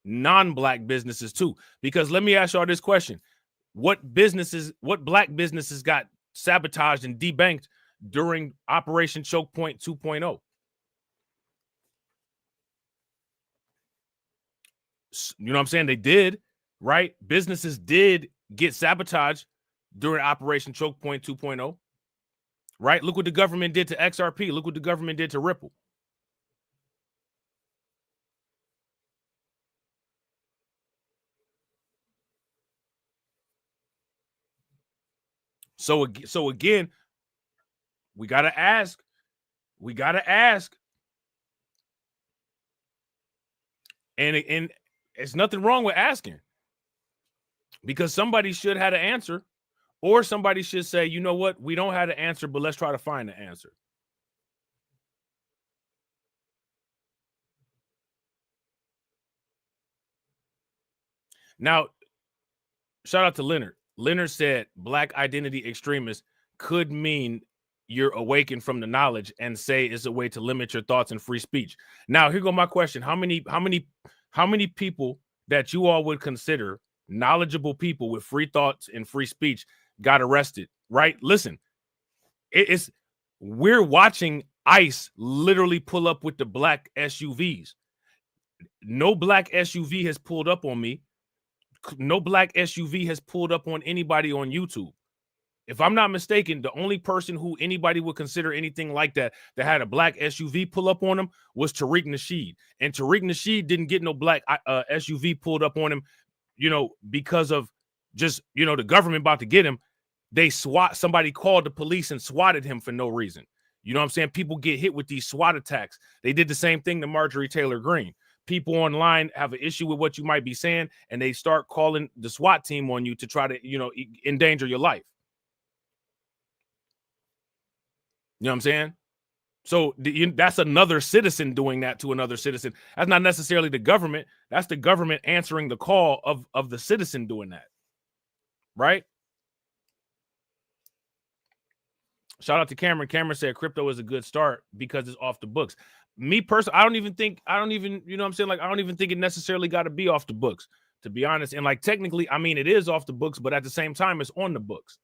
non-black businesses too. Because let me ask y'all this question. What black businesses got sabotaged and debanked during Operation Choke Point 2.0? You know what I'm saying? They did, right? Businesses did get sabotaged during Operation Choke Point 2.0, right? Look what the government did to XRP. Look what the government did to Ripple. So again, we got to ask. We got to ask. And it's nothing wrong with asking, because somebody should have an answer, or somebody should say, you know what, we don't have an answer, but let's try to find the answer. Now, shout out to Leonard. Leonard said black identity extremists could mean you're awakened from the knowledge and say it's a way to limit your thoughts and free speech. Now, here go my question. How many people that you all would consider knowledgeable people with free thoughts and free speech got arrested, right? Listen, we're watching ICE literally pull up with the black SUVs. No black SUV has pulled up on me. No black SUV has pulled up on anybody on YouTube. If I'm not mistaken, the only person who anybody would consider anything like that had a black SUV pull up on him was Tariq Nasheed. And Tariq Nasheed didn't get no black SUV pulled up on him, because of just, the government about to get him. Somebody called the police and swatted him for no reason. You know what I'm saying? People get hit with these SWAT attacks. They did the same thing to Marjorie Taylor Greene. People online have an issue with what you might be saying, and they start calling the SWAT team on you to try to, endanger your life. You know what I'm saying? So that's another citizen doing that to another citizen. That's not necessarily the government. That's the government answering the call of the citizen doing that. Right? Shout out to Cameron. Cameron said crypto is a good start because it's off the books. Me personally, I don't even, you know what I'm saying? Like, I don't even think it necessarily got to be off the books, to be honest. And like, technically, I mean, it is off the books, but at the same time, it's on the books.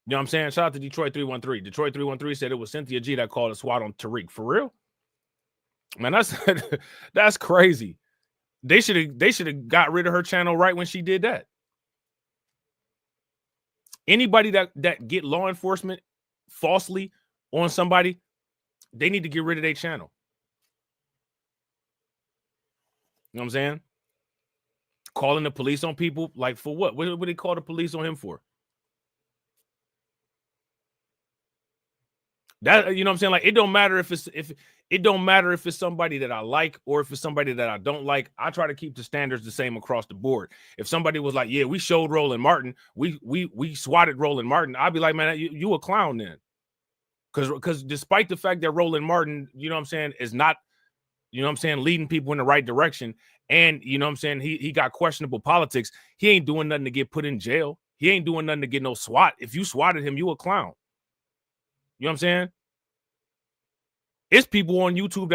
You know what I'm saying? Shout out to Detroit 313. Detroit 313 said it was Cynthia G that called a SWAT on Tariq. For real? Man, that's crazy. They should have got rid of her channel right when she did that. Anybody that get law enforcement falsely on somebody, they need to get rid of their channel. You know what I'm saying? Calling the police on people, like, for what? What would they call the police on him for? That, you know what I'm saying? Like, it don't matter if it's somebody that I like or if it's somebody that I don't like. I try to keep the standards the same across the board. If somebody was like, yeah, we showed Roland Martin, we swatted Roland Martin, I'd be like, man, you a clown then. Because despite the fact that Roland Martin, you know what I'm saying, is not, you know what I'm saying, leading people in the right direction, and you know what I'm saying, he got questionable politics, he ain't doing nothing to get put in jail. He ain't doing nothing to get no SWAT. If you swatted him, you a clown. You know what I'm saying? It's people on YouTube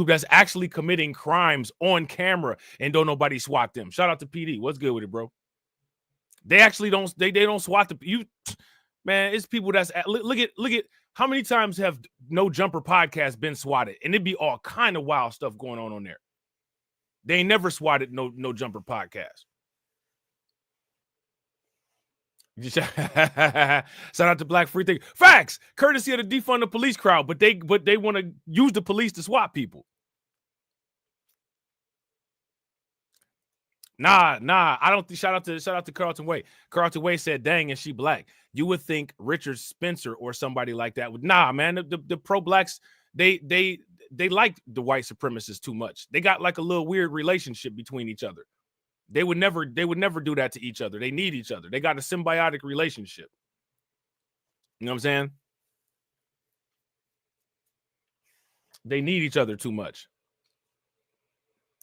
that's actually committing crimes on camera and don't nobody SWAT them. Shout out to PD. What's good with it, bro? They actually don't SWAT you, man. It's people that's look at how many times have No Jumper podcast been swatted, and it'd be all kind of wild stuff going on there. They ain't never swatted No Jumper podcast. Shout out to Black Free Thinker. Facts, courtesy of the defund the police crowd, but they want to use the police to swat people. Nah. I don't. Shout out to Carlton Way. Carlton Way said, "Dang, is she black?" You would think Richard Spencer or somebody like that would. Nah, man. The pro blacks, they like the white supremacists too much. They got like a little weird relationship between each other. They would never do that to each other. They need each other. They got a symbiotic relationship. You know what I'm saying? They need each other too much.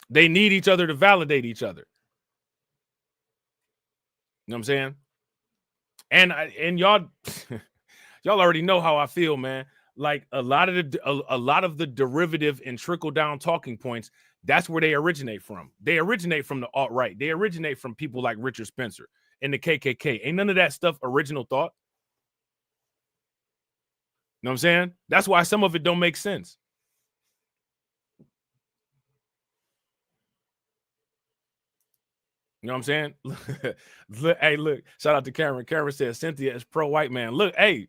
They need each other to validate each other. You know what I'm saying? And y'all y'all already know how I feel, man. Like a lot of the derivative and trickle down talking points, that's where they originate from. They originate from the alt-right. They originate from people like Richard Spencer and the KKK. Ain't none of that stuff original thought. You know what I'm saying? That's why some of it don't make sense. You know what I'm saying? Look, hey, look, shout out to Cameron. Cameron says Cynthia is pro-white man. Look, hey,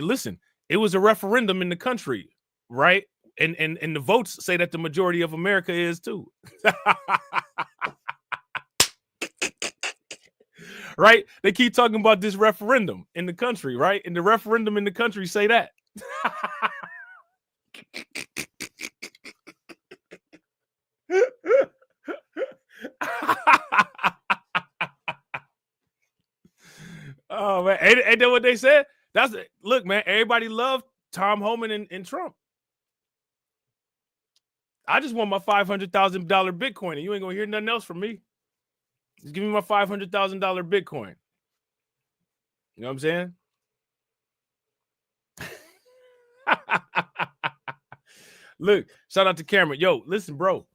listen, it was a referendum in the country, right? And the votes say that the majority of America is too. Right? They keep talking about this referendum in the country, right? And the referendum in the country say that. Oh man, ain't that what they said? That's it. Look, man, everybody loved Tom Homan and Trump. I just want my $500,000 Bitcoin, and you ain't gonna hear nothing else from me. Just give me my $500,000 Bitcoin. You know what I'm saying? Look, shout out to Cameron. Yo, listen, bro.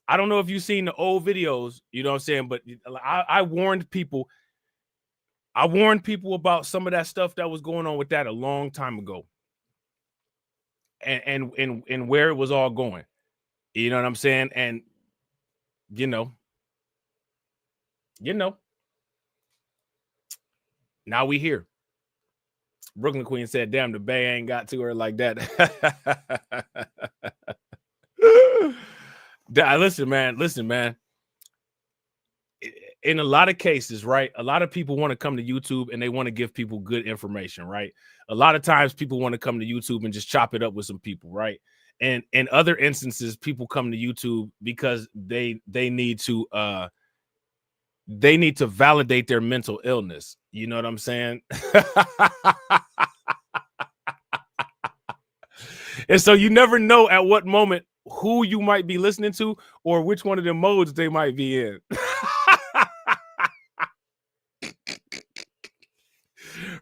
I don't know if you've seen the old videos, you know what I'm saying, but I warned people. I warned people about some of that stuff that was going on with that a long time ago. And where it was all going. You know what I'm saying? And you know. Now we here. Brooklyn Queen said, damn, the Bay ain't got to her like that. Listen, man. In a lot of cases, right? A lot of people want to come to YouTube and they want to give people good information, right? A lot of times people want to come to YouTube and just chop it up with some people, right? And in other instances, people come to YouTube because they need to validate their mental illness. You know what I'm saying? And so you never know at what moment who you might be listening to or which one of the modes they might be in.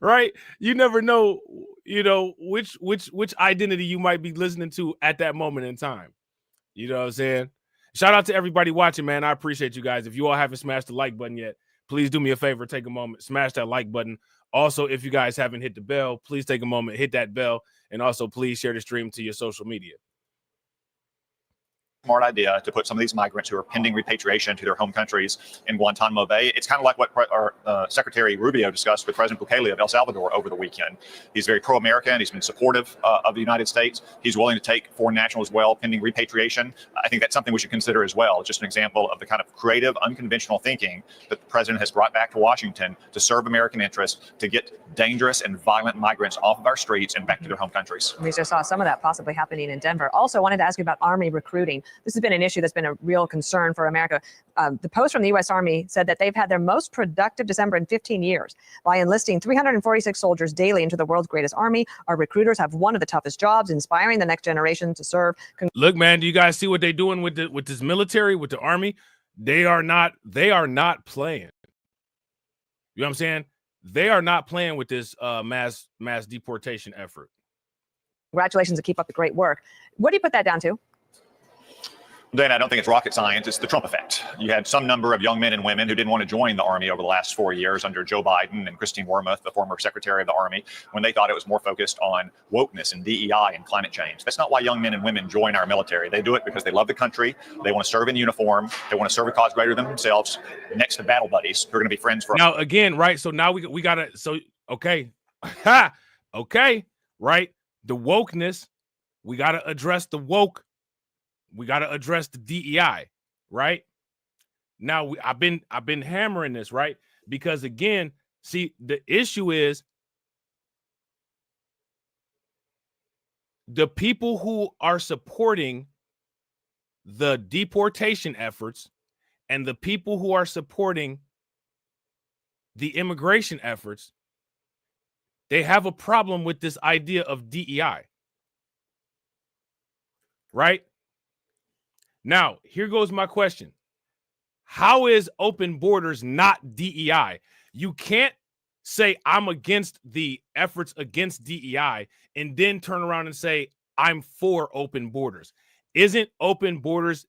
Right? You never know, which identity you might be listening to at that moment in time. You know what I'm saying? Shout out to everybody watching, man. I appreciate you guys. If you all haven't smashed the like button yet, please do me a favor, take a moment, smash that like button. Also, if you guys haven't hit the bell, please take a moment, hit that bell, and also please share the stream to your social media. Smart idea to put some of these migrants who are pending repatriation to their home countries in Guantanamo Bay. It's kind of like what Secretary Rubio discussed with President Bukele of El Salvador over the weekend. He's very pro-American. He's been supportive of the United States. He's willing to take foreign nationals as well, pending repatriation. I think that's something we should consider as well. Just an example of the kind of creative, unconventional thinking that the president has brought back to Washington to serve American interests, to get dangerous and violent migrants off of our streets and back to their home countries. We just saw some of that possibly happening in Denver. Also wanted to ask you about Army recruiting. This has been an issue that's been a real concern for America. The Post from the U.S. Army said that they've had their most productive December in 15 years by enlisting 346 soldiers daily into the world's greatest army. Our recruiters have one of the toughest jobs, inspiring the next generation to serve. Look, man, do you guys see what they're doing with this military, with the Army? They are not playing. You know what I'm saying? They are not playing with this mass deportation effort. Congratulations and keep up the great work. What do you put that down to? Dan, I don't think it's rocket science. It's the Trump effect. You had some number of young men and women who didn't want to join the Army over the last 4 years under Joe Biden and Christine Wormuth, the former Secretary of the Army, when they thought it was more focused on wokeness and DEI and climate change. That's not why young men and women join our military. They do it because they love the country. They want to serve in uniform. They want to serve a cause greater than themselves next to battle buddies who are going to be friends for us. Now, again, right? So now we got to, okay. Okay, right? The wokeness, we got to address the woke. We got to address the DEI, right? Now I've been hammering this, right? Because again, see, the issue is the people who are supporting the deportation efforts and the people who are supporting the immigration efforts, they have a problem with this idea of DEI, right? Now, here goes my question. How is open borders not DEI? You can't say I'm against the efforts against DEI and then turn around and say I'm for open borders. Isn't open borders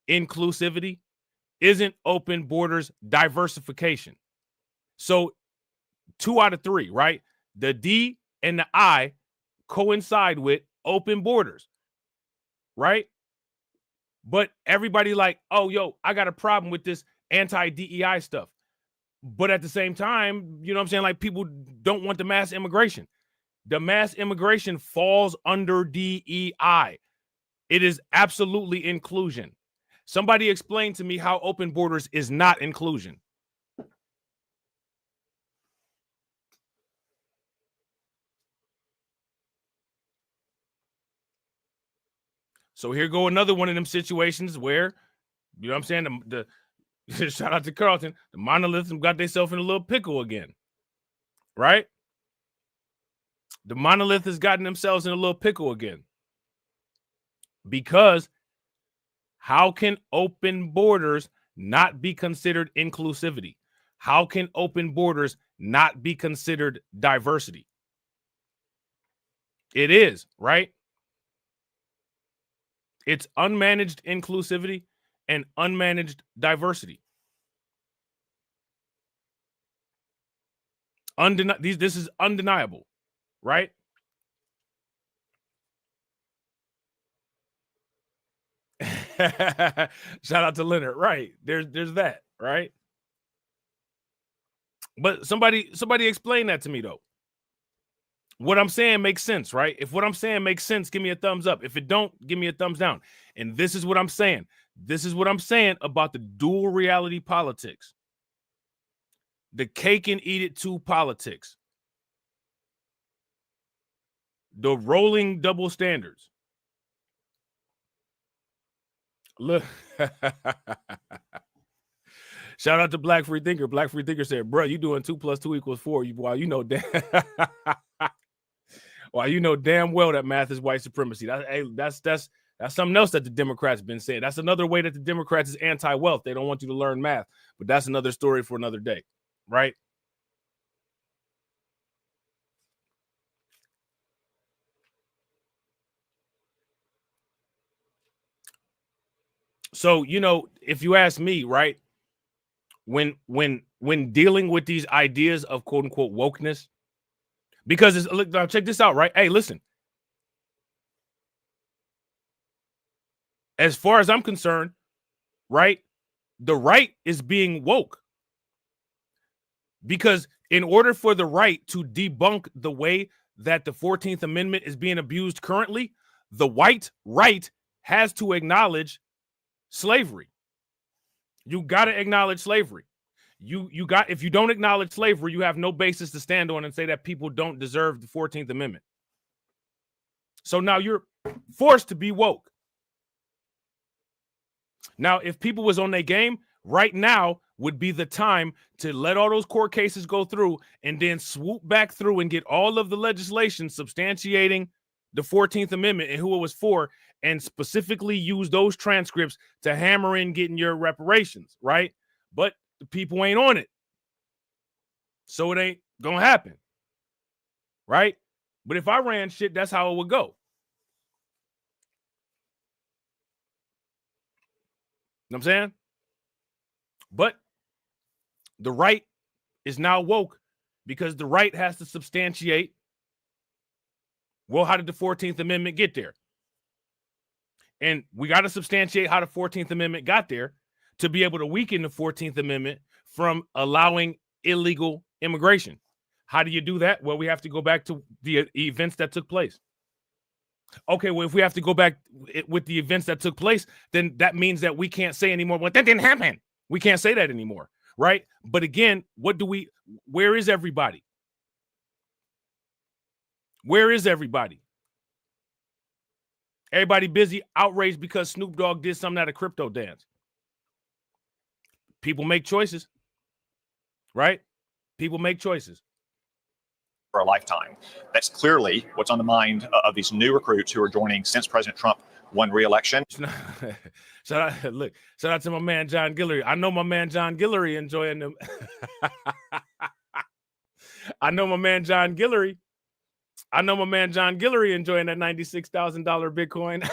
inclusivity? Isn't open borders diversification? So 2 out of 3, right? The D and the I coincide with open borders, right? But everybody like, oh, yo, I got a problem with this anti-DEI stuff. But at the same time, you know what I'm saying? Like, people don't want the mass immigration. The mass immigration falls under DEI. It is absolutely inclusion. Somebody explain to me how open borders is not inclusion. So here go another one of them situations where, you know what I'm saying, the shout out to Carlton, the monolithism got themselves in a little pickle again, right? The monolith has gotten themselves in a little pickle again. Because how can open borders not be considered inclusivity? How can open borders not be considered diversity? It is, right? It's unmanaged inclusivity and unmanaged diversity. This is undeniable, right? Shout out to Leonard, right? There's that, right? But somebody explain that to me though. What I'm saying makes sense, right? If what I'm saying makes sense, give me a thumbs up. If it don't, give me a thumbs down. And this is what I'm saying. This is what I'm saying about the dual reality politics. The cake and eat it too politics. The rolling double standards. Look. Shout out to Black Free Thinker. Black Free Thinker said, bro, you doing 2 + 2 = 4. While you know well, you know damn well that math is white supremacy. That's something else that the Democrats been saying. That's another way that the Democrats is anti-wealth. They don't want you to learn math, but that's another story for another day, right? So, you know, if you ask me, right, when dealing with these ideas of quote unquote wokeness, because look, now check this out, right? Hey, listen. As far as I'm concerned, right, the right is being woke. Because in order for the right to debunk the way that the 14th Amendment is being abused currently, the white right has to acknowledge slavery. You got to acknowledge slavery. If you don't acknowledge slavery, you have no basis to stand on and say that people don't deserve the 14th Amendment. So now you're forced to be woke. Now, if people was on their game, right now would be the time to let all those court cases go through and then swoop back through and get all of the legislation substantiating the 14th Amendment and who it was for, and specifically use those transcripts to hammer in getting your reparations, right? But the people ain't on it. So it ain't gonna happen, right? But if I ran shit, that's how it would go. You know what I'm saying? But the right is now woke because the right has to substantiate, well, how did the 14th Amendment get there? And we got to substantiate how the 14th Amendment got there to be able to weaken the 14th Amendment from allowing illegal immigration. How do you do that? Well, we have to go back to the events that took place. Okay, well, if we have to go back with the events that took place, then that means that we can't say anymore, well, that didn't happen. We can't say that anymore, right? But again, where is everybody? Where is everybody? Everybody busy, outraged because Snoop Dogg did something at a crypto dance. People make choices, right? People make choices. For a lifetime. That's clearly what's on the mind of these new recruits who are joining since President Trump won re-election. Shout out to my man John Guillory. I know my man John Guillory enjoying them. I know my man John Guillory enjoying that $96,000 Bitcoin.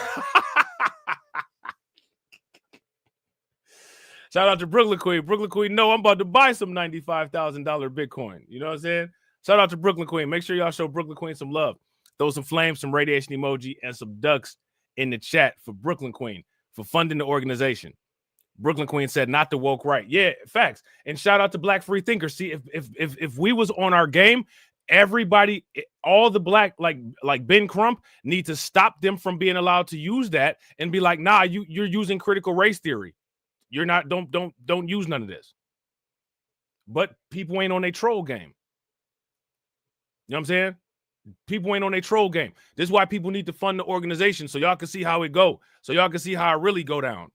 Shout out to Brooklyn Queen. Brooklyn Queen, no, I'm about to buy some $95,000 Bitcoin. You know what I'm saying? Shout out to Brooklyn Queen. Make sure y'all show Brooklyn Queen some love. Throw some flames, some radiation emoji, and some ducks in the chat for Brooklyn Queen for funding the organization. Brooklyn Queen said not the woke right. Yeah, facts. And shout out to Black Free Thinkers. See, if we was on our game, everybody, all the black, like Ben Crump, need to stop them from being allowed to use that and be like, nah, you're using critical race theory. You're not, don't use none of this. But people ain't on their troll game. You know what I'm saying? People ain't on their troll game. This is why people need to fund the organization so y'all can see how it go. So y'all can see how it really go down.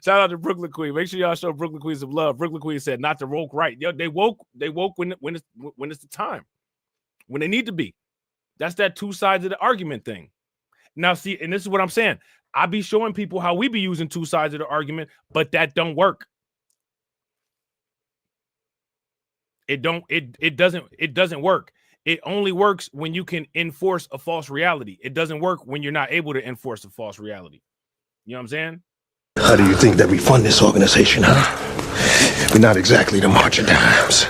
Shout out to Brooklyn Queen. Make sure y'all show Brooklyn Queen some love. Brooklyn Queen said not to woke right. Yo, they woke when it's the time. When they need to be. That's that two sides of the argument thing. Now see, and this is what I'm saying. I be showing people how we be using two sides of the argument, but that don't work. It doesn't work. It only works when you can enforce a false reality. It doesn't work when you're not able to enforce a false reality. You know what I'm saying? How do you think that we fund this organization, huh? We're not exactly the March of Dimes.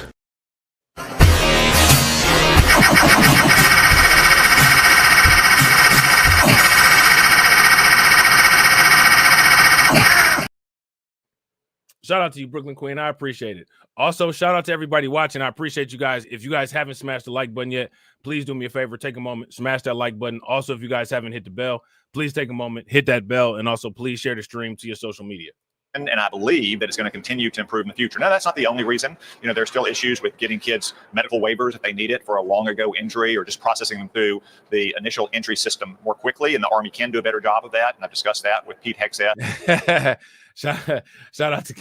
Shout out to you, Brooklyn Queen. I appreciate it. Also, shout out to everybody watching. I appreciate you guys. If you guys haven't smashed the like button yet, please do me a favor. Take a moment, smash that like button. Also, if you guys haven't hit the bell, please take a moment, hit that bell, and also please share the stream to your social media. And I believe that it's going to continue to improve in the future. Now, that's not the only reason. You know, there's still issues with getting kids medical waivers if they need it for a long ago injury, or just processing them through the initial entry system more quickly. And the Army can do a better job of that. And I've discussed that with Pete Hexet. Shout out to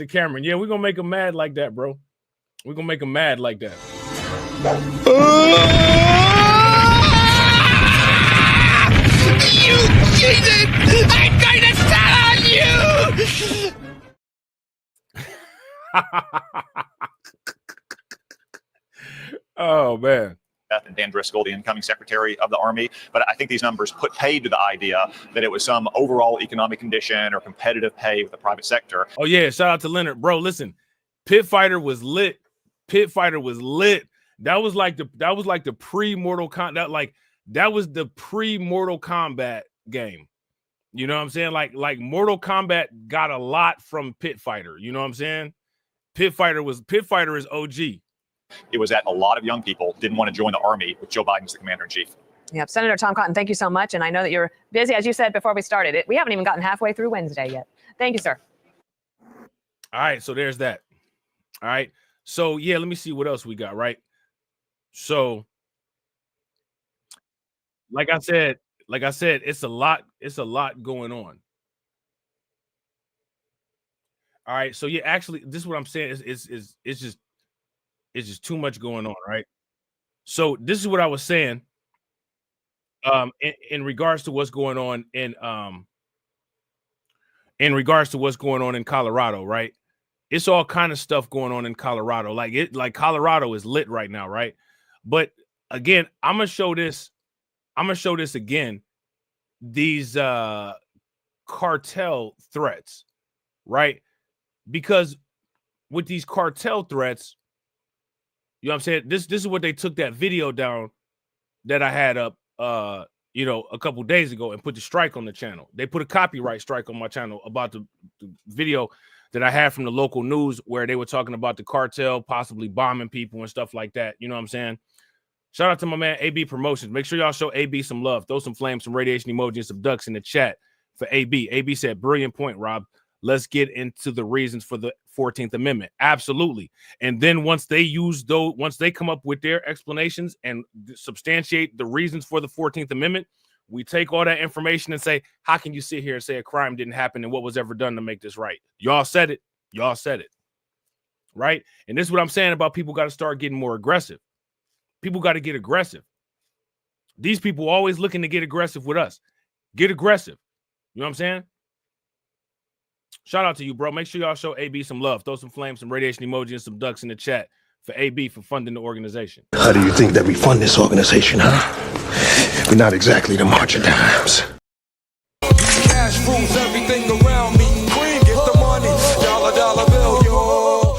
Cameron. Yeah, we're gonna make him mad like that, bro. We're gonna make him mad like that. You cheated! I'm going to tell on you! Oh man. And Dan Driscoll, the incoming Secretary of the Army. But I think these numbers put paid to the idea that it was some overall economic condition or competitive pay with the private sector. Oh yeah, shout out to Leonard. Bro, listen, Pit Fighter was lit. Pit Fighter was lit. That was like the pre-Mortal Kombat, that was the pre-Mortal Kombat game. You know what I'm saying? Like Mortal Kombat got a lot from Pit Fighter. You know what I'm saying? Pit Fighter is OG. It was that a lot of young people didn't want to join the Army with Joe Biden as the commander-in-chief. Yep. Senator Tom Cotton, thank you so much. And I know that you're busy, as you said before we started it. We haven't even gotten halfway through Wednesday yet. Thank you, sir. All right. So there's that. All right. So, yeah, let me see what else we got, right? So, like I said, it's a lot going on. All right. So, yeah, actually, this is what I'm saying. It's just too much going on, right? So this is what I was saying in regards to what's going on in Colorado, right? It's all kind of stuff going on in Colorado. Like Colorado is lit right now, right? But again, I'm gonna show this again. These cartel threats, right? Because with these cartel threats, you know what I'm saying? This is what they took that video down that I had up, a couple days ago and put the strike on the channel. They put a copyright strike on my channel about the video that I had from the local news where they were talking about the cartel possibly bombing people and stuff like that. You know what I'm saying? Shout out to my man, AB Promotions. Make sure y'all show AB some love. Throw some flames, some radiation emoji, and some ducks in the chat for AB. AB said, brilliant point, Rob. Let's get into the reasons for the 14th Amendment. Absolutely. And then once they come up with their explanations and substantiate the reasons for the 14th Amendment, we take all that information and say, how can you sit here and say a crime didn't happen and what was ever done to make this right? Y'all said it. Right? And this is what I'm saying about people got to start getting more aggressive. People got to get aggressive. These people always looking to get aggressive with us. Get aggressive. You know what I'm saying? Shout out to you, bro. Make sure y'all show AB some love. Throw some flames, some radiation emoji, and some ducks in the chat for AB for funding the organization. How do you think that we fund this organization, huh? We're not exactly the march of dimes. Cash rules everything around me. Queen, get the money. Dollar, dollar bill, yo.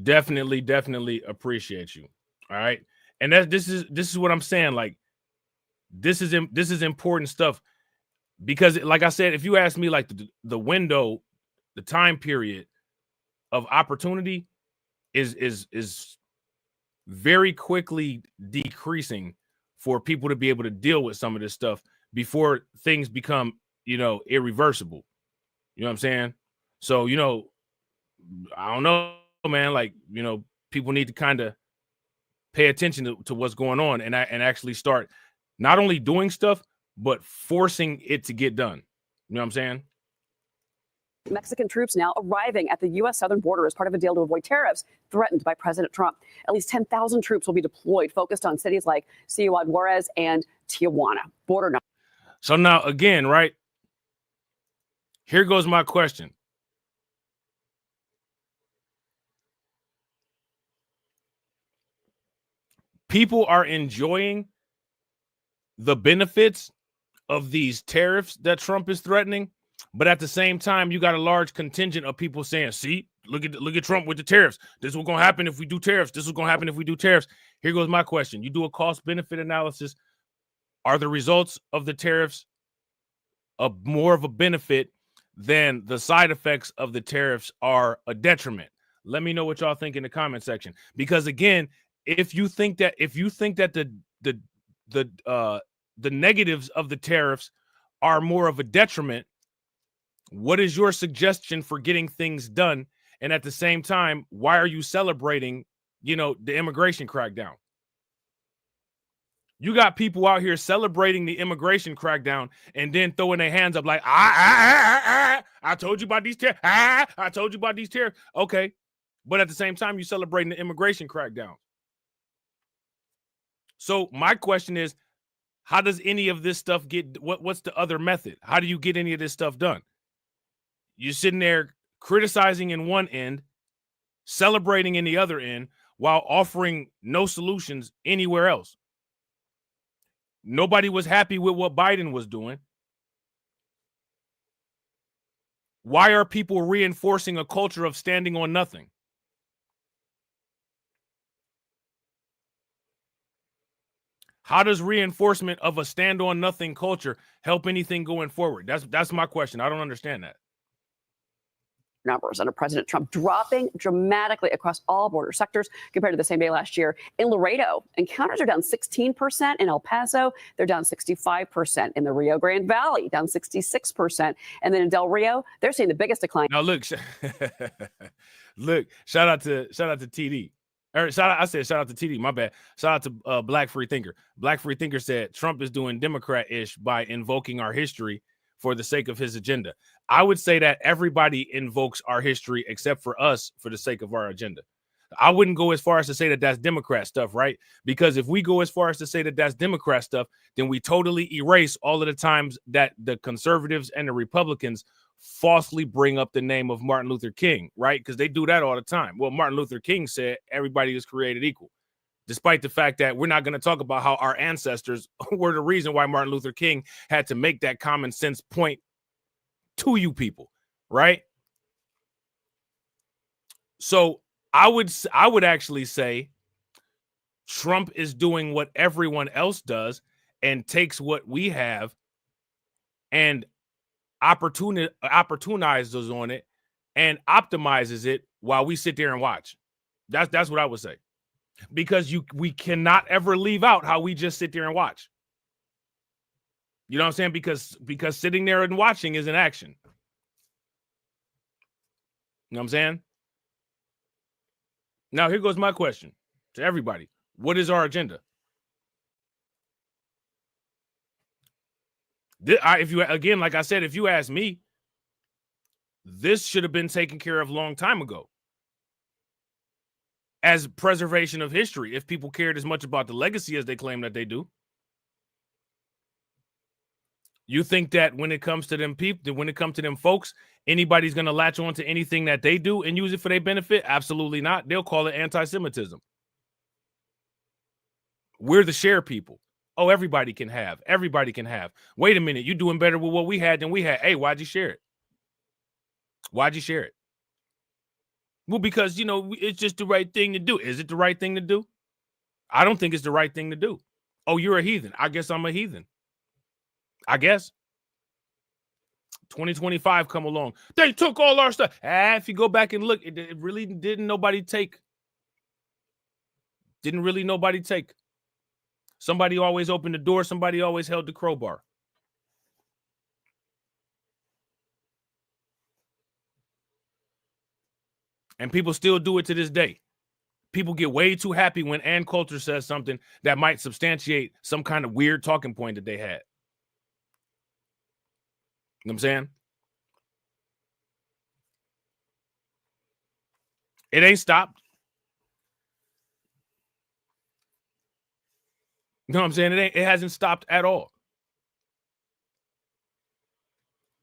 Definitely appreciate you. All right. And this is what I'm saying. Like, this is important stuff, because like I said, if you ask me, like the window, the time period of opportunity is very quickly decreasing for people to be able to deal with some of this stuff before things become, irreversible. You know what I'm saying? So, I don't know, man, like, people need to kind of pay attention to what's going on and actually start not only doing stuff, but forcing it to get done. You know what I'm saying? Mexican troops now arriving at the U.S. southern border as part of a deal to avoid tariffs threatened by President Trump. At least 10,000 troops will be deployed, focused on cities like Ciudad Juarez and Tijuana. Border. So now, again, right, here goes my question. People are enjoying the benefits of these tariffs that Trump is threatening, but at the same time, you got a large contingent of people saying, see, look at Trump with the tariffs. This is what's going to happen if we do tariffs. This is what's going to happen if we do tariffs. Here goes my question. You do a cost-benefit analysis. Are the results of the tariffs more of a benefit than the side effects of the tariffs are a detriment? Let me know what y'all think in the comment section. Because again, if you think that the negatives of the tariffs are more of a detriment, what is your suggestion for getting things done? And at the same time, why are you celebrating, the immigration crackdown? You got people out here celebrating the immigration crackdown and then throwing their hands up like, I told you about these tariffs. I told you about these tariffs. Okay. But at the same time, you're celebrating the immigration crackdown. So my question is, how does any of this stuff what's the other method? How do you get any of this stuff done? You're sitting there criticizing in one end, celebrating in the other end, while offering no solutions anywhere else. Nobody was happy with what Biden was doing. Why are people reinforcing a culture of standing on nothing? How does reinforcement of a stand on nothing culture help anything going forward? That's my question. I don't understand that. Numbers under President Trump dropping dramatically across all border sectors compared to the same day last year. In Laredo, encounters are down 16%. In El Paso, they're down 65%. In the Rio Grande Valley, down 66%. And then in Del Rio, they're seeing the biggest decline. Now look, shout out to TD. Shout out to TD, my bad. Shout out to Black Free Thinker. Black Free Thinker said Trump is doing Democrat-ish by invoking our history for the sake of his agenda. I would say that everybody invokes our history except for us for the sake of our agenda. I wouldn't go as far as to say that that's Democrat stuff, right? Because if we go as far as to say that that's Democrat stuff, then we totally erase all of the times that the conservatives and the Republicans falsely bring up the name of Martin Luther King, right? Because they do that all the time. Well, Martin Luther King said everybody is created equal, despite the fact that we're not going to talk about how our ancestors were the reason why Martin Luther King had to make that common sense point to you people, right? So I would actually say Trump is doing what everyone else does and takes what we have and opportunizes on it and optimizes it while we sit there and watch. That's what I would say. Because we cannot ever leave out how we just sit there and watch. You know what I'm saying? Because sitting there and watching is an action. You know what I'm saying? Now, here goes my question to everybody. What is our agenda? If you, again, like I said, if you ask me, This should have been taken care of a long time ago as preservation of history, if people cared as much about the legacy as they claim that they do. You think that when it comes to them people, when it comes to them folks, anybody's going to latch on to anything that they do and use it for their benefit? Absolutely not. They'll call it anti-Semitism. We're the share people. Oh, everybody can have. Everybody can have. Wait a minute. You're doing better with what we had than we had. Hey, why'd you share it? Why'd you share it? Well, because, you know, it's just the right thing to do. Is it the right thing to do? I don't think it's the right thing to do. Oh, you're a heathen. I guess I'm a heathen. I guess. 2025 come along. They took all our stuff. If you go back and look, it really didn't nobody take. Didn't really nobody take. Somebody always opened the door. Somebody always held the crowbar. And people still do it to this day. People get way too happy when Ann Coulter says something that might substantiate some kind of weird talking point that they had. You know what I'm saying? It ain't stopped. You know what I'm saying? It hasn't stopped at all.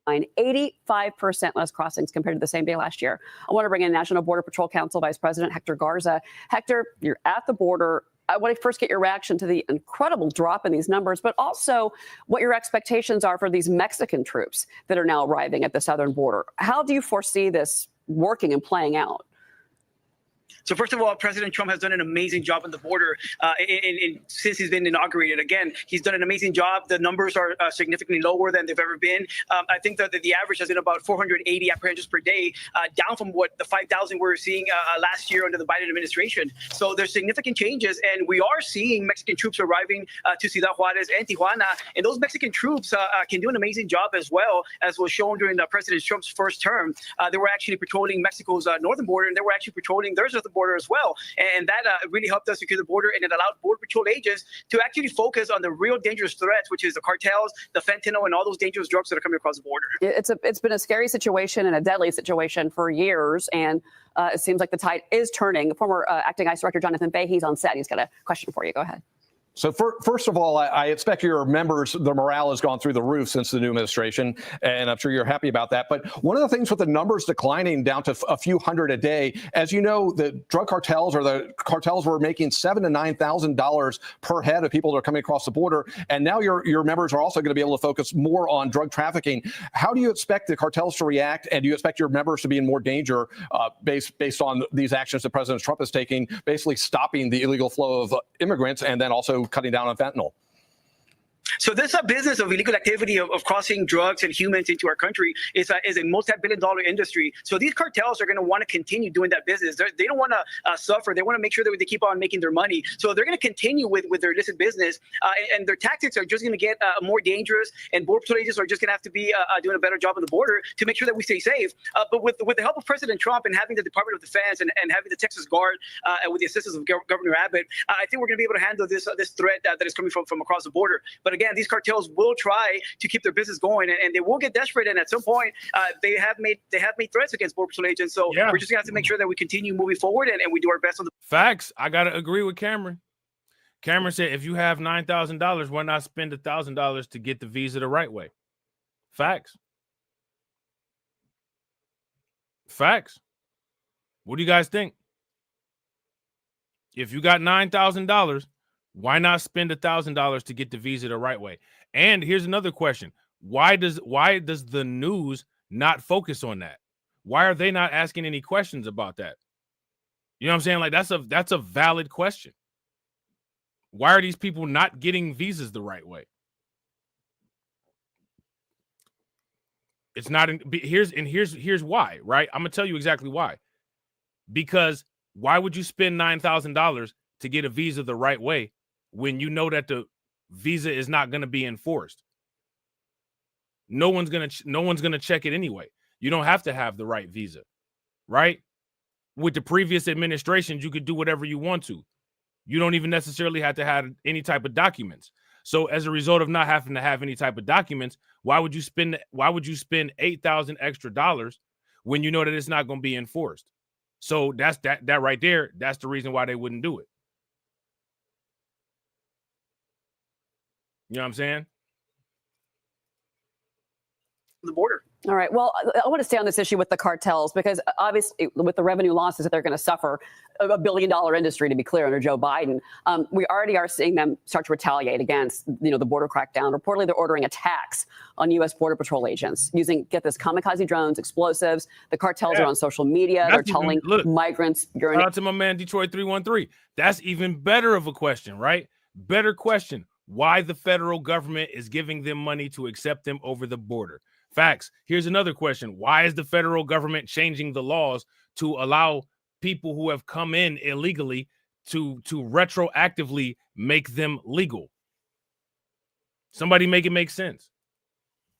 85% less crossings compared to the same day last year. I want to bring in National Border Patrol Council Vice President Hector Garza. Hector, you're at the border. I want to first get your reaction to the incredible drop in these numbers, but also what your expectations are for these Mexican troops that are now arriving at the southern border. How do you foresee this working and playing out? So first of all, President Trump has done an amazing job on the border since he's been inaugurated. Again, he's done an amazing job. The numbers are significantly lower than they've ever been. I think that the average has been about 480 apprehensions per day, down from what the 5,000 we were seeing last year under the Biden administration. So there's significant changes, and we are seeing Mexican troops arriving to Ciudad Juarez and Tijuana. And those Mexican troops can do an amazing job as well, as was shown during President Trump's first term. They were actually patrolling Mexico's northern border, and they were actually patrolling their southern border as well. And that really helped us secure the border, and it allowed Border Patrol agents to actually focus on the real dangerous threats, which is the cartels, the fentanyl, and all those dangerous drugs that are coming across the border. It's been a scary situation and a deadly situation for years, and it seems like the tide is turning. Former Acting ICE Director Jonathan Fay, he's on set. He's got a question for you. Go ahead. So first of all, I expect your members, the morale has gone through the roof since the new administration, and I'm sure you're happy about that. But one of the things with the numbers declining down to a few hundred a day, as you know, the drug cartels or the cartels were making $7,000 to $9,000 per head of people that are coming across the border. And now your members are also going to be able to focus more on drug trafficking. How do you expect the cartels to react? And do you expect your members to be in more danger based on these actions that President Trump is taking, basically stopping the illegal flow of immigrants and then also cutting down on fentanyl? So this business of illegal activity of crossing drugs and humans into our country is a multi-billion-dollar industry. So these cartels are going to want to continue doing that business. They don't want to suffer. They want to make sure that they keep on making their money. So they're going to continue with their illicit business, and their tactics are just going to get more dangerous. And Border Patrol agents are just going to have to be doing a better job on the border to make sure that we stay safe. But with the help of President Trump and having the Department of Defense and having the Texas Guard with the assistance of Governor Abbott, I think we're going to be able to handle this threat that is coming from across the border. But again, these cartels will try to keep their business going, and they will get desperate. And at some point, they have made threats against Border Patrol agents. So we're just gonna have to make sure that we continue moving forward and we do our best on the facts. I gotta agree with Cameron. Cameron said, if you have $9,000, why not spend $1,000 to get the visa the right way? Facts. Facts. What do you guys think? If you got $9,000, why not spend $1,000 to get the visa the right way? And here's another question. Why does the news not focus on that? Why are they not asking any questions about that? You know what I'm saying? Like that's a valid question. Why are these people not getting visas the right way? It's not here's why, right? I'm gonna tell you exactly why. Because why would you spend $9,000 to get a visa the right way when you know that the visa is not going to be enforced? No one's going to check it anyway. You don't have to have the right visa, right? With the previous administrations, you could do whatever you want to. You don't even necessarily have to have any type of documents. So as a result of not having to have any type of documents, why would you spend $8,000 extra dollars when you know that it's not going to be enforced. So that's that right there. That's the reason why they wouldn't do it. You know what I'm saying? The border. All right. Well, I want to stay on this issue with the cartels because obviously with the revenue losses that they're going to suffer, $1 billion industry, to be clear, under Joe Biden, we already are seeing them start to retaliate against, the border crackdown. Reportedly, they're ordering attacks on U.S. Border Patrol agents using, get this, kamikaze drones, explosives. The cartels are on social media. They're telling migrants, you're shout out to my man, Detroit 313. That's even better of a question, right? Better question. Why the federal government is giving them money to accept them over the border. Facts. Here's another question. Why is the federal government changing the laws to allow people who have come in illegally to retroactively make them legal? Somebody make it make sense.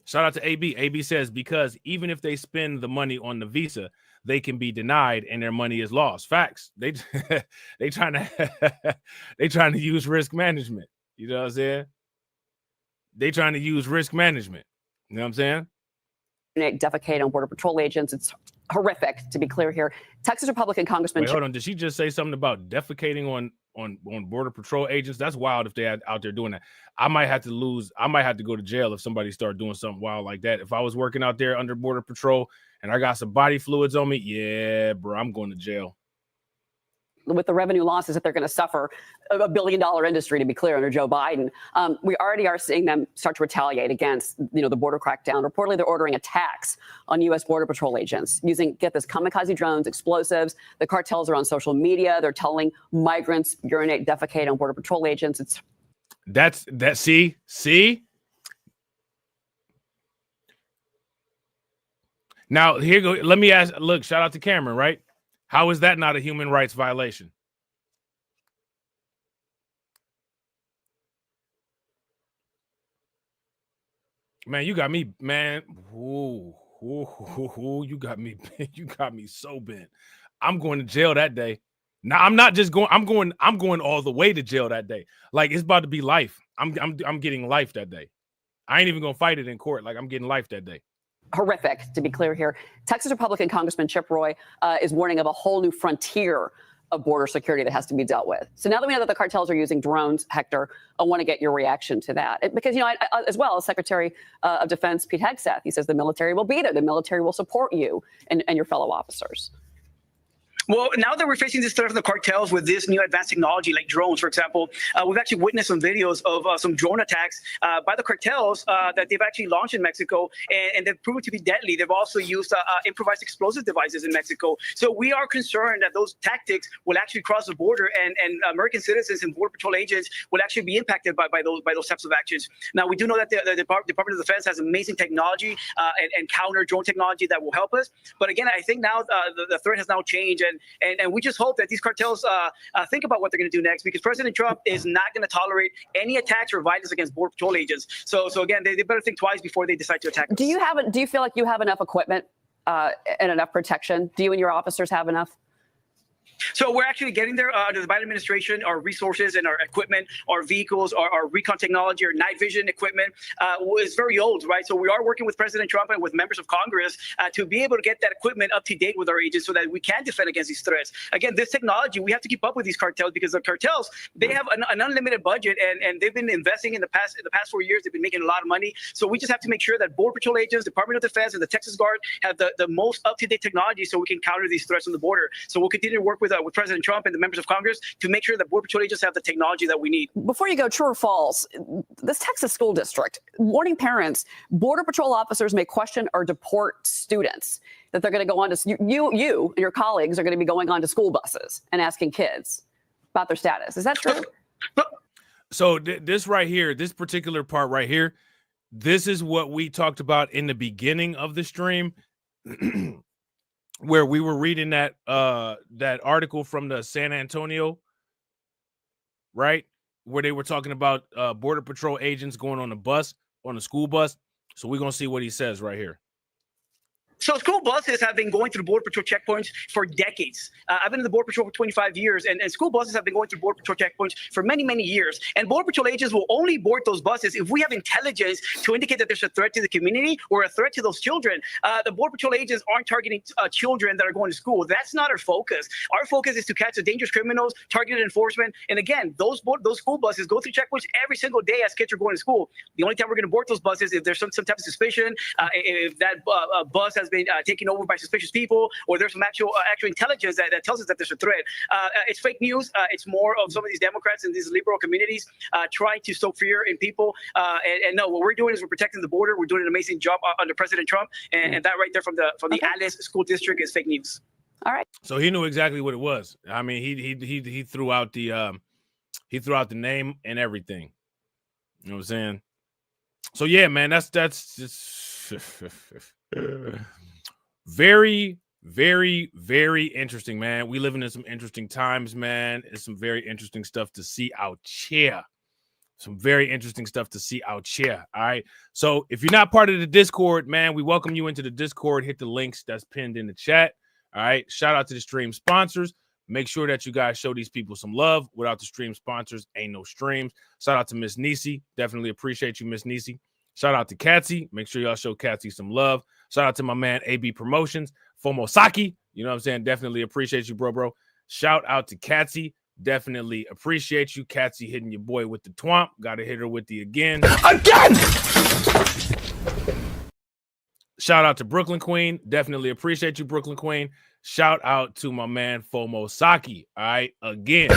Shout out to AB. AB says, because even if they spend the money on the visa, they can be denied and their money is lost. Facts. They trying to use risk management. You know what I'm saying? They trying to use risk management. You know what I'm saying? Defecate on Border Patrol agents. It's horrific, to be clear here. Texas Republican Congressman. Wait, hold on. Did she just say something about defecating on Border Patrol agents? That's wild if they're out there doing that. I might have to go to jail if somebody start doing something wild like that. If I was working out there under Border Patrol and I got some body fluids on me, yeah, bro, I'm going to jail. With the revenue losses that they're going to suffer, $1 billion industry, to be clear, under Joe Biden, we already are seeing them start to retaliate against, the border crackdown. Reportedly, they're ordering attacks on U.S. Border Patrol agents using, get this, kamikaze drones, explosives. The cartels are on social media. They're telling migrants urinate, defecate on Border Patrol agents. See. Now here go. Let me ask. Look, shout out to Cameron, right? How is that not a human rights violation? Man, you got me, man. Ooh, you got me. You got me so bent. I'm going to jail that day. Now I'm not just going. I'm going all the way to jail that day. Like it's about to be life. I'm getting life that day. I ain't even gonna fight it in court. Like I'm getting life that day. Horrific, to be clear here. Texas Republican Congressman Chip Roy is warning of a whole new frontier of border security that has to be dealt with. So now that we know that the cartels are using drones, Hector, I want to get your reaction to that. Because, as well as Secretary of Defense Pete Hegseth, he says the military will be there. The military will support you and your fellow officers. Well, now that we're facing this threat from the cartels with this new advanced technology like drones, for example, we've actually witnessed some videos of some drone attacks by the cartels that they've actually launched in Mexico, and they've proven to be deadly. They've also used improvised explosive devices in Mexico. So we are concerned that those tactics will actually cross the border, and American citizens and Border Patrol agents will actually be impacted by those types of actions. Now, we do know that the Department of Defense has amazing technology and counter drone technology that will help us. But again, I think now the threat has now changed, and we just hope that these cartels think about what they're going to do next, because President Trump is not going to tolerate any attacks or violence against Border Patrol agents. So again, they better think twice before they decide to attack us. Do you feel like you have enough equipment and enough protection? Do you and your officers have enough? So we're actually getting there under the Biden administration. Our resources and our equipment, our vehicles, our recon technology, our night vision equipment is very old, right? So we are working with President Trump and with members of Congress to be able to get that equipment up to date with our agents so that we can defend against these threats. Again, this technology, we have to keep up with these cartels, because the cartels, they have an unlimited budget, and they've been investing in the past 4 years. They've been making a lot of money. So we just have to make sure that Border Patrol agents, Department of Defense, and the Texas Guard have the most up-to-date technology so we can counter these threats on the border. So we'll continue to work with President Trump and the members of Congress to make sure that Border Patrol agents have the technology that we need. Before you go, true or false, this Texas school district warning parents, Border Patrol officers may question or deport students, that they're going to go on to, you and your colleagues are going to be going on to school buses and asking kids about their status. Is that true? So this right here, this particular part right here, this is what we talked about in the beginning of the stream. Where we were reading that article from the San Antonio, right? Where they were talking about Border Patrol agents going on a school bus. So we're going to see what he says right here. So school buses have been going through Border Patrol checkpoints for decades. I've been in the Border Patrol for 25 years, and school buses have been going through Border Patrol checkpoints for many, many years. And Border Patrol agents will only board those buses if we have intelligence to indicate that there's a threat to the community or a threat to those children. The Border Patrol agents aren't targeting children that are going to school. That's not our focus. Our focus is to catch the dangerous criminals, targeted enforcement. And again, those school buses go through checkpoints every single day as kids are going to school. The only time we're going to board those buses is if there's some type of suspicion, if that bus has been taken over by suspicious people, or there's some actual intelligence that tells us that there's a threat. It's fake news. It's more of some of these Democrats and these liberal communities trying to stoke fear in people. And no, what we're doing is we're protecting the border. We're doing an amazing job under President Trump, and that right there from the Alice School District is fake news. All right. So he knew exactly what it was. I mean, he threw out the name and everything. You know what I'm saying? So yeah, man, that's just very, very, very interesting, man. We living in some interesting times, man. It's some very interesting stuff to see out here. Some very interesting stuff to see out here. All right. So if you're not part of the Discord, man, we welcome you into the Discord. Hit the links that's pinned in the chat. All right. Shout out to the stream sponsors. Make sure that you guys show these people some love. Without the stream sponsors, ain't no streams. Shout out to Miss Nisi. Definitely appreciate you, Miss Nisi. Shout out to Katsy. Make sure y'all show Katsy some love. Shout out to my man, AB Promotions. Fomosaki. You know what I'm saying? Definitely appreciate you, bro. Shout out to Katsy. Definitely appreciate you. Katsy hitting your boy with the twomp. Got to hit her with the again. Shout out to Brooklyn Queen. Definitely appreciate you, Brooklyn Queen. Shout out to my man, Fomosaki. All right, again.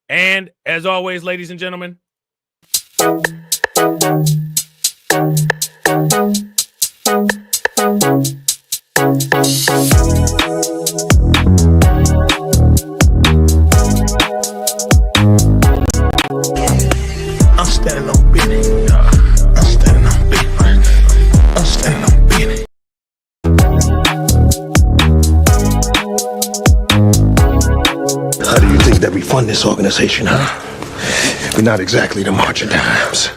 And as always, ladies and gentlemen, I'm standing on business. I'm standing on business. I'm standing on business. How do you think that we fund this organization, huh? We're not exactly the march of dimes.